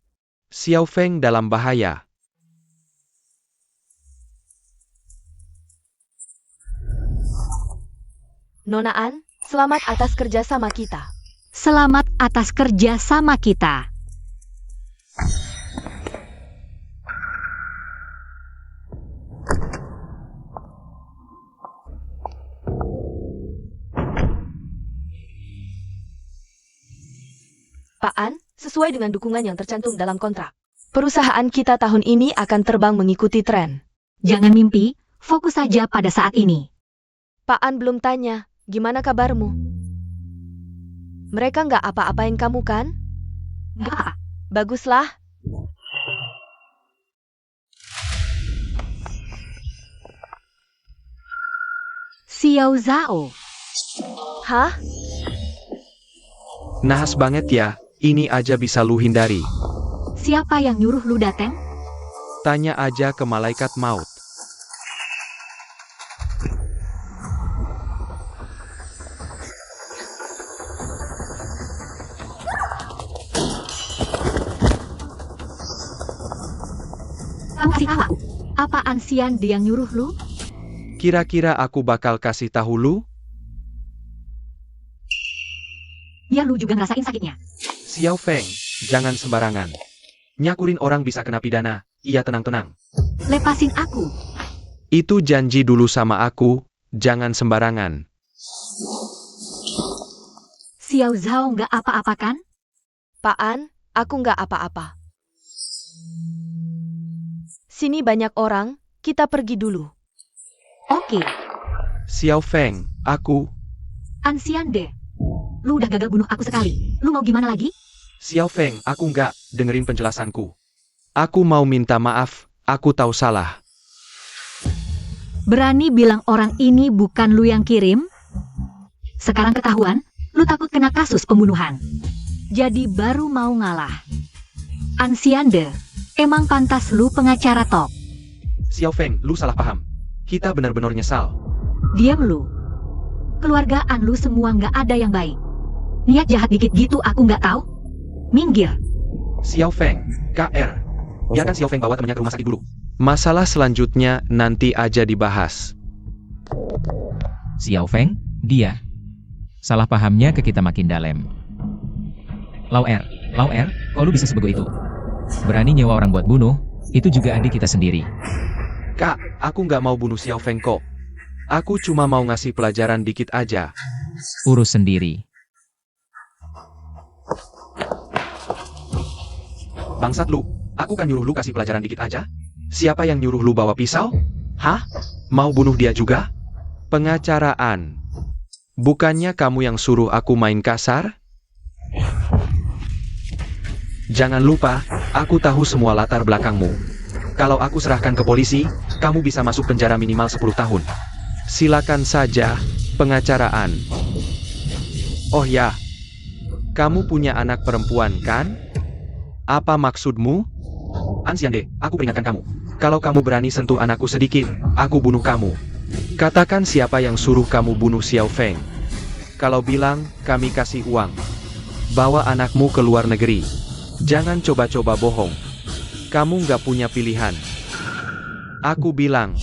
Xiao Feng dalam bahaya. Nona An, selamat atas kerja sama kita. Selamat atas kerja sama kita. Pak An, sesuai dengan dukungan yang tercantum dalam kontrak. Perusahaan kita tahun ini akan terbang mengikuti tren. Jangan mimpi, fokus saja pada saat ini. Pak An belum tanya, gimana kabarmu? Mereka nggak apa-apain kamu kan? Nggak. Baguslah. Xiao Zhao. Hah? Nahas banget ya, ini aja bisa lu hindari. Siapa yang nyuruh lu datang? Tanya aja ke malaikat maut. Kamu kasih tahu aku. Apa Ansian dia yang nyuruh lu? Kira-kira aku bakal kasih tahu lu? Ya lu juga ngerasain sakitnya. Xiao Feng, jangan sembarangan. Nyakurin orang bisa kena pidana. Iya, tenang-tenang. Lepasin aku. Itu janji dulu sama aku, jangan sembarangan. Xiao Zhao nggak apa-apa kan? Pak An, aku nggak apa-apa. Sini banyak orang, kita pergi dulu. Oke, Xiao Feng, aku... Ansian deh. Lu udah gagal bunuh aku sekali. Lu mau gimana lagi? Xiao Feng, aku nggak dengerin penjelasanku. Aku mau minta maaf, aku tahu salah. Berani bilang orang ini bukan lu yang kirim? Sekarang ketahuan, lu takut kena kasus pembunuhan. Jadi baru mau ngalah. Ansiande, emang pantas lu pengacara top. Xiao Feng, lu salah paham. Kita benar-benar nyesal. Diam lu. Keluargaan lu semua nggak ada yang baik. Niat jahat dikit gitu aku nggak tahu. Minggir. Xiao Feng, KR. Biarkan Xiao Feng bawa temannya ke rumah sakit dulu. Masalah selanjutnya nanti aja dibahas. Xiao Feng, dia. Salah pahamnya ke kita makin dalam. Lau Er, kok lu bisa sebego itu? Berani nyewa orang buat bunuh, itu juga adik kita sendiri. Kak, aku nggak mau bunuh Xiao Feng kok. Aku cuma mau ngasih pelajaran dikit aja. Urus sendiri. Bangsat lu, aku kan nyuruh lu kasih pelajaran dikit aja. Siapa yang nyuruh lu bawa pisau? Hah? Mau bunuh dia juga? Pengacaraan. Bukannya kamu yang suruh aku main kasar? Jangan lupa, aku tahu semua latar belakangmu. Kalau aku serahkan ke polisi, kamu bisa masuk penjara minimal 10 tahun. Silakan saja, pengacaraan. Oh ya, kamu punya anak perempuan kan? Apa maksudmu? Ansiande, aku peringatkan kamu. Kalau kamu berani sentuh anakku sedikit, aku bunuh kamu. Katakan siapa yang suruh kamu bunuh Xiao Feng. Kalau bilang, kami kasih uang. Bawa anakmu ke luar negeri. Jangan coba-coba bohong. Kamu nggak punya pilihan. Aku bilang.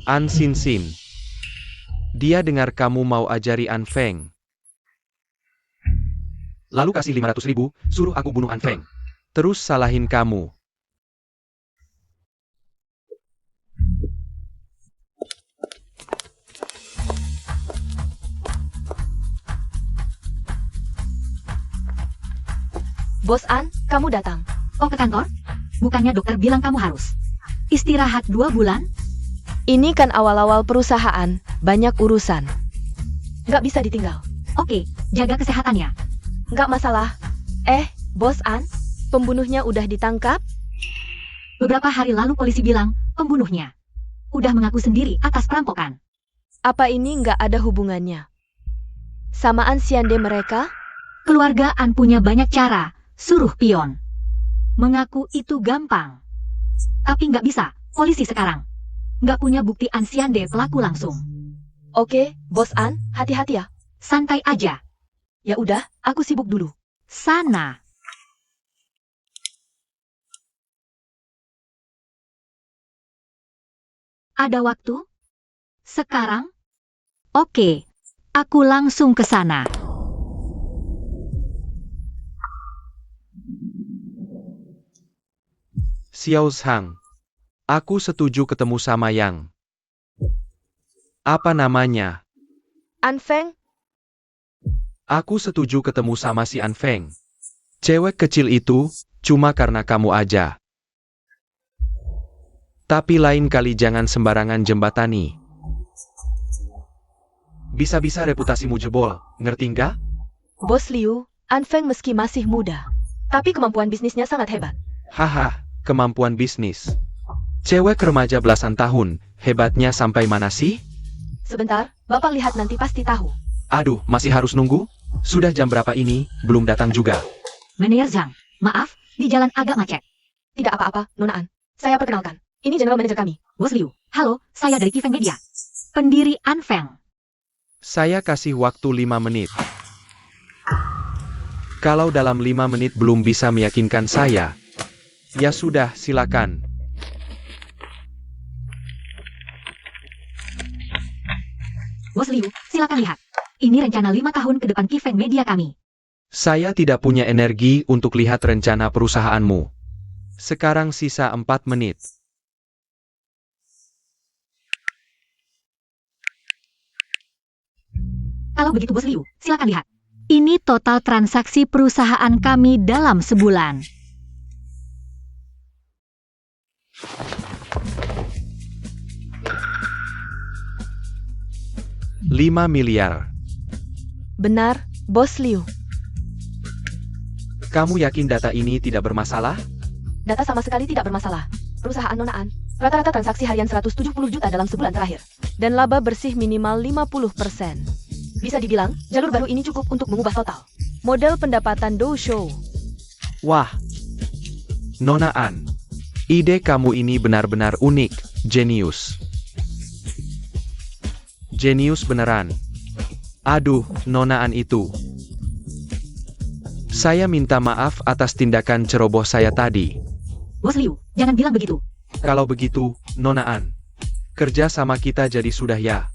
An Sin Sin. Dia dengar kamu mau ajari An Feng. lalu kasih 500.000, suruh aku bunuh An Feng. Terus salahin kamu. Bos An, kamu datang. Oh, ke kantor? Bukannya dokter bilang kamu harus istirahat 2 bulan? Ini kan awal-awal perusahaan, banyak urusan. Nggak bisa ditinggal. Oke, jaga kesehatannya. Nggak masalah. Bos An, pembunuhnya udah ditangkap? Beberapa hari lalu polisi bilang pembunuhnya udah mengaku sendiri atas perampokan. Apa ini nggak ada hubungannya? Samaan Siande mereka? Keluarga An punya banyak cara, suruh pion. Mengaku itu gampang. Tapi nggak bisa, polisi sekarang nggak punya bukti An Siande pelaku langsung. Oke, Bos An, hati-hati ya. Santai aja. Ya udah, aku sibuk dulu. Sana. Ada waktu? Sekarang? Oke, aku langsung ke sana. Xiao Zhang. Aku setuju ketemu sama Yang. Apa namanya? An Feng? Aku setuju ketemu sama si An Feng. Cewek kecil itu, cuma karena kamu aja. Tapi lain kali jangan sembarangan jembatani. Bisa-bisa reputasimu jebol, ngerti nggak? Bos Liu, An Feng meski masih muda, tapi kemampuan bisnisnya sangat hebat. Haha, kemampuan bisnis. Cewek remaja belasan tahun, hebatnya sampai mana sih? Sebentar, Bapak lihat nanti pasti tahu. Aduh, masih harus nunggu? Sudah jam berapa ini, belum datang juga. Manajer Zhang, maaf, di jalan agak macet. Tidak apa-apa, Nona An. Saya perkenalkan. Ini general manager kami. Bos Liu, halo, saya dari Kifeng Media. Pendiri An Feng. Saya kasih waktu 5 menit. Kalau dalam 5 menit belum bisa meyakinkan saya, ya sudah, silakan. Bos Liu, silakan lihat. Ini rencana 5 tahun ke depan Kifeng Media kami. Saya tidak punya energi untuk lihat rencana perusahaanmu. Sekarang sisa 4 menit. Kalau begitu Bos Liu, silakan lihat. Ini total transaksi perusahaan kami dalam sebulan. 5 miliar. Benar, Bos Liu. Kamu yakin data ini tidak bermasalah? Data sama sekali tidak bermasalah. Perusahaan Nona An, rata-rata transaksi harian 170 juta dalam sebulan terakhir. Dan laba bersih minimal 50%. Bisa dibilang, jalur baru ini cukup untuk mengubah total model pendapatan Dow Show. Wah, Nona An, ide kamu ini benar-benar unik, jenius. Jenius beneran. Aduh, Nona An itu. Saya minta maaf atas tindakan ceroboh saya tadi. Bos Liu, jangan bilang begitu. Kalau begitu, Nona An, kerja sama kita jadi sudah ya.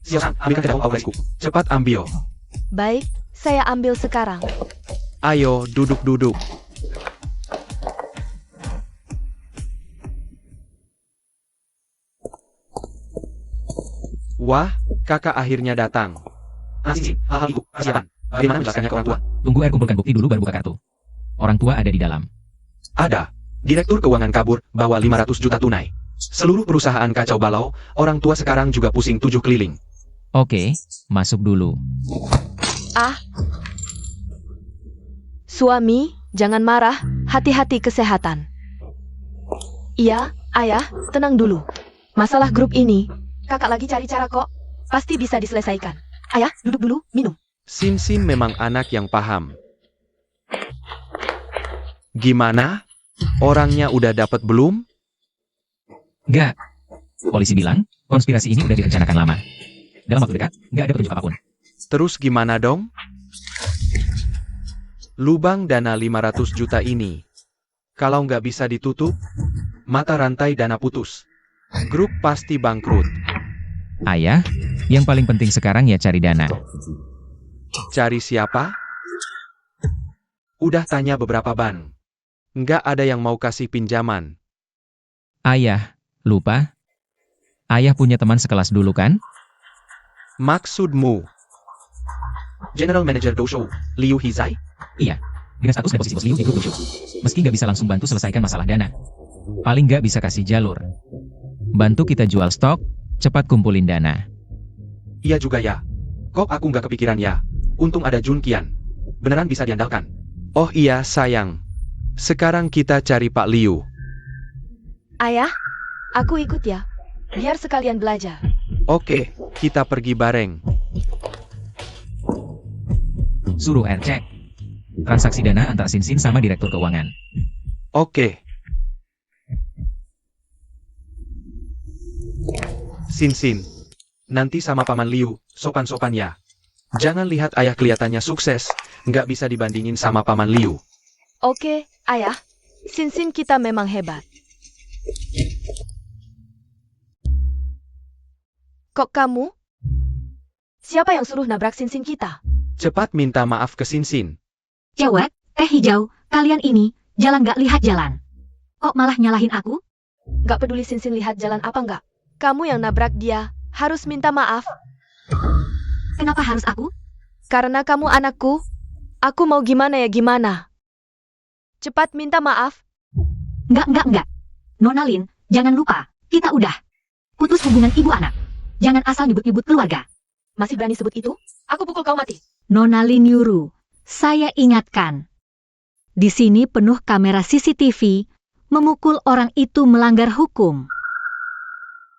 Silakan, ambilkan jauh aurasku. Cepat ambil. Baik, saya ambil sekarang. Ayo, duduk-duduk. Wah, kakak akhirnya datang. Sisi, hal-hal itu, persiapan. Bagaimana menjelaskannya ke orang tua? Tunggu kumpulkan bukti dulu baru buka kartu. Orang tua ada di dalam. Ada. Direktur keuangan kabur, bawa 500 juta tunai. Seluruh perusahaan kacau balau, orang tua sekarang juga pusing 7 keliling. Oke, masuk dulu. Suami, jangan marah, hati-hati kesehatan. Iya, ayah, tenang dulu. Masalah grup ini, kakak lagi cari cara kok. Pasti bisa diselesaikan. Ayah, duduk dulu, minum. Sin memang anak yang paham. Gimana? Orangnya udah dapat belum? Enggak. Polisi bilang, konspirasi ini udah direncanakan lama. Dalam waktu dekat, nggak ada petunjuk apapun. Terus gimana dong? Lubang dana 500 juta ini. Kalau nggak bisa ditutup, mata rantai dana putus. Grup pasti bangkrut. Ayah, yang paling penting sekarang ya cari dana. Cari siapa? Udah tanya beberapa ban. Nggak ada yang mau kasih pinjaman. Ayah, lupa? Ayah punya teman sekelas dulu kan? Maksudmu? General Manager Dousho, Liu Hizai? Iya, dengan status dan posisi bos Liu ikut Dojo. Meski nggak bisa langsung bantu selesaikan masalah dana. Paling nggak bisa kasih jalur. Bantu kita jual stok, cepat kumpulin dana. Iya juga ya. Kok aku nggak kepikiran ya? Untung ada Jun Qian. Beneran bisa diandalkan. Oh iya sayang. Sekarang kita cari Pak Liu. Ayah, aku ikut ya. Biar sekalian belajar. Oke, kita pergi bareng. Suruh R cek. Transaksi dana antara Sin sama Direktur Keuangan. Oke. Sin, nanti sama Paman Liu, sopan-sopan ya. Jangan lihat ayah kelihatannya sukses, nggak bisa dibandingin sama Paman Liu. Oke, ayah. Sin kita memang hebat. Kok kamu? Siapa yang suruh nabrak Sin kita? Cepat minta maaf ke Sin. Cewek, teh hijau, kalian ini, jalan gak lihat jalan. Kok malah nyalahin aku? Gak peduli Sin lihat jalan apa nggak? Kamu yang nabrak dia, harus minta maaf. Kenapa harus aku? Karena kamu anakku. Aku mau gimana ya gimana. Cepat minta maaf. Enggak. Nona Lin, jangan lupa, kita udah putus hubungan ibu anak. Jangan asal nyebut-nyebut keluarga. Masih berani sebut itu? Aku pukul kau mati. Nona Lin Yuru, saya ingatkan. Di sini penuh kamera CCTV, memukul orang itu melanggar hukum.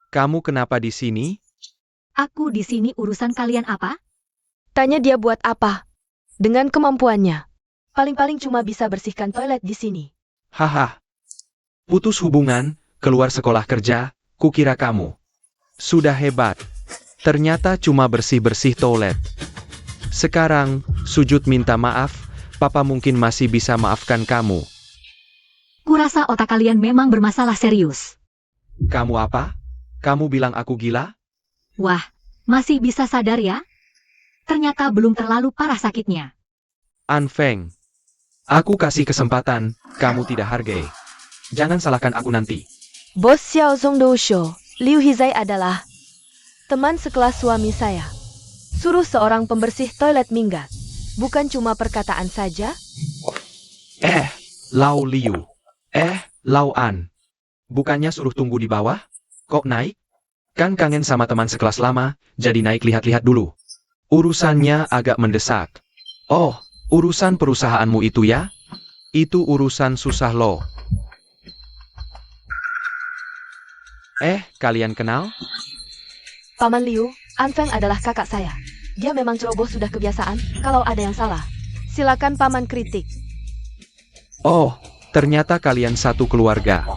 Kamu kenapa di sini? Aku di sini urusan kalian apa? Tanya dia buat apa? Dengan kemampuannya. Paling-paling cuma bisa bersihkan toilet di sini. Haha. Putus hubungan, keluar sekolah kerja, kukira kamu sudah hebat. Ternyata cuma bersih-bersih toilet. Sekarang, sujud minta maaf, papa mungkin masih bisa maafkan kamu. Kurasa otak kalian memang bermasalah serius. Kamu apa? Kamu bilang aku gila? Wah, masih bisa sadar ya? Ternyata belum terlalu parah sakitnya. Anfeng. Aku kasih kesempatan, kamu tidak hargai. Jangan salahkan aku nanti. Bos Xiao Zong Dousho, Liu Hizai adalah teman sekelas suami saya. Suruh seorang pembersih toilet minggat. Bukan cuma perkataan saja. Lau Liu. Lau An. Bukannya suruh tunggu di bawah? Kok naik? Kan kangen sama teman sekelas lama, jadi naik lihat-lihat dulu. Urusannya agak mendesak. Oh, urusan perusahaanmu itu ya? Itu urusan susah loh. Kalian kenal? Paman Liu, Anfeng adalah kakak saya. Dia memang ceroboh sudah kebiasaan. Kalau ada yang salah, silakan paman kritik. Oh, ternyata kalian satu keluarga.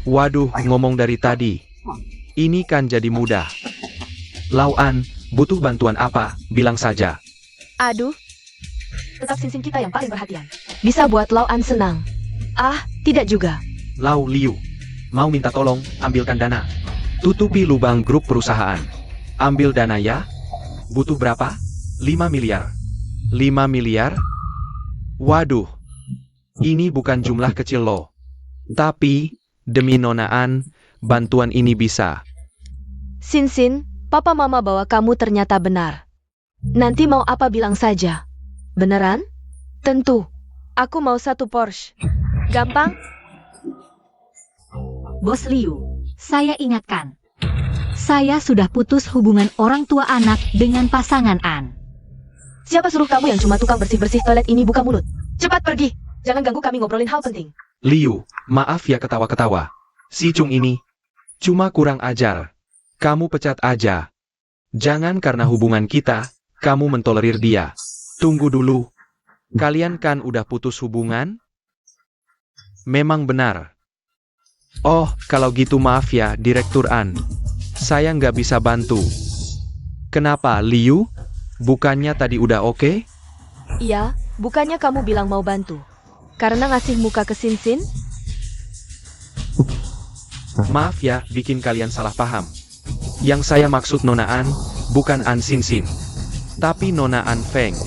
Waduh, ngomong dari tadi. Ini kan jadi mudah. Lau An, butuh bantuan apa? Bilang saja. Aduh, tetap Sin kita yang paling perhatian. Bisa buat Lau An senang. Ah, tidak juga. Lau Liu, mau minta tolong, ambilkan dana. Tutupi lubang grup perusahaan. Ambil dana ya. Butuh berapa? 5 miliar. 5 miliar? Waduh. Ini bukan jumlah kecil loh. Tapi, demi Nona An, bantuan ini bisa. Sin, papa mama bawa kamu ternyata benar. Nanti mau apa bilang saja. Beneran? Tentu. Aku mau 1 Porsche. Gampang? Bos Liu, saya ingatkan. Saya sudah putus hubungan orang tua anak dengan pasangan An. Siapa suruh kamu yang cuma tukang bersih-bersih toilet ini buka mulut? Cepat pergi. Jangan ganggu kami ngobrolin hal penting. Liu, maaf ya ketawa-ketawa. Si Chung ini cuma kurang ajar. Kamu pecat aja. Jangan karena hubungan kita, kamu mentolerir dia. Tunggu dulu. Kalian kan udah putus hubungan? Memang benar. Oh, kalau gitu maaf ya, Direktur An. Saya nggak bisa bantu. Kenapa, Liu? Bukannya tadi udah oke? Iya, bukannya kamu bilang mau bantu. Karena ngasih muka ke Sin? Maaf ya, bikin kalian salah paham. Yang saya maksud Nona An, bukan An Sin. Tapi Nona An Feng.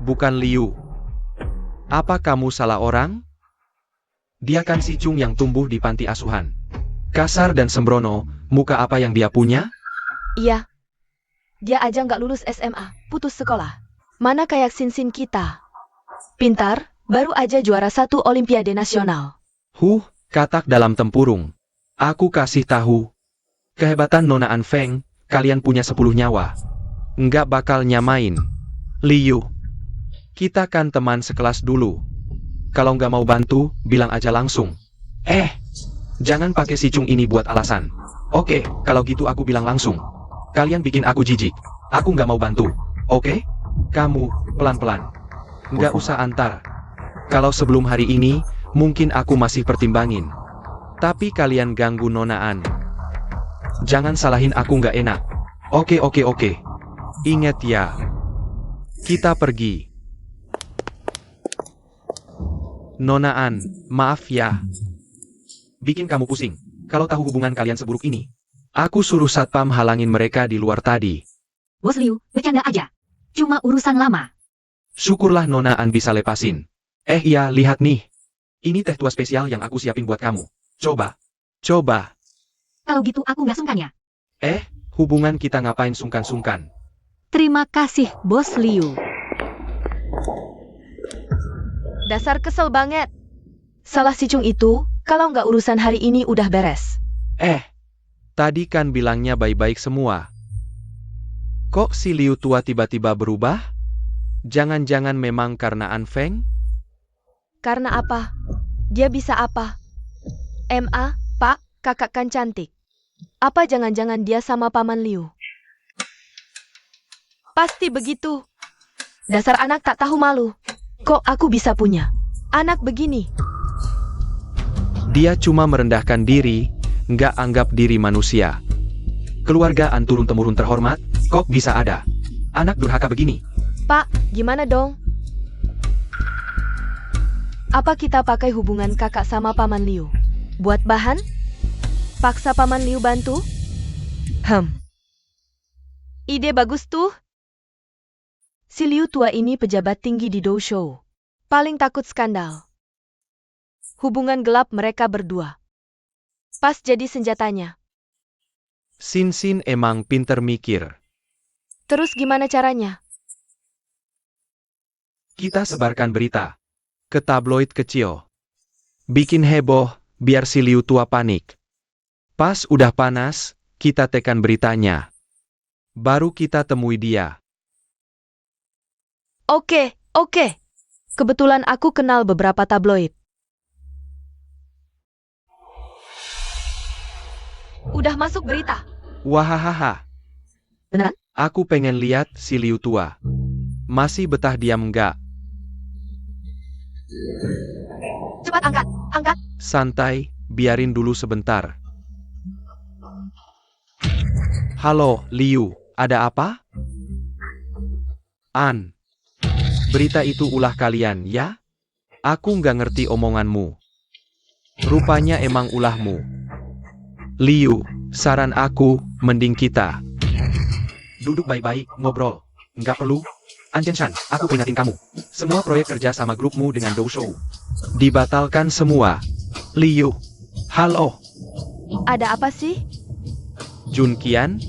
Bukan Liu. Apa kamu salah orang? Dia kan si Chung yang tumbuh di panti asuhan. Kasar dan sembrono, muka apa yang dia punya? Iya. Dia aja nggak lulus SMA, putus sekolah. Mana kayak Sin kita. Pintar, baru aja juara 1 Olimpiade Nasional. Katak dalam tempurung. Aku kasih tahu. Kehebatan Nona An Feng, kalian punya 10 nyawa. Nggak bakal nyamain. Liu. Kita kan teman sekelas dulu. Kalau nggak mau bantu, bilang aja langsung. Jangan pakai si Chung ini buat alasan. Oke, kalau gitu aku bilang langsung. Kalian bikin aku jijik. Aku nggak mau bantu. Oke? Kamu, pelan-pelan. Nggak usah antar. Kalau sebelum hari ini, mungkin aku masih pertimbangin. Tapi kalian ganggu Nona An. Jangan salahin aku nggak enak. Oke. Ingat ya. Kita pergi. Nona An, maaf ya. Bikin kamu pusing. Kalau tahu hubungan kalian seburuk ini. Aku suruh satpam halangin mereka di luar tadi. Bos Liu, bercanda aja. Cuma urusan lama. Syukurlah Nona An bisa lepasin. Iya, lihat nih. Ini teh tua spesial yang aku siapin buat kamu. Coba. Kalau gitu aku nggak sungkan ya. Hubungan kita ngapain sungkan-sungkan? Terima kasih, Bos Liu. Dasar kesel banget. Salah si Chung itu, kalau nggak urusan hari ini udah beres. Tadi kan bilangnya baik-baik semua. Kok si Liu tua tiba-tiba berubah? Jangan-jangan memang karena An Feng? Karena apa? Dia bisa apa? Pak, kakak kan cantik. Apa jangan-jangan dia sama Paman Liu? Pasti begitu. Dasar anak tak tahu malu. Kok aku bisa punya anak begini? Dia cuma merendahkan diri, nggak anggap diri manusia. Keluarga An turun-temurun terhormat, kok bisa ada anak durhaka begini? Pak, gimana dong? Apa kita pakai hubungan kakak sama Paman Liu? Buat bahan? Paksa Paman Liu bantu? Ide bagus tuh. Si Liu tua ini pejabat tinggi di Doushu. Paling takut skandal. Hubungan gelap mereka berdua. Pas jadi senjatanya. Sin emang pinter mikir. Terus gimana caranya? Kita sebarkan berita ke tabloid kecil. Bikin heboh, biar si Liu tua panik. Pas udah panas, kita tekan beritanya. Baru kita temui dia. Oke. Kebetulan aku kenal beberapa tabloid. Udah masuk berita. Wahahaha. Beneran? Aku pengen lihat si Liu tua. Masih betah diam nggak? Cepat angkat. Santai, biarin dulu sebentar. Halo, Liu, ada apa? An. Berita itu ulah kalian, ya? Aku nggak ngerti omonganmu. Rupanya emang ulahmu. Liu, saran aku, mending kita duduk baik-baik, ngobrol. Nggak perlu. Anjen-san, aku peringatin kamu. Semua proyek kerja sama grupmu dengan Doushu dibatalkan semua. Liu, halo. Ada apa sih? Junkian?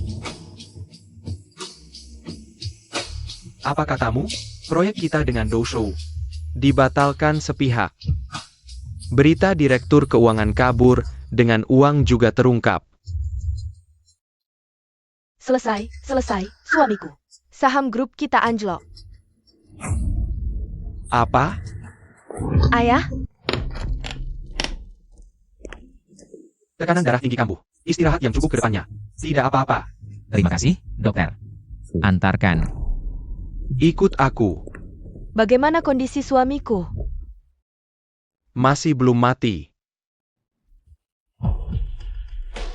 Apa katamu? Proyek kita dengan Doushu dibatalkan sepihak. Berita direktur keuangan kabur, dengan uang juga terungkap. Selesai, suamiku. Saham grup kita anjlok. Apa? Ayah, Tekanan darah tinggi kambuh. Istirahat yang cukup ke depannya. Tidak apa-apa. Terima kasih, dokter. Antarkan. Ikut aku. bagaimana kondisi suamiku? Masih belum mati.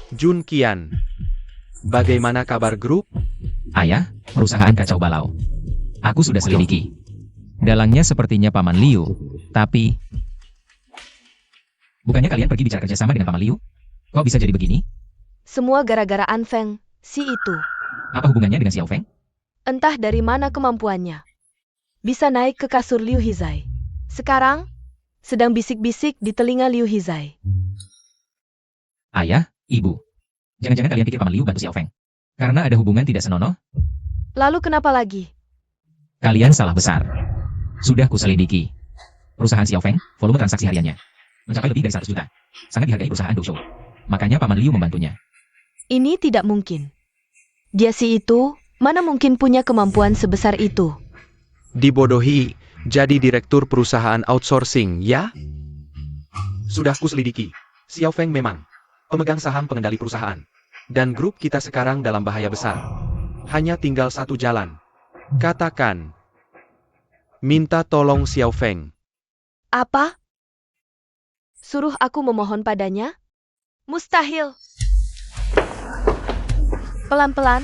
Junkian. Bagaimana kabar grup? Ayah, perusahaan kacau balau. Aku sudah selidiki. Dalangnya sepertinya Paman Liu, tapi... Bukannya kalian pergi bicara kerjasama dengan Paman Liu? Kok bisa jadi begini? Semua gara-gara An Feng, si itu. Apa hubungannya dengan Xiao Feng? Entah dari mana kemampuannya. bisa naik ke kasur Liu Hizai. Sekarang, sedang bisik-bisik di telinga Liu Hizai. Ayah, Ibu. Jangan-jangan kalian pikir Paman Liu bantu Xiao Feng. Karena ada hubungan tidak senonoh, Lalu kenapa lagi? kalian salah besar. Sudah kuselidiki. Perusahaan Xiao Feng, volume transaksi hariannya mencapai lebih dari 100 juta. Sangat dihargai perusahaan Doshou. Makanya Paman Liu membantunya. Ini tidak mungkin. Dia si itu, mana mungkin punya kemampuan sebesar itu? Dibodohi, jadi direktur perusahaan outsourcing, ya? Sudah kuselidiki. Xiao Feng memang pemegang saham pengendali perusahaan. Dan grup kita sekarang dalam bahaya besar. Hanya tinggal satu jalan. Katakan. Minta tolong Xiao Feng. Apa? Suruh aku memohon padanya? Mustahil. Pelan-pelan,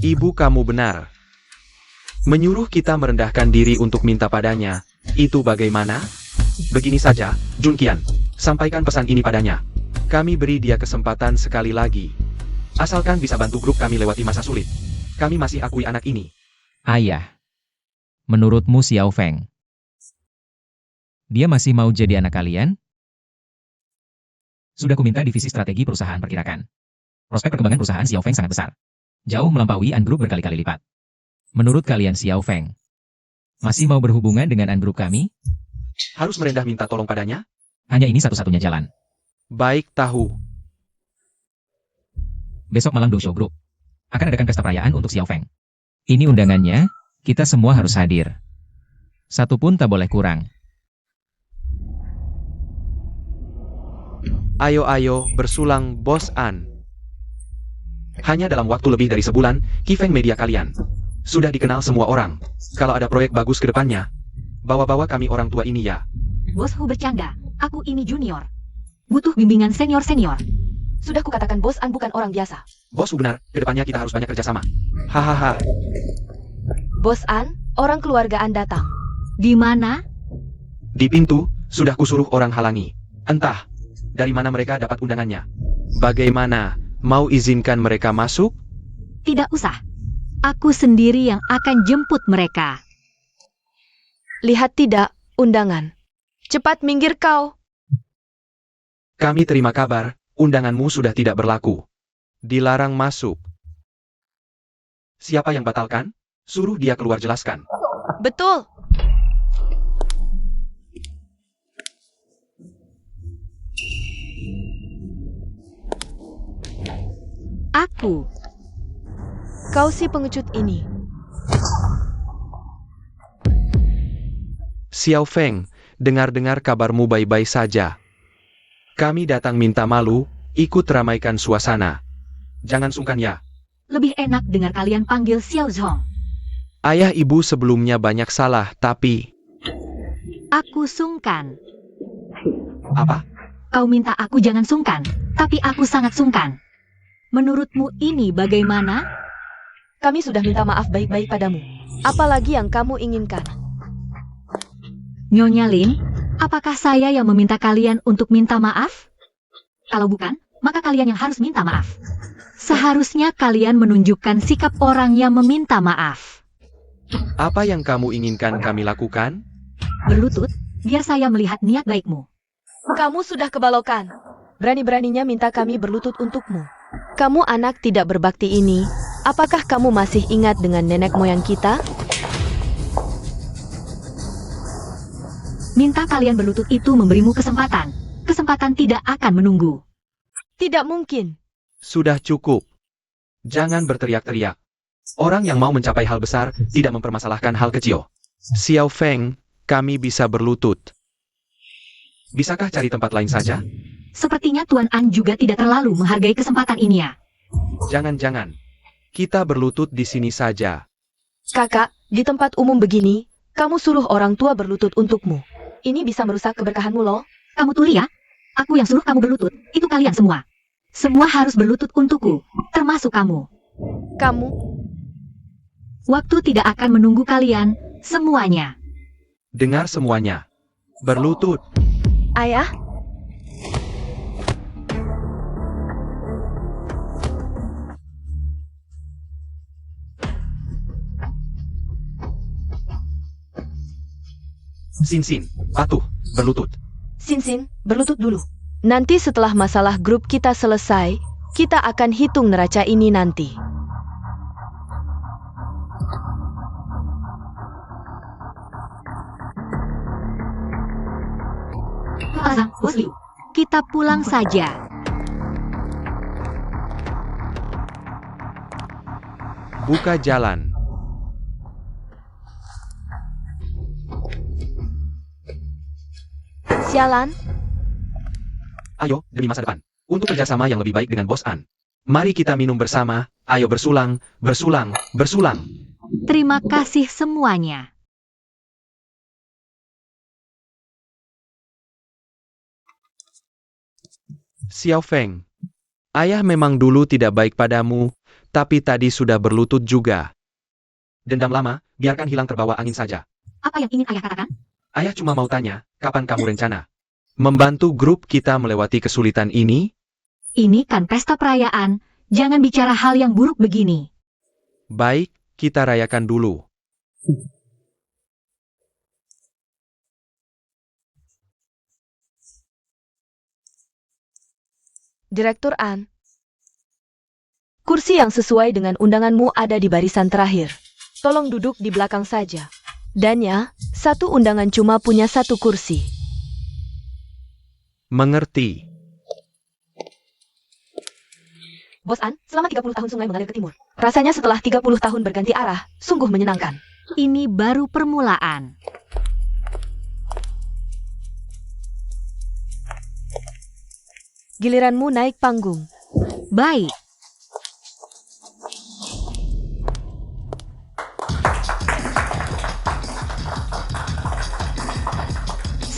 Ibu kamu benar. Menyuruh kita merendahkan diri untuk minta padanya, itu bagaimana? Begini saja, Junqian, sampaikan pesan ini padanya. Kami beri dia kesempatan sekali lagi. Asalkan bisa bantu grup kami lewati masa sulit. Kami masih akui anak ini. Ayah, menurutmu Xiao Feng, dia masih mau jadi anak kalian? Sudah kuminta divisi strategi perusahaan perkirakan. Prospek perkembangan perusahaan Xiao Feng sangat besar. Jauh melampaui Ant Group berkali-kali lipat. Menurut kalian Xiao Feng, masih mau berhubungan dengan Ant Group kami? Harus merendah minta tolong padanya? Hanya ini satu-satunya jalan. Baik tahu. Besok malam Doshou Group akan adakan pesta perayaan untuk Xiao Feng. Ini undangannya, kita semua harus hadir. Satu pun tak boleh kurang. Ayo-ayo, bersulang, Bos An. Hanya dalam waktu lebih dari sebulan, Kifeng Media kalian sudah dikenal semua orang. Kalau ada proyek bagus ke depannya, bawa-bawa kami orang tua ini ya. Bos Hu bercanda, aku ini junior. Butuh bimbingan senior-senior. sudah kukatakan Bos An bukan orang biasa. Bos benar, ke depannya kita harus banyak kerjasama. Hahaha. Bos An, orang keluarga An datang. Di mana? Di pintu, sudah kusuruh orang halangi. Entah, dari mana mereka dapat undangannya. Bagaimana, mau izinkan mereka masuk? Tidak usah. Aku sendiri yang akan jemput mereka. Lihat tidak, undangan. Cepat minggir kau. Kami terima kabar, undanganmu sudah tidak berlaku. Dilarang masuk. Siapa yang batalkan? Suruh dia keluar jelaskan. Betul. Aku. Kau si pengecut ini. Xiao Feng, dengar-dengar kabarmu baik-baik saja. Kami datang minta malu, ikut ramaikan suasana. Jangan sungkan ya. Lebih enak dengar kalian panggil Xiao Zhong. Ayah ibu sebelumnya banyak salah, tapi... Aku sungkan. Apa? Kau minta aku jangan sungkan, tapi aku sangat sungkan. Menurutmu ini bagaimana? Kami sudah minta maaf baik-baik padamu. Apalagi yang kamu inginkan? Nyonya Lin, apakah saya yang meminta kalian untuk minta maaf? Kalau bukan, maka kalian yang harus minta maaf. Seharusnya kalian menunjukkan sikap orang yang meminta maaf. Apa yang kamu inginkan kami lakukan? Berlutut, biar saya melihat niat baikmu. Kamu sudah kebalokan. Berani-beraninya minta kami berlutut untukmu. Kamu anak tidak berbakti ini, apakah kamu masih ingat dengan nenek moyang kita? Minta kalian berlutut itu memberimu kesempatan. Kesempatan tidak akan menunggu. Tidak mungkin. Sudah cukup. Jangan berteriak-teriak. Orang yang mau mencapai hal besar tidak mempermasalahkan hal kecil. Xiao Feng, kami bisa berlutut. Bisakah cari tempat lain saja? Sepertinya Tuan An juga tidak terlalu menghargai kesempatan ini ya. Jangan-jangan. Kita berlutut di sini saja. Kakak, di tempat umum begini, kamu suruh orang tua berlutut untukmu. Ini bisa merusak keberkahanmu loh. Kamu tuli ya? Aku yang suruh kamu berlutut, itu kalian semua. Semua harus berlutut untukku, termasuk kamu. Kamu, Waktu tidak akan menunggu kalian, semuanya. Dengar semuanya. Berlutut. ayah, Sin, patuh, berlutut. Sin, berlutut dulu. Nanti setelah masalah grup kita selesai, kita akan hitung neraca ini nanti. Bos Liu, kita pulang saja. Buka jalan. Sialan, Ayo, demi masa depan. Untuk kerjasama yang lebih baik dengan Bos An. Mari kita minum bersama. Ayo bersulang. Terima kasih semuanya. Xiao Feng. Ayah memang dulu tidak baik padamu, tapi tadi sudah berlutut juga. Dendam lama, biarkan hilang terbawa angin saja. Apa yang ingin ayah katakan? Ayah cuma mau tanya, kapan kamu rencana membantu grup kita melewati kesulitan ini? Ini kan pesta perayaan. Jangan bicara hal yang buruk begini. Baik, kita rayakan dulu. Direktur An. Kursi yang sesuai dengan undanganmu ada di barisan terakhir. Tolong duduk di belakang saja. Dan ya, satu undangan cuma punya satu kursi. Mengerti. Bos An, selama 30 tahun sungai mengalir ke timur. Rasanya setelah 30 tahun berganti arah, sungguh menyenangkan. Ini baru permulaan. Giliranmu naik panggung. Baik.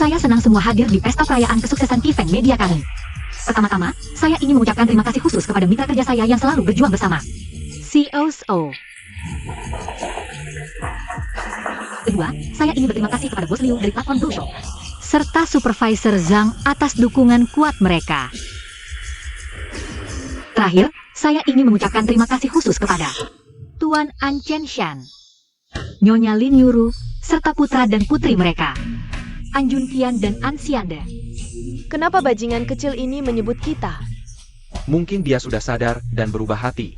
Saya senang semua hadir di pesta perayaan kesuksesan event media kami. Pertama-tama, saya ingin mengucapkan terima kasih khusus kepada mitra kerja saya yang selalu berjuang bersama. COO. Kedua, saya ingin berterima kasih kepada Bos Liu dari platform Blue Shop, serta Supervisor Zhang atas dukungan kuat mereka. Terakhir, saya ingin mengucapkan terima kasih khusus kepada Tuan An Chen Shan, Nyonya Lin Yuru, serta putra dan putri mereka, An Jun Qian dan An Xiande. Kenapa bajingan kecil ini menyebut kita? Mungkin dia sudah sadar dan berubah hati.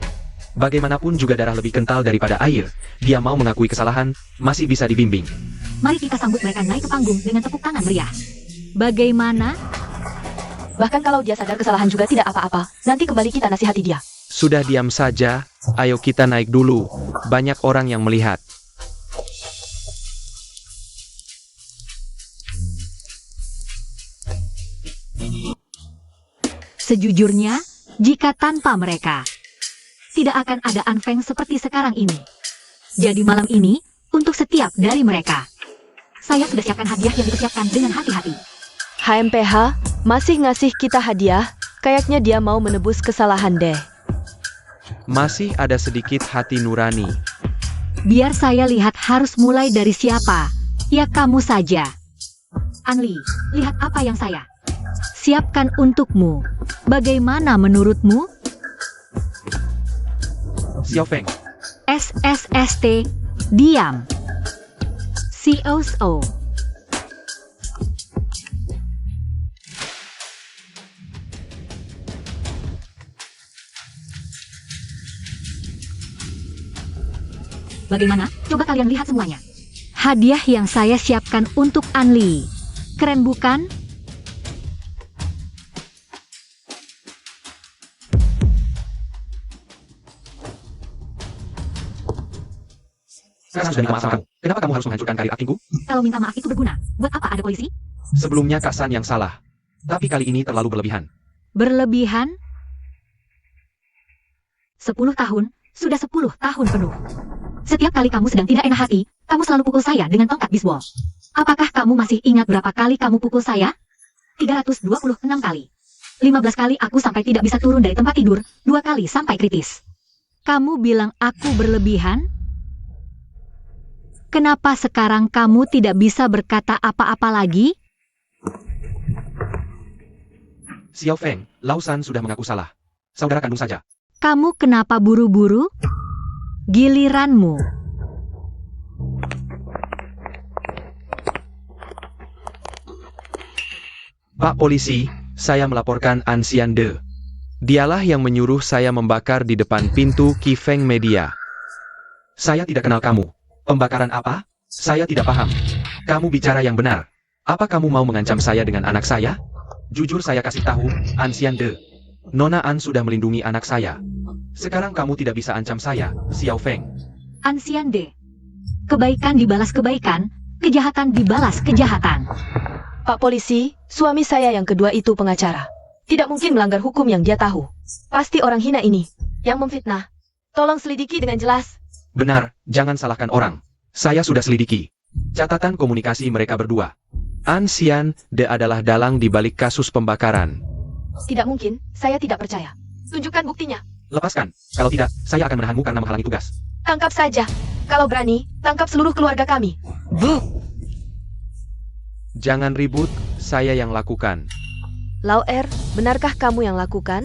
Bagaimanapun juga darah lebih kental daripada air. Dia mau mengakui kesalahan, masih bisa dibimbing. Mari kita sambut mereka naik ke panggung dengan tepuk tangan meriah. Bagaimana? Bahkan kalau dia sadar kesalahan juga tidak apa-apa. Nanti kembali kita nasihati dia. Sudah diam saja, ayo kita naik dulu. Banyak orang yang melihat. Sejujurnya, jika tanpa mereka, tidak akan ada Anfeng seperti sekarang ini. Jadi malam ini, untuk setiap dari mereka, saya sudah siapkan hadiah yang dipersiapkan dengan hati-hati. HMPH masih ngasih kita hadiah, kayaknya dia mau menebus kesalahan deh. Masih ada sedikit hati nurani. Biar saya lihat harus mulai dari siapa. Ya kamu saja. Anli, lihat apa yang saya siapkan untukmu. Bagaimana menurutmu? Xiao Feng. SSST, diam. COO. Bagaimana? Coba kalian lihat semuanya. Hadiah yang saya siapkan untuk Anli. Keren bukan? Sekarang sudah minta maaf sama kamu. Kenapa kamu harus menghancurkan karir aktingku? Kalau minta maaf itu berguna, buat apa ada polisi? Sebelumnya Kak San yang salah. Tapi kali ini terlalu berlebihan. Berlebihan? 10 tahun, sudah 10 tahun penuh. Setiap kali kamu sedang tidak enak hati, kamu selalu pukul saya dengan tongkat bisbol. Apakah kamu masih ingat berapa kali kamu pukul saya? 326 kali. 15 kali aku sampai tidak bisa turun dari tempat tidur, 2 kali sampai kritis. Kamu bilang aku berlebihan? Kenapa sekarang kamu tidak bisa berkata apa-apa lagi? Xiao Feng, Lao San sudah mengaku salah. Saudara kandung saja. Kamu kenapa buru-buru? Giliranmu. Pak Polisi, saya melaporkan An Xian De. Dialah yang menyuruh saya membakar di depan pintu Qifeng Media. Saya tidak kenal kamu. Pembakaran apa? Saya tidak paham. Kamu bicara yang benar. Apa kamu mau mengancam saya dengan anak saya? Jujur saya kasih tahu, An Xian De. Nona An sudah melindungi anak saya. Sekarang kamu tidak bisa ancam saya, Xiao Feng. An Xian De. Kebaikan dibalas kebaikan, kejahatan dibalas kejahatan. Pak Polisi, suami saya yang kedua itu pengacara. Tidak mungkin melanggar hukum yang dia tahu. Pasti orang hina ini yang memfitnah. Tolong selidiki dengan jelas. Benar, jangan salahkan orang. Saya sudah selidiki. Catatan komunikasi mereka berdua. An Xian De adalah dalang di balik kasus pembakaran. Tidak mungkin, saya tidak percaya. Tunjukkan buktinya. Lepaskan, kalau tidak, saya akan menahanmu karena menghalangi tugas. Tangkap saja. Kalau berani, tangkap seluruh keluarga kami. Bu! Jangan ribut, saya yang lakukan. Lau Er, benarkah kamu yang lakukan?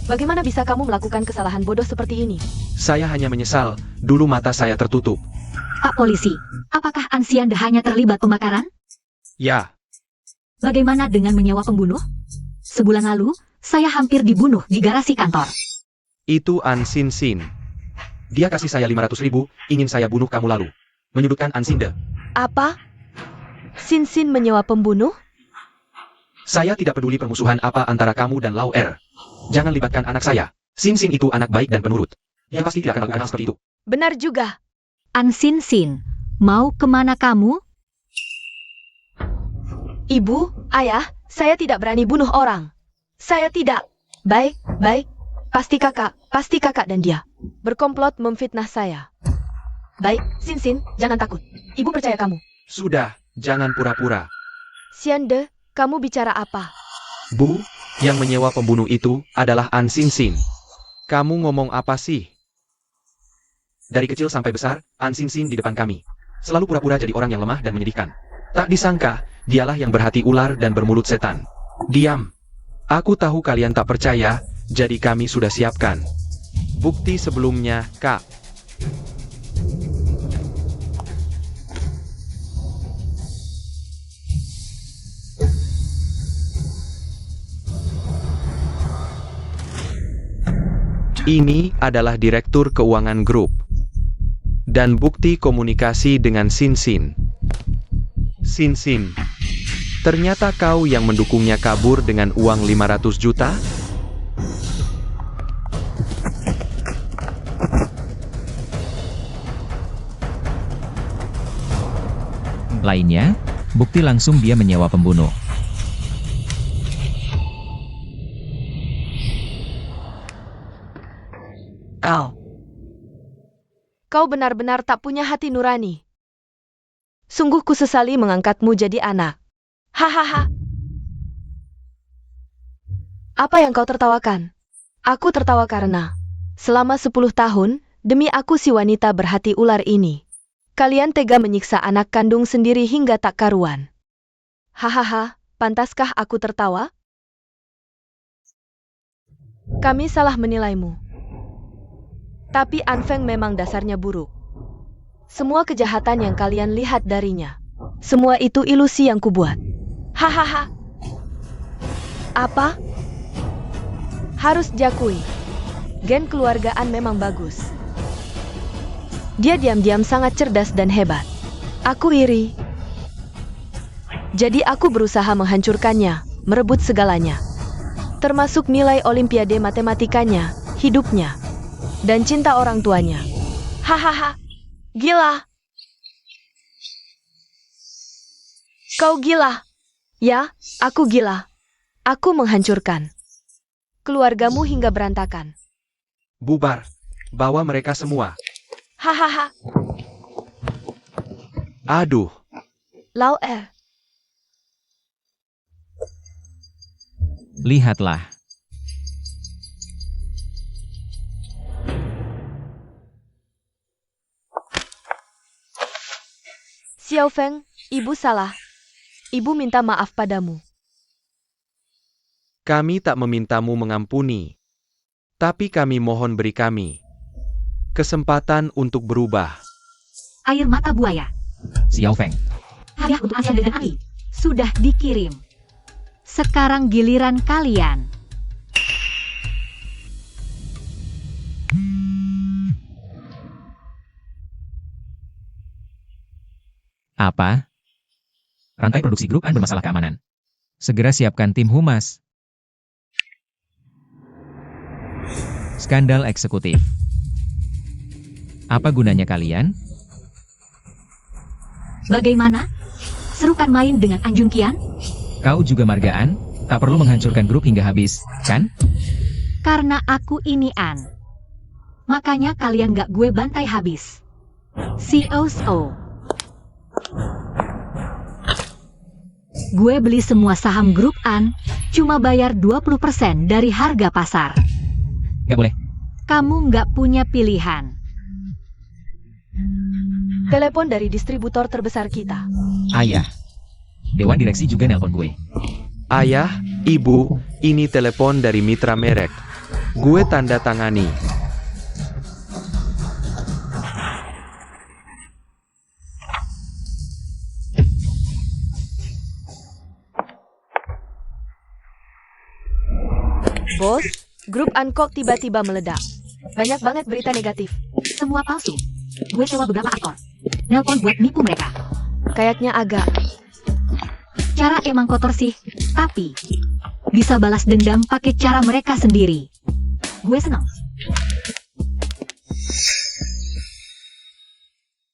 Bagaimana bisa kamu melakukan kesalahan bodoh seperti ini? Saya hanya menyesal, dulu mata saya tertutup. Pak Polisi, apakah An Xian De hanya terlibat pembakaran? Ya, Bagaimana dengan menyewa pembunuh? Sebulan lalu, saya hampir dibunuh di garasi kantor. itu An Sin Sin. Dia kasih saya 500.000, ingin saya bunuh kamu lalu. Menyudutkan An Xin De. Apa? Sin Sin menyewa pembunuh? Saya tidak peduli permusuhan apa antara kamu dan Lau Er. Jangan libatkan anak saya. Sin Sin itu anak baik dan penurut. Dia pasti tidak akan melakukan hal seperti itu. Benar juga. An Sin Sin, mau kemana kamu? Ibu, ayah, saya tidak berani bunuh orang. Saya tidak. Baik, baik. Pasti kakak dan dia berkomplot memfitnah saya. Baik, Sin Sin, jangan takut. Ibu percaya kamu. Sudah, jangan pura-pura. Xian De, kamu bicara apa? Bu, yang menyewa pembunuh itu adalah An Sin Sin. Kamu ngomong apa sih? Dari kecil sampai besar, An Sin Sin di depan kami. Selalu pura-pura jadi orang yang lemah dan menyedihkan. Tak disangka, dialah yang berhati ular dan bermulut setan. Diam. Aku tahu kalian tak percaya, jadi kami sudah siapkan bukti sebelumnya, Kak. Ini adalah Direktur Keuangan Grup. Dan bukti komunikasi dengan Sin Sin. Sin Sin, ternyata kau yang mendukungnya kabur dengan uang 500 juta? Lainnya, bukti langsung dia menyewa pembunuh. Kau benar-benar tak punya hati nurani. Sungguh kusesali mengangkatmu jadi anak. Hahaha. Apa yang kau tertawakan? Aku tertawa karena selama 10 tahun, demi aku si wanita berhati ular ini, kalian tega menyiksa anak kandung sendiri hingga tak karuan. Hahaha, pantaskah aku tertawa? Kami salah menilaimu. Tapi An Feng memang dasarnya buruk. Semua kejahatan yang kalian lihat darinya, semua itu ilusi yang kubuat. Hahaha. Apa? Harus diakui, gen keluargaan memang bagus. Dia diam-diam sangat cerdas dan hebat. Aku iri. Jadi aku berusaha menghancurkannya, merebut segalanya. Termasuk nilai olimpiade matematikanya, hidupnya, dan cinta orang tuanya. Hahaha. Gila. Kau gila. Ya, aku gila. Aku menghancurkan keluargamu hingga berantakan. Bubar. Bawa mereka semua. Hahaha. Aduh. Lau Er. Lihatlah. Xiao Feng, ibu salah. Ibu minta maaf padamu. Kami tak memintamu mengampuni. Tapi kami mohon beri kami kesempatan untuk berubah. Air mata buaya. Xiao Feng, Hadiah untuk Asia dengan Ali sudah dikirim. Sekarang giliran kalian. Apa? Rantai produksi grup An bermasalah keamanan. Segera siapkan tim humas. Skandal eksekutif. Apa gunanya kalian? Bagaimana? Serukan main dengan Anjung Kian? Kau juga margaan? Tak perlu menghancurkan grup hingga habis, kan? Karena aku ini An. Makanya kalian gak gue bantai habis. COO. Gue beli semua saham grup An, cuma bayar 20% dari harga pasar. Gak boleh. Kamu nggak punya pilihan. Telepon dari distributor terbesar kita. Ayah. Dewan direksi juga nelpon gue. Ayah, ibu, ini telepon dari mitra merek. Gue tanda tangani. Bos, grup Ankok tiba-tiba meledak. Banyak banget berita negatif. Semua palsu. Gue sewa beberapa akun. Nelpon buat nipu mereka. Kayaknya agak. Cara emang kotor sih, tapi bisa balas dendam pakai cara mereka sendiri. Gue senang.